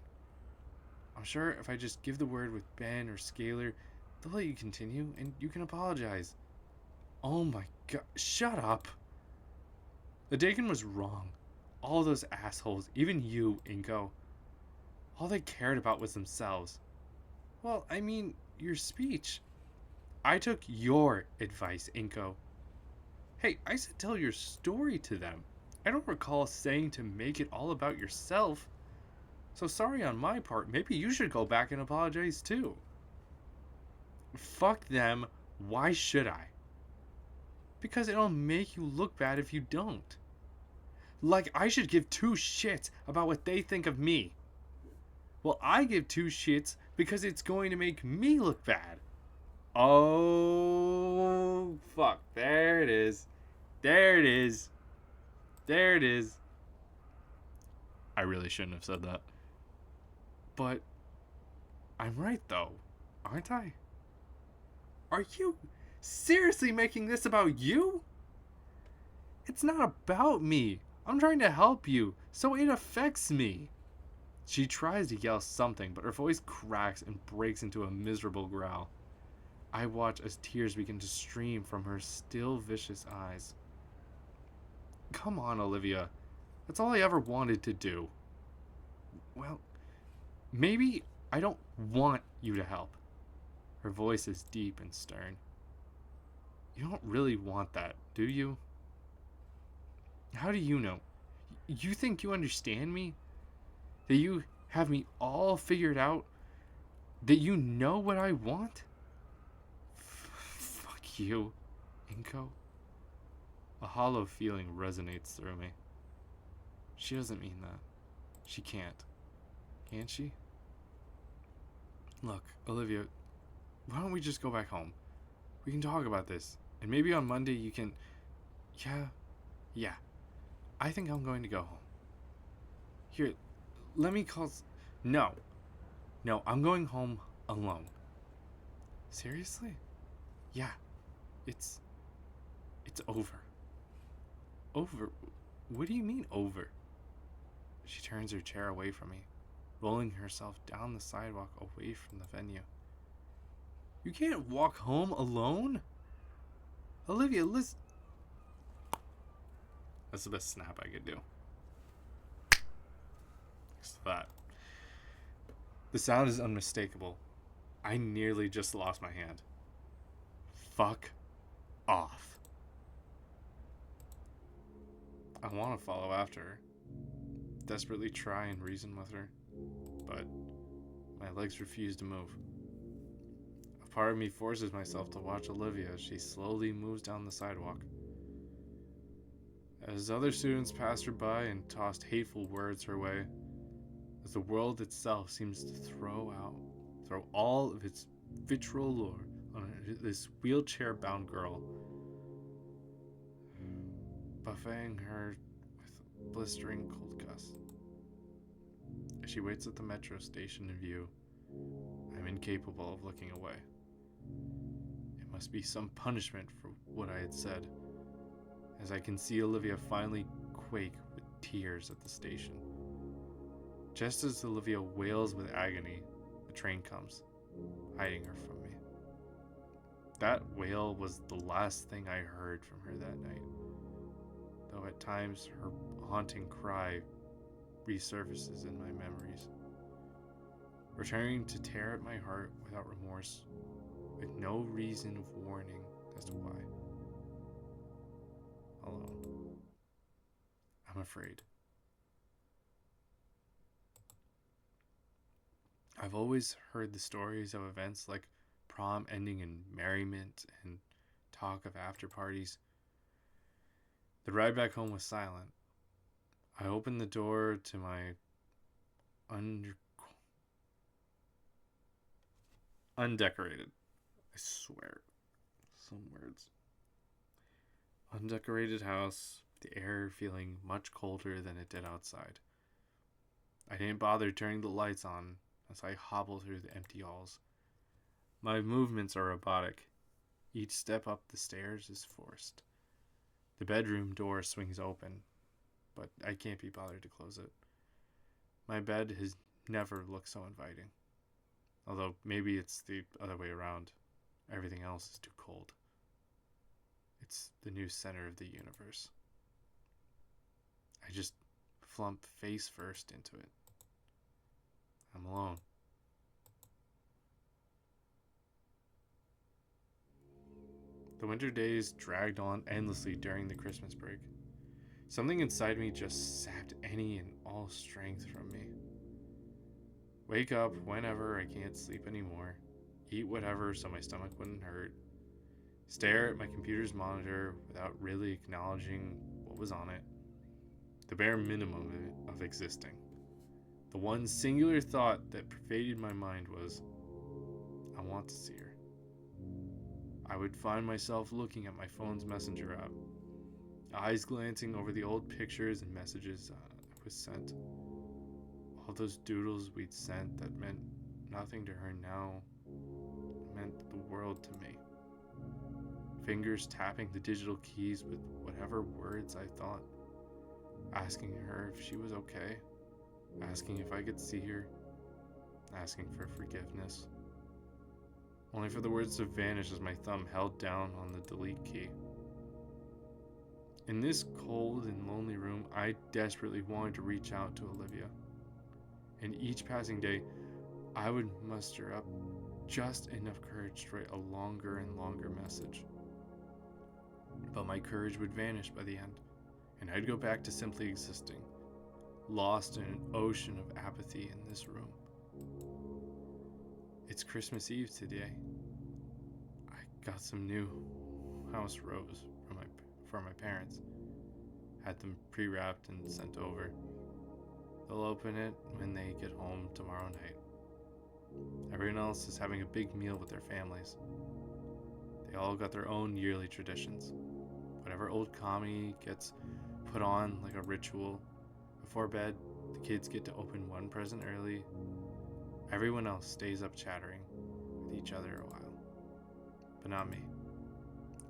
I'm sure if I just give the word with Ben or Scalar, They'll let you continue, and you can apologize. Oh my god, shut up. The Dakin was wrong. All those assholes, even you, Inko, all they cared about was themselves. Well, I mean, your speech. I took your advice, Inko. Hey, I said tell your story to them. I don't recall saying to make it all about yourself. So sorry on my part. Maybe you should go back and apologize too. Fuck them. Why should I? Because it'll make you look bad if you don't. Like I should give two shits about what they think of me. Well, I give two shits because it's going to make me look bad. Oh, fuck. There it is. There it is. There it is. I really shouldn't have said that. But I'm right, though, aren't I? Are you seriously making this about you? It's not about me. I'm trying to help you, so it affects me. She tries to yell something, but her voice cracks and breaks into a miserable growl. I watch as tears begin to stream from her still vicious eyes. Come on, Olivia. That's all I ever wanted to do. Well, maybe I don't want you to help. Her voice is deep and stern. You don't really want that, do you? How do you know? You think you understand me? That you have me all figured out? That you know what I want? Fuck you, Inko. A hollow feeling resonates through me. She doesn't mean that. She can't. Can she? Look, Olivia, why don't we just go back home? We can talk about this. And maybe on Monday you can... Yeah. I think I'm going to go home. Here, let me call... No, I'm going home alone. Seriously? Yeah. It's over. Over? What do you mean over? She turns her chair away from me, rolling herself down the sidewalk away from the venue. You can't walk home alone? Olivia, listen. That's the best snap I could do. Just that. The sound is unmistakable. I nearly just lost my hand. Fuck off. I want to follow after her. Desperately try and reason with her. But my legs refuse to move. A part of me forces myself to watch Olivia as she slowly moves down the sidewalk. As other students passed her by and tossed hateful words her way, as the world itself seems to throw all of its vitriol lore on this wheelchair-bound girl, buffeting her with blistering cold gusts. As she waits at the metro station in view, I'm incapable of looking away. It must be some punishment for what I had said, as I can see Olivia finally quake with tears at the station. Just as Olivia wails with agony, the train comes, hiding her from me. That wail was the last thing I heard from her that night, though at times her haunting cry resurfaces in my memories, returning to tear at my heart without remorse, with no reason of warning as to why. Alone. I'm afraid. I've always heard the stories of events like prom ending in merriment and talk of after parties. The ride back home was silent. I opened the door to my undecorated. I swear. Some words. Undecorated house, the air feeling much colder than it did outside. I didn't bother turning the lights on as I hobble through the empty halls. My movements are robotic. Each step up the stairs is forced. The bedroom door swings open, but I can't be bothered to close it. My bed has never looked so inviting. Although maybe it's the other way around. Everything else is too cold. It's the new center of the universe. I just flump face first into it. I'm alone. The winter days dragged on endlessly during the Christmas break. Something inside me just sapped any and all strength from me. Wake up whenever I can't sleep anymore. Eat whatever so my stomach wouldn't hurt. Stare at my computer's monitor without really acknowledging what was on it. The bare minimum of existing. The one singular thought that pervaded my mind was, I want to see her. I would find myself looking at my phone's messenger app, eyes glancing over the old pictures and messages I was sent. All those doodles we'd sent that meant nothing to her now meant the world to me. Fingers tapping the digital keys with whatever words I thought, asking her if she was okay, asking if I could see her, asking for forgiveness, only for the words to vanish as my thumb held down on the delete key. In this cold and lonely room, I desperately wanted to reach out to Olivia. And each passing day, I would muster up just enough courage to write a longer and longer message. But my courage would vanish by the end, and I'd go back to simply existing, lost in an ocean of apathy in this room. It's Christmas Eve today. I got some new house rose for my parents. Had them pre-wrapped and sent over. They'll open it when they get home tomorrow night. Everyone else is having a big meal with their families. They all got their own yearly traditions. Whatever old comedy gets put on like a ritual. Before bed, the kids get to open one present early. Everyone else stays up chattering with each other a while. But not me.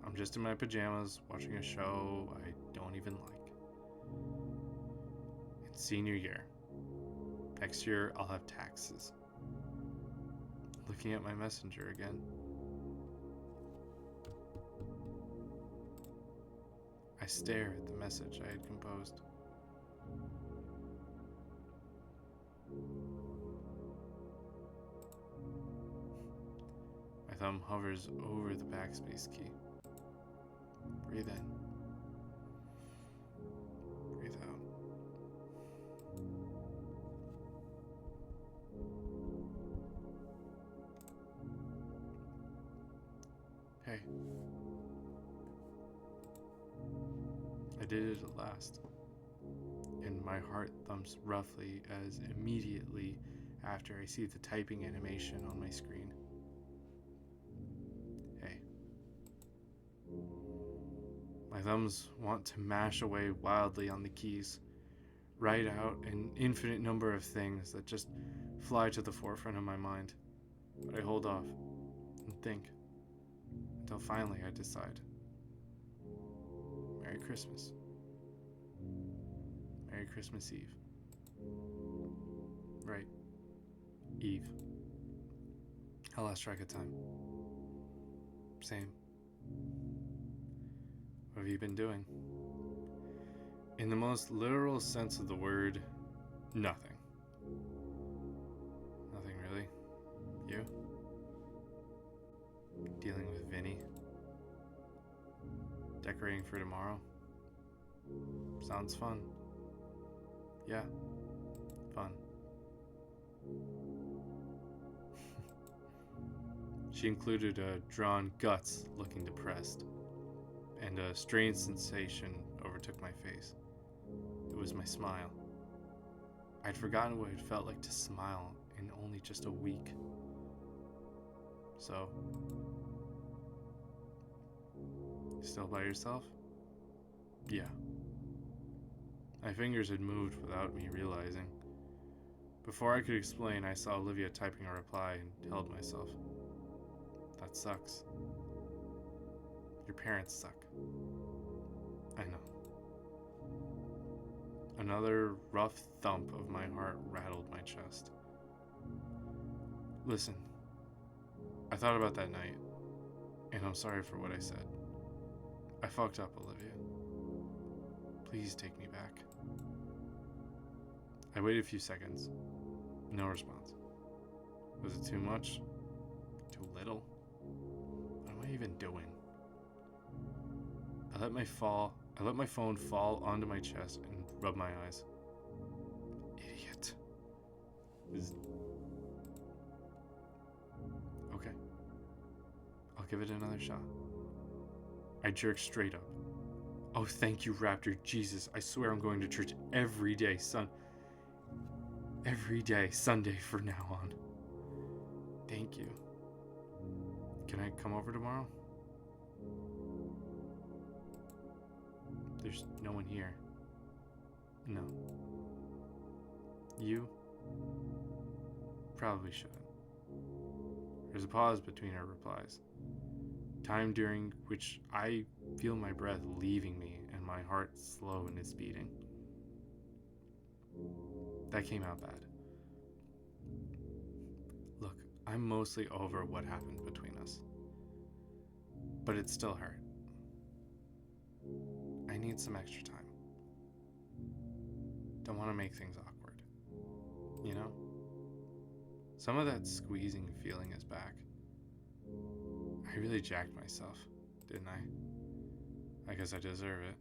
I'm just in my pajamas watching a show I don't even like. It's senior year. Next year, I'll have taxes. Looking at my messenger again. I stare at the message I had composed. My thumb hovers over the backspace key. Breathe in. Breathe out. Hey. I did it at last. And my heart thumps roughly as immediately after I see the typing animation on my screen. Hey. My thumbs want to mash away wildly on the keys, write out an infinite number of things that just fly to the forefront of my mind. But I hold off and think until finally I decide. Merry Christmas. Merry Christmas Eve. Right. Eve. I lost track of time. Same. What have you been doing? In the most literal sense of the word, nothing. Nothing really. You? Dealing with Vinny? Decorating for tomorrow? Sounds fun. Yeah, fun. She included a drawn guts looking depressed, and a strange sensation overtook my face. It was my smile. I'd forgotten what it felt like to smile in only just a week. So, still by yourself? Yeah. My fingers had moved without me realizing. Before I could explain, I saw Olivia typing a reply and held myself. That sucks. Your parents suck. I know. Another rough thump of my heart rattled my chest. Listen, I thought about that night. And I'm sorry for what I said. I fucked up, Olivia. Please take me back. I waited a few seconds. No response. Was it too much? Too little? What am I even doing? I let my phone fall onto my chest and rub my eyes. Idiot. Okay. I'll give it another shot. I jerked straight up. Oh, thank you, Raptor. Jesus, I swear I'm going to church every day, Sunday from now on. Thank you. Can I come over tomorrow? There's no one here. No. You? Probably shouldn't. There's a pause between our replies. Time during which I feel my breath leaving me and my heart slow in its beating. That came out bad. Look, I'm mostly over what happened between us. But it still hurt. I need some extra time. Don't want to make things awkward. You know? Some of that squeezing feeling is back. I really jacked myself, didn't I? I guess I deserve it.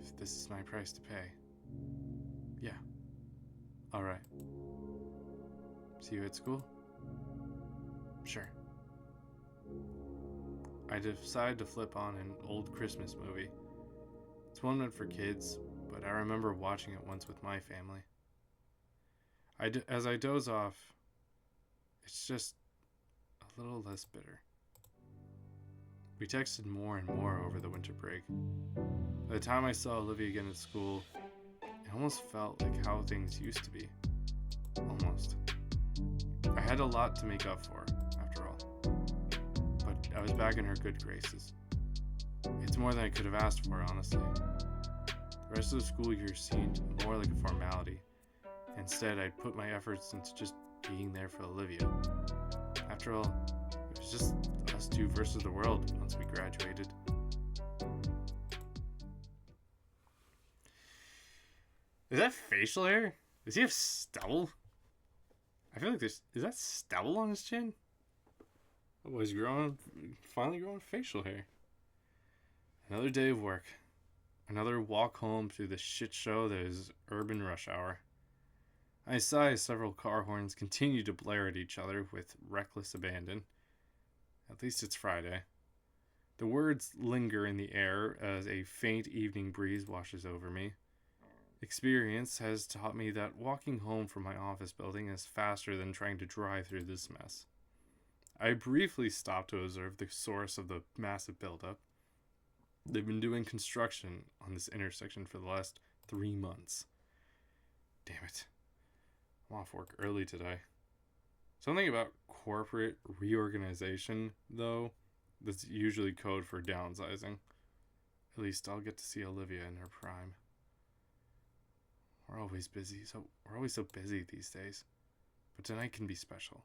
If this is my price to pay. Yeah. Alright. See you at school? Sure. I decided to flip on an old Christmas movie. It's one meant for kids, but I remember watching it once with my family. As I doze off, it's just a little less bitter. We texted more and more over the winter break. By the time I saw Olivia again at school, it almost felt like how things used to be. Almost. I had a lot to make up for, after all. But I was back in her good graces. It's more than I could have asked for, honestly. The rest of the school year seemed more like a formality. Instead, I put my efforts into just being there for Olivia. After all, it was just us two versus the world once we graduated. Is that facial hair? Does he have stubble? I feel like is that stubble on his chin? Oh, he's finally growing facial hair. Another day of work. Another walk home through the shit show that is urban rush hour. I sigh as several car horns continue to blare at each other with reckless abandon. At least it's Friday. The words linger in the air as a faint evening breeze washes over me. Experience has taught me that walking home from my office building is faster than trying to drive through this mess. I briefly stopped to observe the source of the massive buildup. They've been doing construction on this intersection for the last 3 months. Damn it. I'm off work early today. Something about corporate reorganization, though, that's usually code for downsizing. At least I'll get to see Olivia in her prime. We're always so busy these days. But tonight can be special.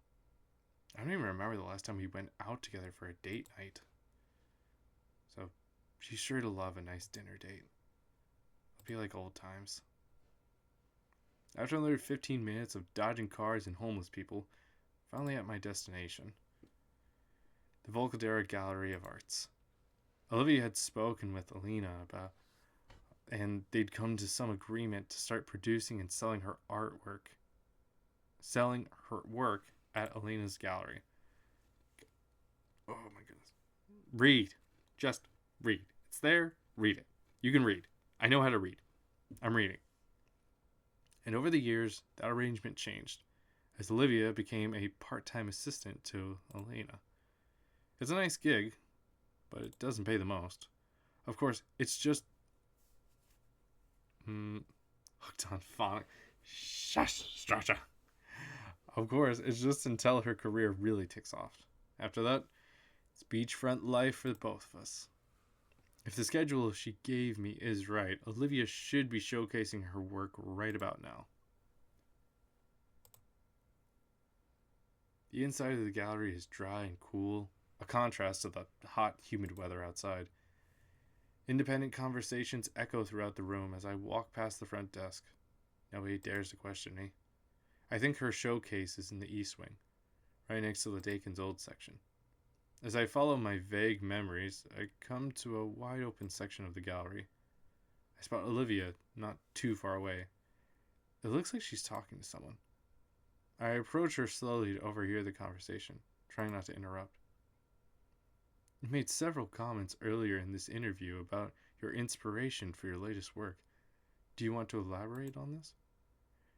I don't even remember the last time we went out together for a date night. So she's sure to love a nice dinner date. It'll be like old times. After another 15 minutes of dodging cars and homeless people, finally at my destination. The Volcadera Gallery of Arts. Olivia had spoken with Alina about, and they'd come to some agreement to start producing and selling her work at Alina's gallery. Oh my goodness. Read. Just read. It's there. Read it. You can read. I know how to read. I'm reading. And over the years, that arrangement changed, as Olivia became a part-time assistant to Alina. It's a nice gig, but it doesn't pay the most. Of course, it's just... hooked on phonics. Shush, Strasha. Of course, it's just until her career really takes off. After that, it's beachfront life for both of us. If the schedule she gave me is right, Olivia should be showcasing her work right about now. The inside of the gallery is dry and cool, a contrast to the hot, humid weather outside. Independent conversations echo throughout the room as I walk past the front desk. Nobody dares to question me. I think her showcase is in the east wing, right next to the Dakin's old section. As I follow my vague memories, I come to a wide open section of the gallery. I spot Olivia not too far away. It looks like she's talking to someone. I approach her slowly to overhear the conversation, trying not to interrupt. You made several comments earlier in this interview about your inspiration for your latest work. Do you want to elaborate on this?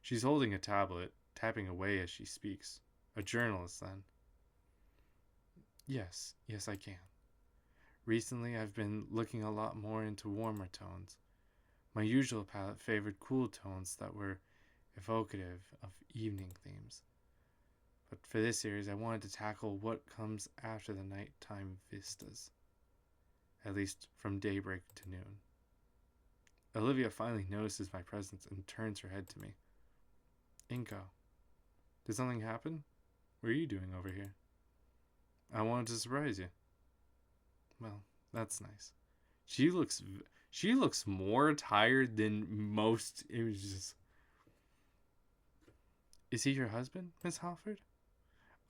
She's holding a tablet, tapping away as she speaks. A journalist, then. Yes, I can. Recently, I've been looking a lot more into warmer tones. My usual palette favored cool tones that were evocative of evening themes. But for this series, I wanted to tackle what comes after the nighttime vistas, at least from daybreak to noon. Olivia finally notices my presence and turns her head to me. Inko, did something happen? What are you doing over here? I wanted to surprise you. Well, that's nice. She looks more tired than most images. Is he your husband, Miss Halford?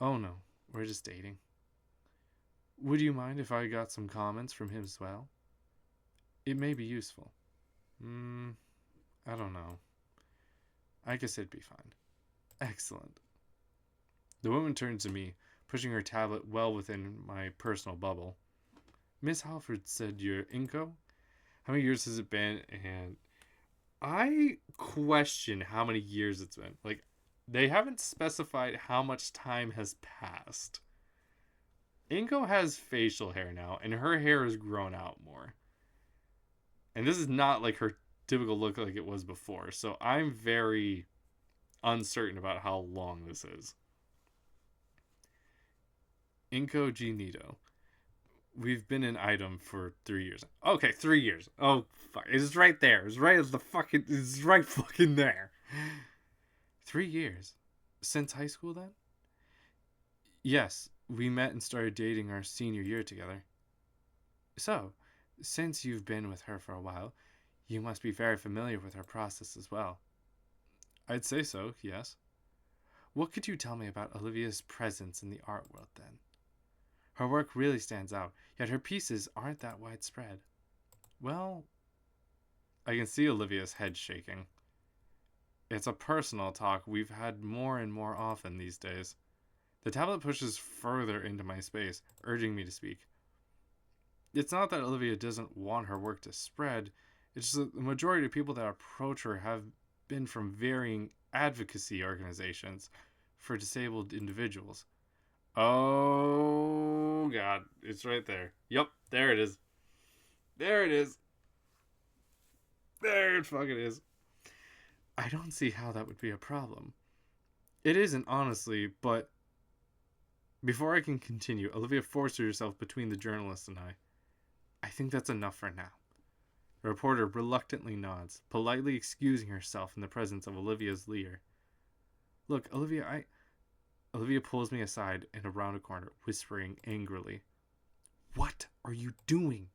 Oh no, we're just dating. Would you mind if I got some comments from him as well? It may be useful. I don't know. I guess it'd be fine. Excellent. The woman turns to me, pushing her tablet well within my personal bubble. Miss Halford said you're Inko? How many years has it been? And I question how many years it's been. Like, they haven't specified how much time has passed. Inko has facial hair now, and her hair has grown out more. And this is not like her typical look like it was before. So I'm very uncertain about how long this is. Inko Ginito. We've been an item for 3 years. Okay, 3 years. Oh, fuck. It's right there. It's right as the fucking... It's right fucking there. 3 years? Since high school, then? Yes, we met and started dating our senior year together. So, since you've been with her for a while, you must be very familiar with her process as well. I'd say so, yes. What could you tell me about Olivia's presence in the art world, then? Her work really stands out, yet her pieces aren't that widespread. Well, I can see Olivia's head shaking. It's a personal talk we've had more and more often these days. The tablet pushes further into my space, urging me to speak. It's not that Olivia doesn't want her work to spread, it's just that the majority of people that approach her have been from varying advocacy organizations for disabled individuals. Oh, God. It's right there. Yep, there it is. There it is. There it fucking is. I don't see how that would be a problem. It isn't, honestly, but... Before I can continue, Olivia forces herself between the journalist and I. I think that's enough for now. The reporter reluctantly nods, politely excusing herself in the presence of Olivia's leader. Look, Olivia, Olivia pulls me aside and around a corner, whispering angrily. What are you doing?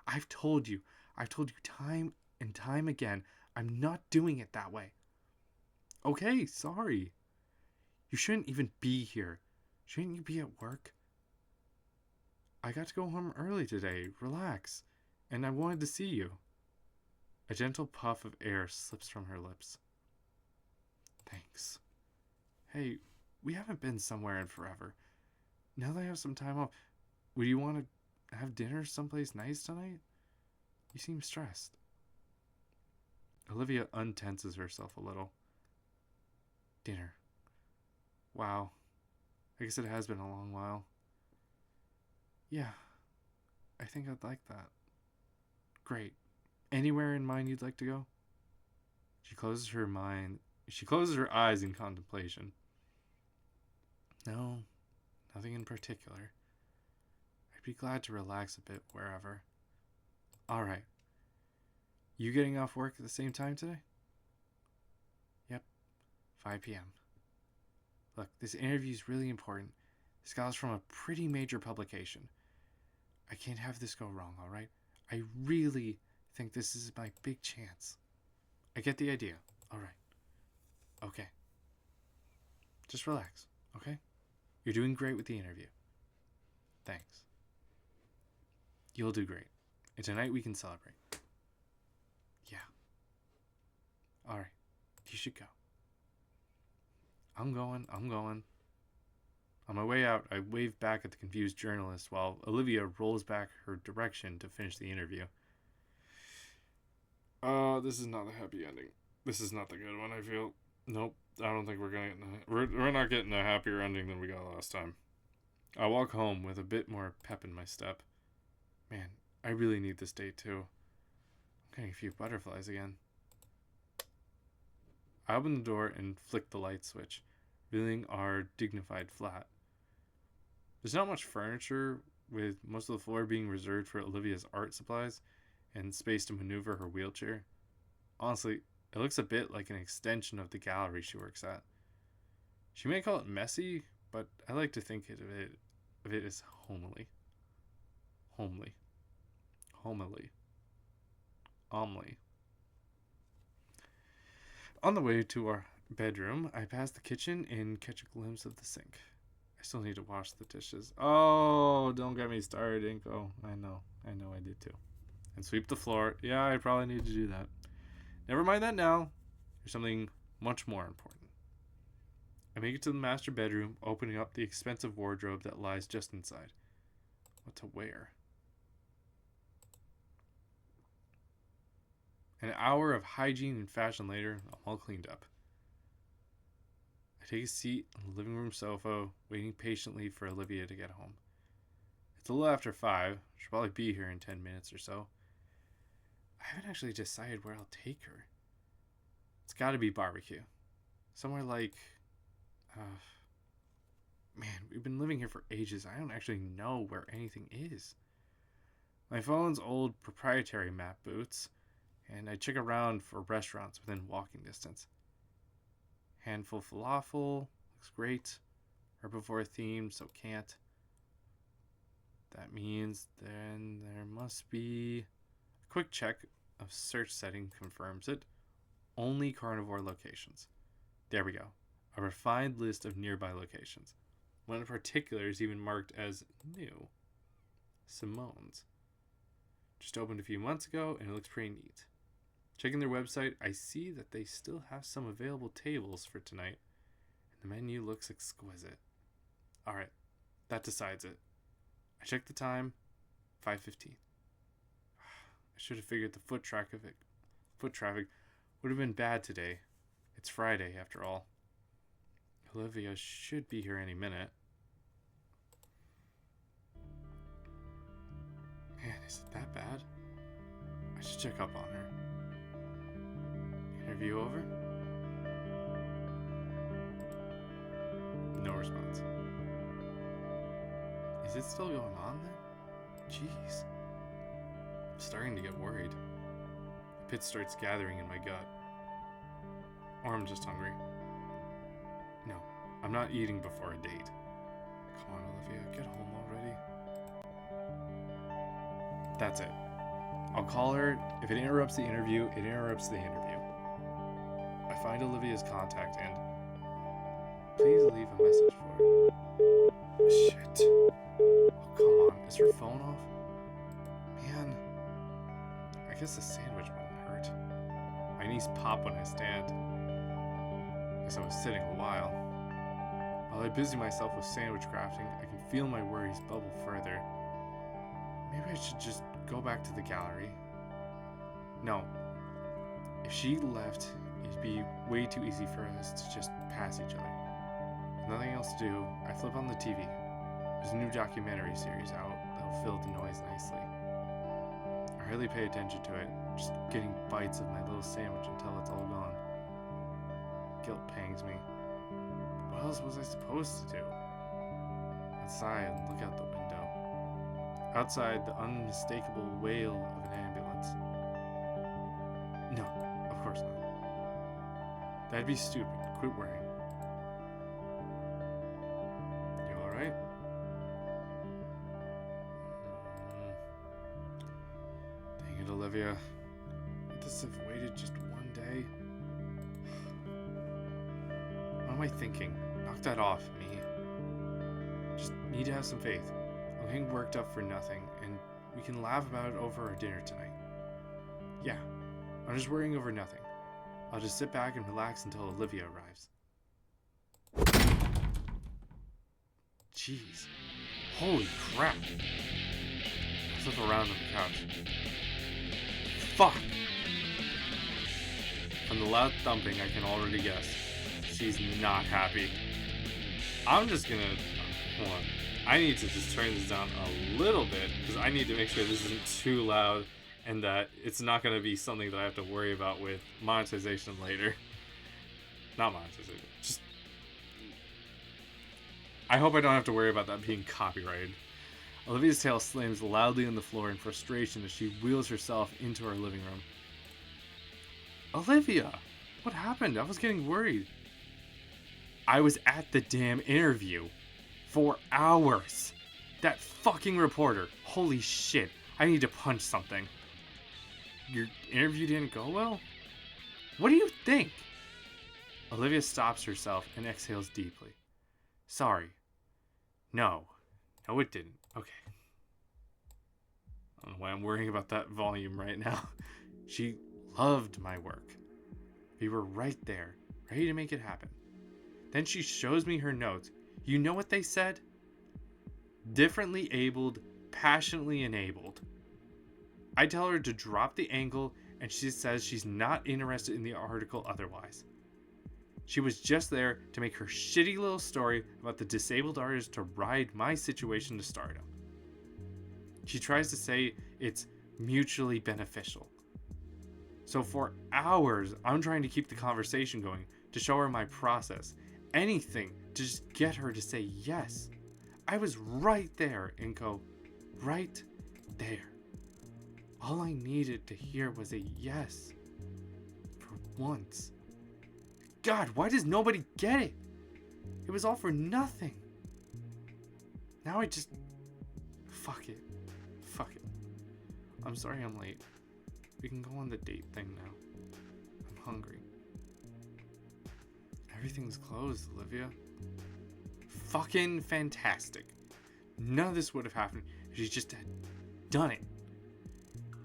I've told you time and time again, I'm not doing it that way. Okay, sorry. You shouldn't even be here. Shouldn't you be at work? I got to go home early today. Relax. And I wanted to see you. A gentle puff of air slips from her lips. Thanks. Hey, we haven't been somewhere in forever. Now that I have some time off, would you want to have dinner someplace nice tonight? You seem stressed. Olivia untenses herself a little. Dinner. Wow. I guess it has been a long while. Yeah, I think I'd like that. Great. Anywhere in mind you'd like to go? She closes her eyes in contemplation. No, nothing in particular. I'd be glad to relax a bit wherever. Alright. You getting off work at the same time today? Yep, 5 p.m. Look, this interview's really important. This gal's from a pretty major publication. I can't have this go wrong, alright? I really think this is my big chance. I get the idea. Alright. Okay. Just relax, okay? You're doing great with the interview. Thanks. You'll do great. And tonight we can celebrate. Yeah. Alright. You should go. I'm going. On my way out, I wave back at the confused journalist while Olivia rolls back her direction to finish the interview. This is not a happy ending. This is not the good one, I feel. Nope, I don't think we're not getting a happier ending than we got last time. I walk home with a bit more pep in my step. Man, I really need this date too. I'm getting a few butterflies again. I open the door and flick the light switch, revealing our dignified flat. There's not much furniture, with most of the floor being reserved for Olivia's art supplies and space to maneuver her wheelchair. Honestly, it looks a bit like an extension of the gallery she works at. She may call it messy, but I like to think of it as homely. Homely. On the way to our bedroom, I pass the kitchen and catch a glimpse of the sink. I still need to wash the dishes. Oh, don't get me started, Inko. I know I did too. And sweep the floor. Yeah, I probably need to do that. Never mind that now. There's something much more important. I make it to the master bedroom, opening up the expensive wardrobe that lies just inside. What to wear? An hour of hygiene and fashion later, I'm all cleaned up. I take a seat on the living room sofa, waiting patiently for Olivia to get home. It's a little after 5. She'll probably be here in 10 minutes or so. I haven't actually decided where I'll take her. It's gotta be barbecue. Somewhere like... man, we've been living here for ages. I don't actually know where anything is. My phone's old proprietary map boots, and I check around for restaurants within walking distance. Handful falafel, looks great. Herbivore themed, so can't. That means then there must be... A quick check of search setting confirms it. Only carnivore locations. There we go. A refined list of nearby locations. One in particular is even marked as new. Simone's. Just opened a few months ago, and it looks pretty neat. Checking their website, I see that they still have some available tables for tonight, and the menu looks exquisite. Alright, that decides it. I check the time, 5:15. I should have figured the foot traffic would have been bad today. It's Friday, after all. Olivia should be here any minute. Man, is it that bad? I should check up on her. Interview over? No response. Is it still going on then? Jeez. I'm starting to get worried. The pit starts gathering in my gut. Or I'm just hungry. No, I'm not eating before a date. Come on, Olivia, get home already. That's it. I'll call her. If it interrupts the interview, it interrupts the interview. I find Olivia's contact and... Please leave a message for her. Shit. Oh, come on. Is her phone off? Man. I guess the sandwich wouldn't hurt. My knees pop when I stand. Guess I was sitting a while. While I busy myself with sandwich crafting, I can feel my worries bubble further. Maybe I should just go back to the gallery. No. If she left, it'd be way too easy for us to just pass each other. With nothing else to do, I flip on the TV. There's a new documentary series out that'll fill the noise nicely. I hardly pay attention to it, just getting bites of my little sandwich until it's all gone. Guilt pangs me. What else was I supposed to do? Outside, look out the window. Outside, the unmistakable wail of an ambulance. No, of course not. That'd be stupid. Quit worrying. You alright? I thinking? Knock that off, me. Just need to have some faith. I'm getting worked up for nothing, and we can laugh about it over our dinner tonight. Yeah, I'm just worrying over nothing. I'll just sit back and relax until Olivia arrives. Jeez. Holy crap. I flip around on the couch. Fuck! From the loud thumping, I can already guess. She's not happy. I'm just gonna... Hold on. I need to just turn this down a little bit, because I need to make sure this isn't too loud and that it's not going to be something that I have to worry about with monetization later. Not monetization. Just... I hope I don't have to worry about that being copyrighted. Olivia's tail slams loudly on the floor in frustration as she wheels herself into our living room. Olivia! What happened? I was getting worried. I was at the damn interview. For hours. That fucking reporter. Holy shit. I need to punch something. Your interview didn't go well? What do you think? Olivia stops herself and exhales deeply. Sorry. No. No, it didn't. Okay. I don't know why I'm worrying about that volume right now. She loved my work. We were right there, ready to make it happen. Then she shows me her notes. You know what they said? Differently abled, passionately enabled. I tell her to drop the angle, and she says she's not interested in the article otherwise. She was just there to make her shitty little story about the disabled artist to ride my situation to stardom. She tries to say it's mutually beneficial. So for hours, I'm trying to keep the conversation going, to show her my process. Anything to just get her to say yes. I was right there and go, right there. All I needed to hear was a yes. For once. God, why does nobody get it? It was all for nothing. Now I just... Fuck it. Fuck it. I'm sorry I'm late. We can go on the date thing now. I'm hungry. Everything's closed, Olivia. Fucking fantastic. None of this would have happened if she just had done it.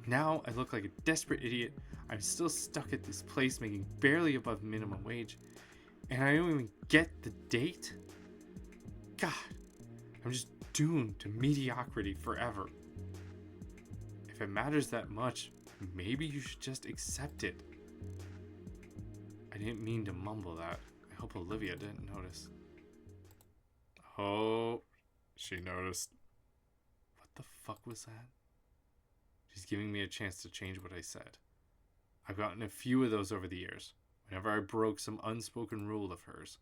Now I look like a desperate idiot. I'm still stuck at this place making barely above minimum wage. And I don't even get the date? God, I'm just doomed to mediocrity forever. If it matters that much, maybe you should just accept it. I didn't mean to mumble that. I hope Olivia didn't notice. Oh, she noticed. What the fuck was that? She's giving me a chance to change what I said. I've gotten a few of those over the years, whenever I broke some unspoken rule of hers.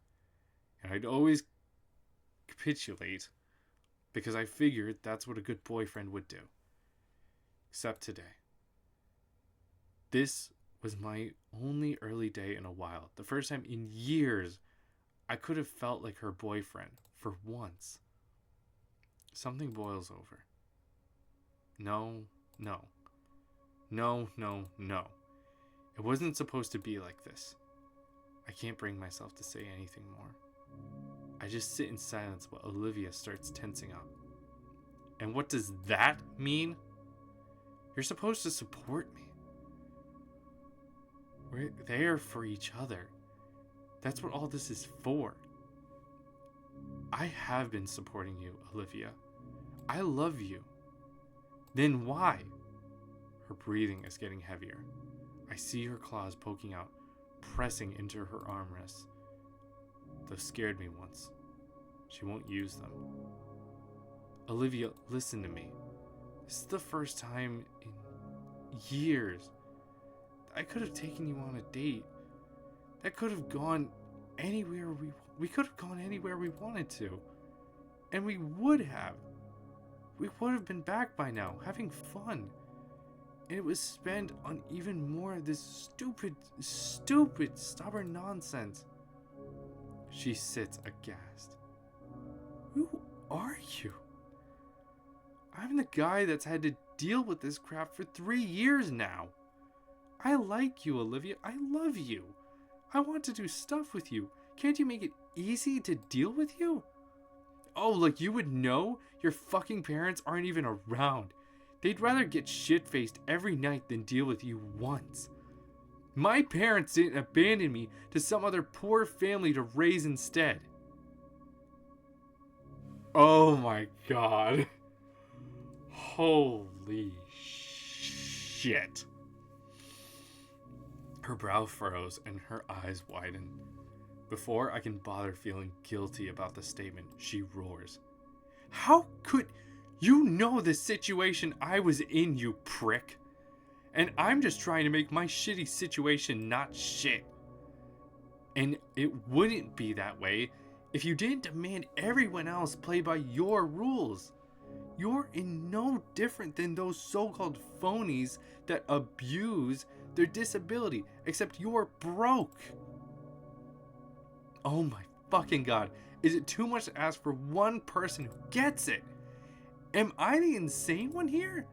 And I'd always capitulate, because I figured that's what a good boyfriend would do. Except today. This was my only early day in a while. The first time in years I could have felt like her boyfriend for once. Something boils over. No. It wasn't supposed to be like this. I can't bring myself to say anything more. I just sit in silence while Olivia starts tensing up. And what does that mean? You're supposed to support me. We're there for each other. That's what all this is for. I have been supporting you, Olivia. I love you. Then why? Her breathing is getting heavier. I see her claws poking out, pressing into her armrests. Those scared me once. She won't use them. Olivia, listen to me. This is the first time in years I could have taken you on a date. That could have gone anywhere we could have gone anywhere we wanted to. And we would have. We would have been back by now, having fun. And it was spent on even more of this stupid, stubborn nonsense. She sits aghast. Who are you? I'm the guy that's had to deal with this crap for 3 years now. I like you, Olivia. I love you. I want to do stuff with you. Can't you make it easy to deal with you? Oh, like you would know your fucking parents aren't even around. They'd rather get shit-faced every night than deal with you once. My parents didn't abandon me to some other poor family to raise instead. Oh my god. Holy shit. Her brow furrows and her eyes widen. Before I can bother feeling guilty about the statement, she roars. How could you know the situation I was in, you prick? And I'm just trying to make my shitty situation not shit. And it wouldn't be that way if you didn't demand everyone else play by your rules. You're in no different than those so-called phonies that abuse their disability, except you're broke. Oh my fucking god, is it too much to ask for one person who gets it? Am I the insane one here?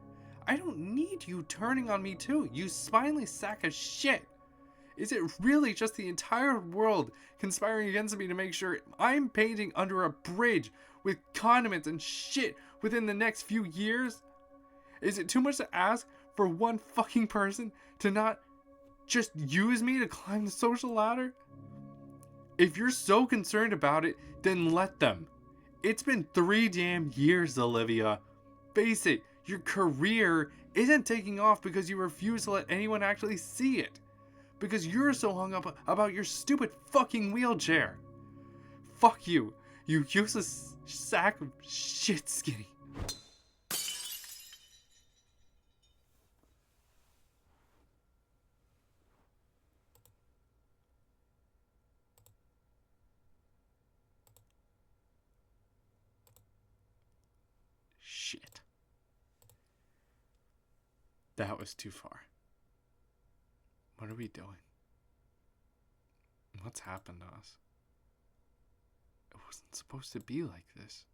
I don't need you turning on me too, you spineless sack of shit. Is it really just the entire world conspiring against me to make sure I'm painting under a bridge with condiments and shit within the next few years? Is it too much to ask for one fucking person to not just use me to climb the social ladder? If you're so concerned about it, then let them. It's been 3 damn years, Olivia. Face it, your career isn't taking off because you refuse to let anyone actually see it. Because you're so hung up about your stupid fucking wheelchair. Fuck you, you useless sack of shit, Skinny. Shit. That was too far. What are we doing? What's happened to us? It wasn't supposed to be like this.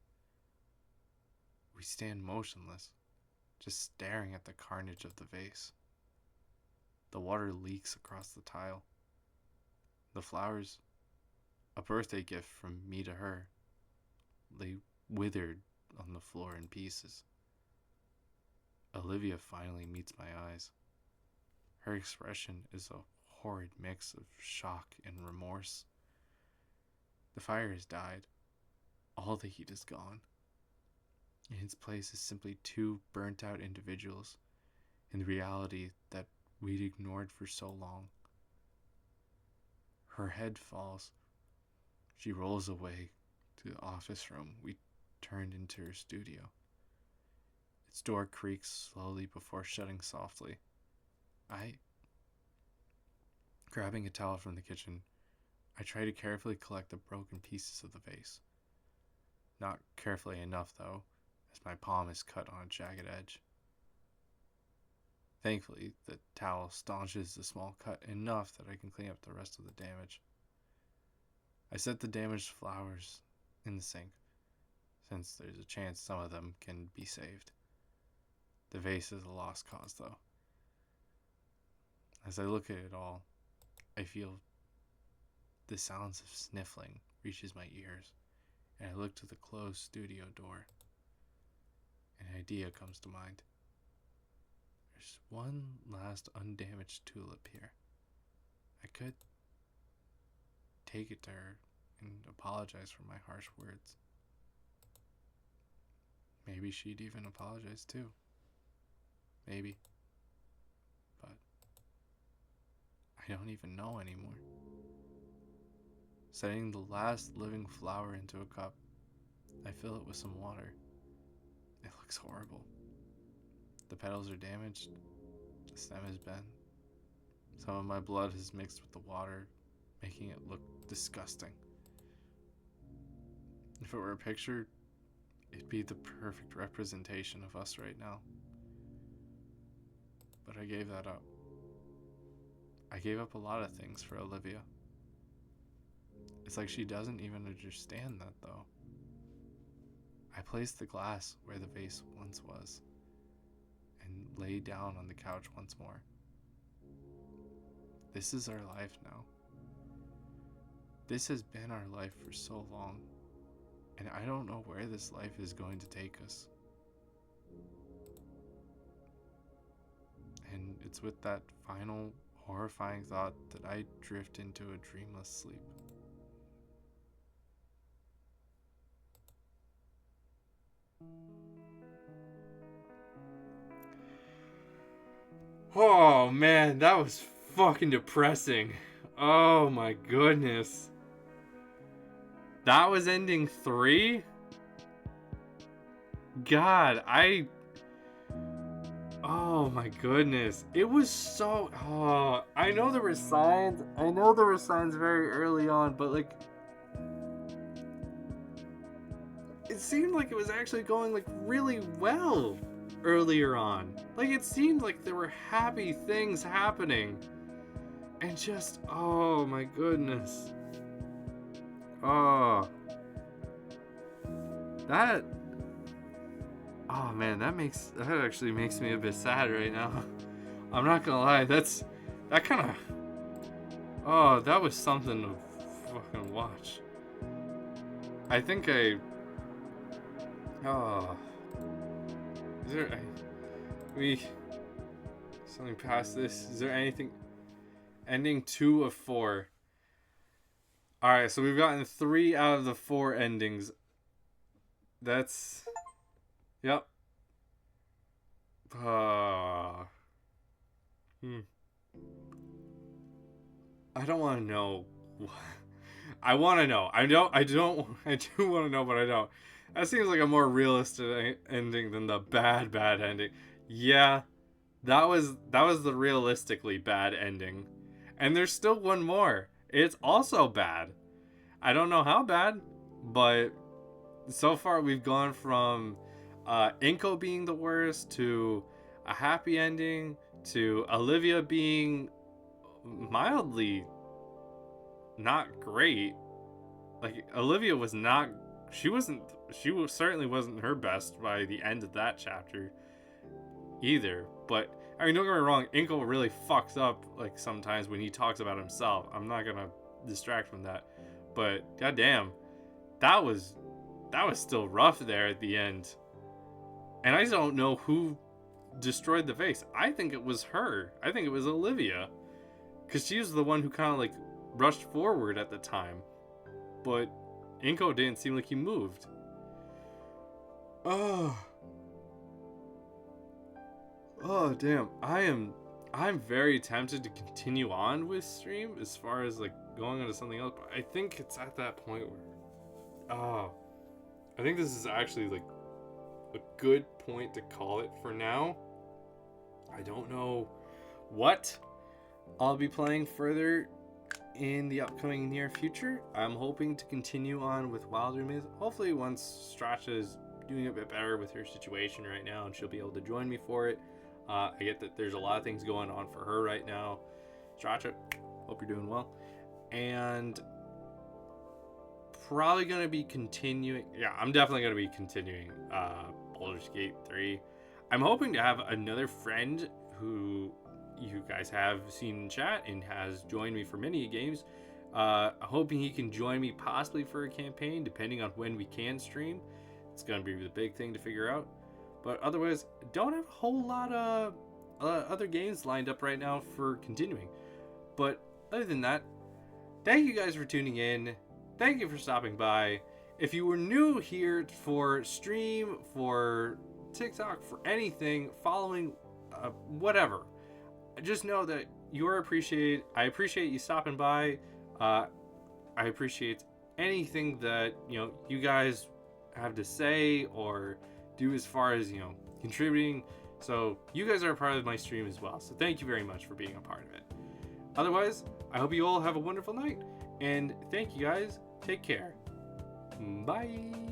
We stand motionless, just staring at the carnage of the vase. The water leaks across the tile. The flowers, a birthday gift from me to her, lay withered on the floor in pieces. Olivia finally meets my eyes. Her expression is a horrid mix of shock and remorse. The fire has died. All the heat is gone. In its place is simply 2 burnt out individuals in the reality that we'd ignored for so long. Her head falls. She rolls away to the office room we turned into her studio. Its door creaks slowly before shutting softly. Grabbing a towel from the kitchen, I try to carefully collect the broken pieces of the vase. Not carefully enough, though, as my palm is cut on a jagged edge. Thankfully, the towel staunches the small cut enough that I can clean up the rest of the damage. I set the damaged flowers in the sink, since there's a chance some of them can be saved. The vase is a lost cause, though. As I look at it all, I feel the sounds of sniffling reaches my ears, and I look to the closed studio door. An idea comes to mind. There's one last undamaged tulip here. I could take it to her and apologize for my harsh words. Maybe she'd even apologize too. Maybe. But I don't even know anymore. Setting the last living flower into a cup, I fill it with some water. It looks horrible. The petals are damaged. The stem is bent. Some of my blood has mixed with the water, making it look disgusting. If it were a picture, it'd be the perfect representation of us right now. But I gave that up. I gave up a lot of things for Olivia. It's like she doesn't even understand that, though. I placed the glass where the vase once was, and lay down on the couch once more. This is our life now. This has been our life for so long, and I don't know where this life is going to take us. And it's with that final horrifying thought that I drift into a dreamless sleep. Oh man, that was fucking depressing. Oh my goodness. That was ending 3? God, oh my goodness. It was so... Oh, I know there were signs. I know there were signs very early on, but like... It seemed like it was actually going like really well earlier on. Like it seemed like there were happy things happening. And just... Oh my goodness. Oh. That... Oh man, that actually makes me a bit sad right now. I'm not gonna lie, that kind of... Oh, that was something to fucking watch. I think oh... Is there... Something past this? Is there anything... Ending 2 of 4. Alright, so we've gotten 3 out of the 4 endings. That's... Yep. I don't want to know. I want to know. I do want to know, but I don't. That seems like a more realistic ending than the bad ending. Yeah, that was the realistically bad ending. And there's still one more. It's also bad. I don't know how bad, but so far we've gone from Inko being the worst to a happy ending to Olivia being mildly not great. Like Olivia was not, she certainly wasn't her best by the end of that chapter either. But I mean, don't get me wrong, Inko really fucks up like sometimes when he talks about himself. I'm not gonna distract from that, but goddamn, that was still rough there at the end. And I don't know who destroyed the vase. I think it was her. I think it was Olivia. Because she was the one who kind of like rushed forward at the time. But Inko didn't seem like he moved. Oh. Oh, damn. I'm very tempted to continue on with stream as far as like going into something else. But I think it's at that point where... Oh. I think this is actually like a good point to call it for now. I don't know what I'll be playing further in the upcoming near future. I'm hoping to continue on with Wilder Myth. Hopefully once Strasha is doing a bit better with her situation right now and she'll be able to join me for it. I get that there's a lot of things going on for her right now. Strasha, hope you're doing well. And probably going to be continuing. Yeah, I'm definitely going to be continuing Baldur's Gate 3. I'm hoping to have another friend who you guys have seen in chat and has joined me for many games. Hoping he can join me possibly for a campaign, depending on when we can stream. It's going to be the big thing to figure out. But otherwise, don't have a whole lot of other games lined up right now for continuing. But other than that, thank you guys for tuning in. Thank you for stopping by. If you were new here for stream, for TikTok, for anything, following, whatever, just know that you are appreciated. I appreciate you stopping by. I appreciate anything that you guys have to say or do as far as contributing. So you guys are a part of my stream as well. So thank you very much for being a part of it. Otherwise, I hope you all have a wonderful night, and thank you guys. Take care. Bye.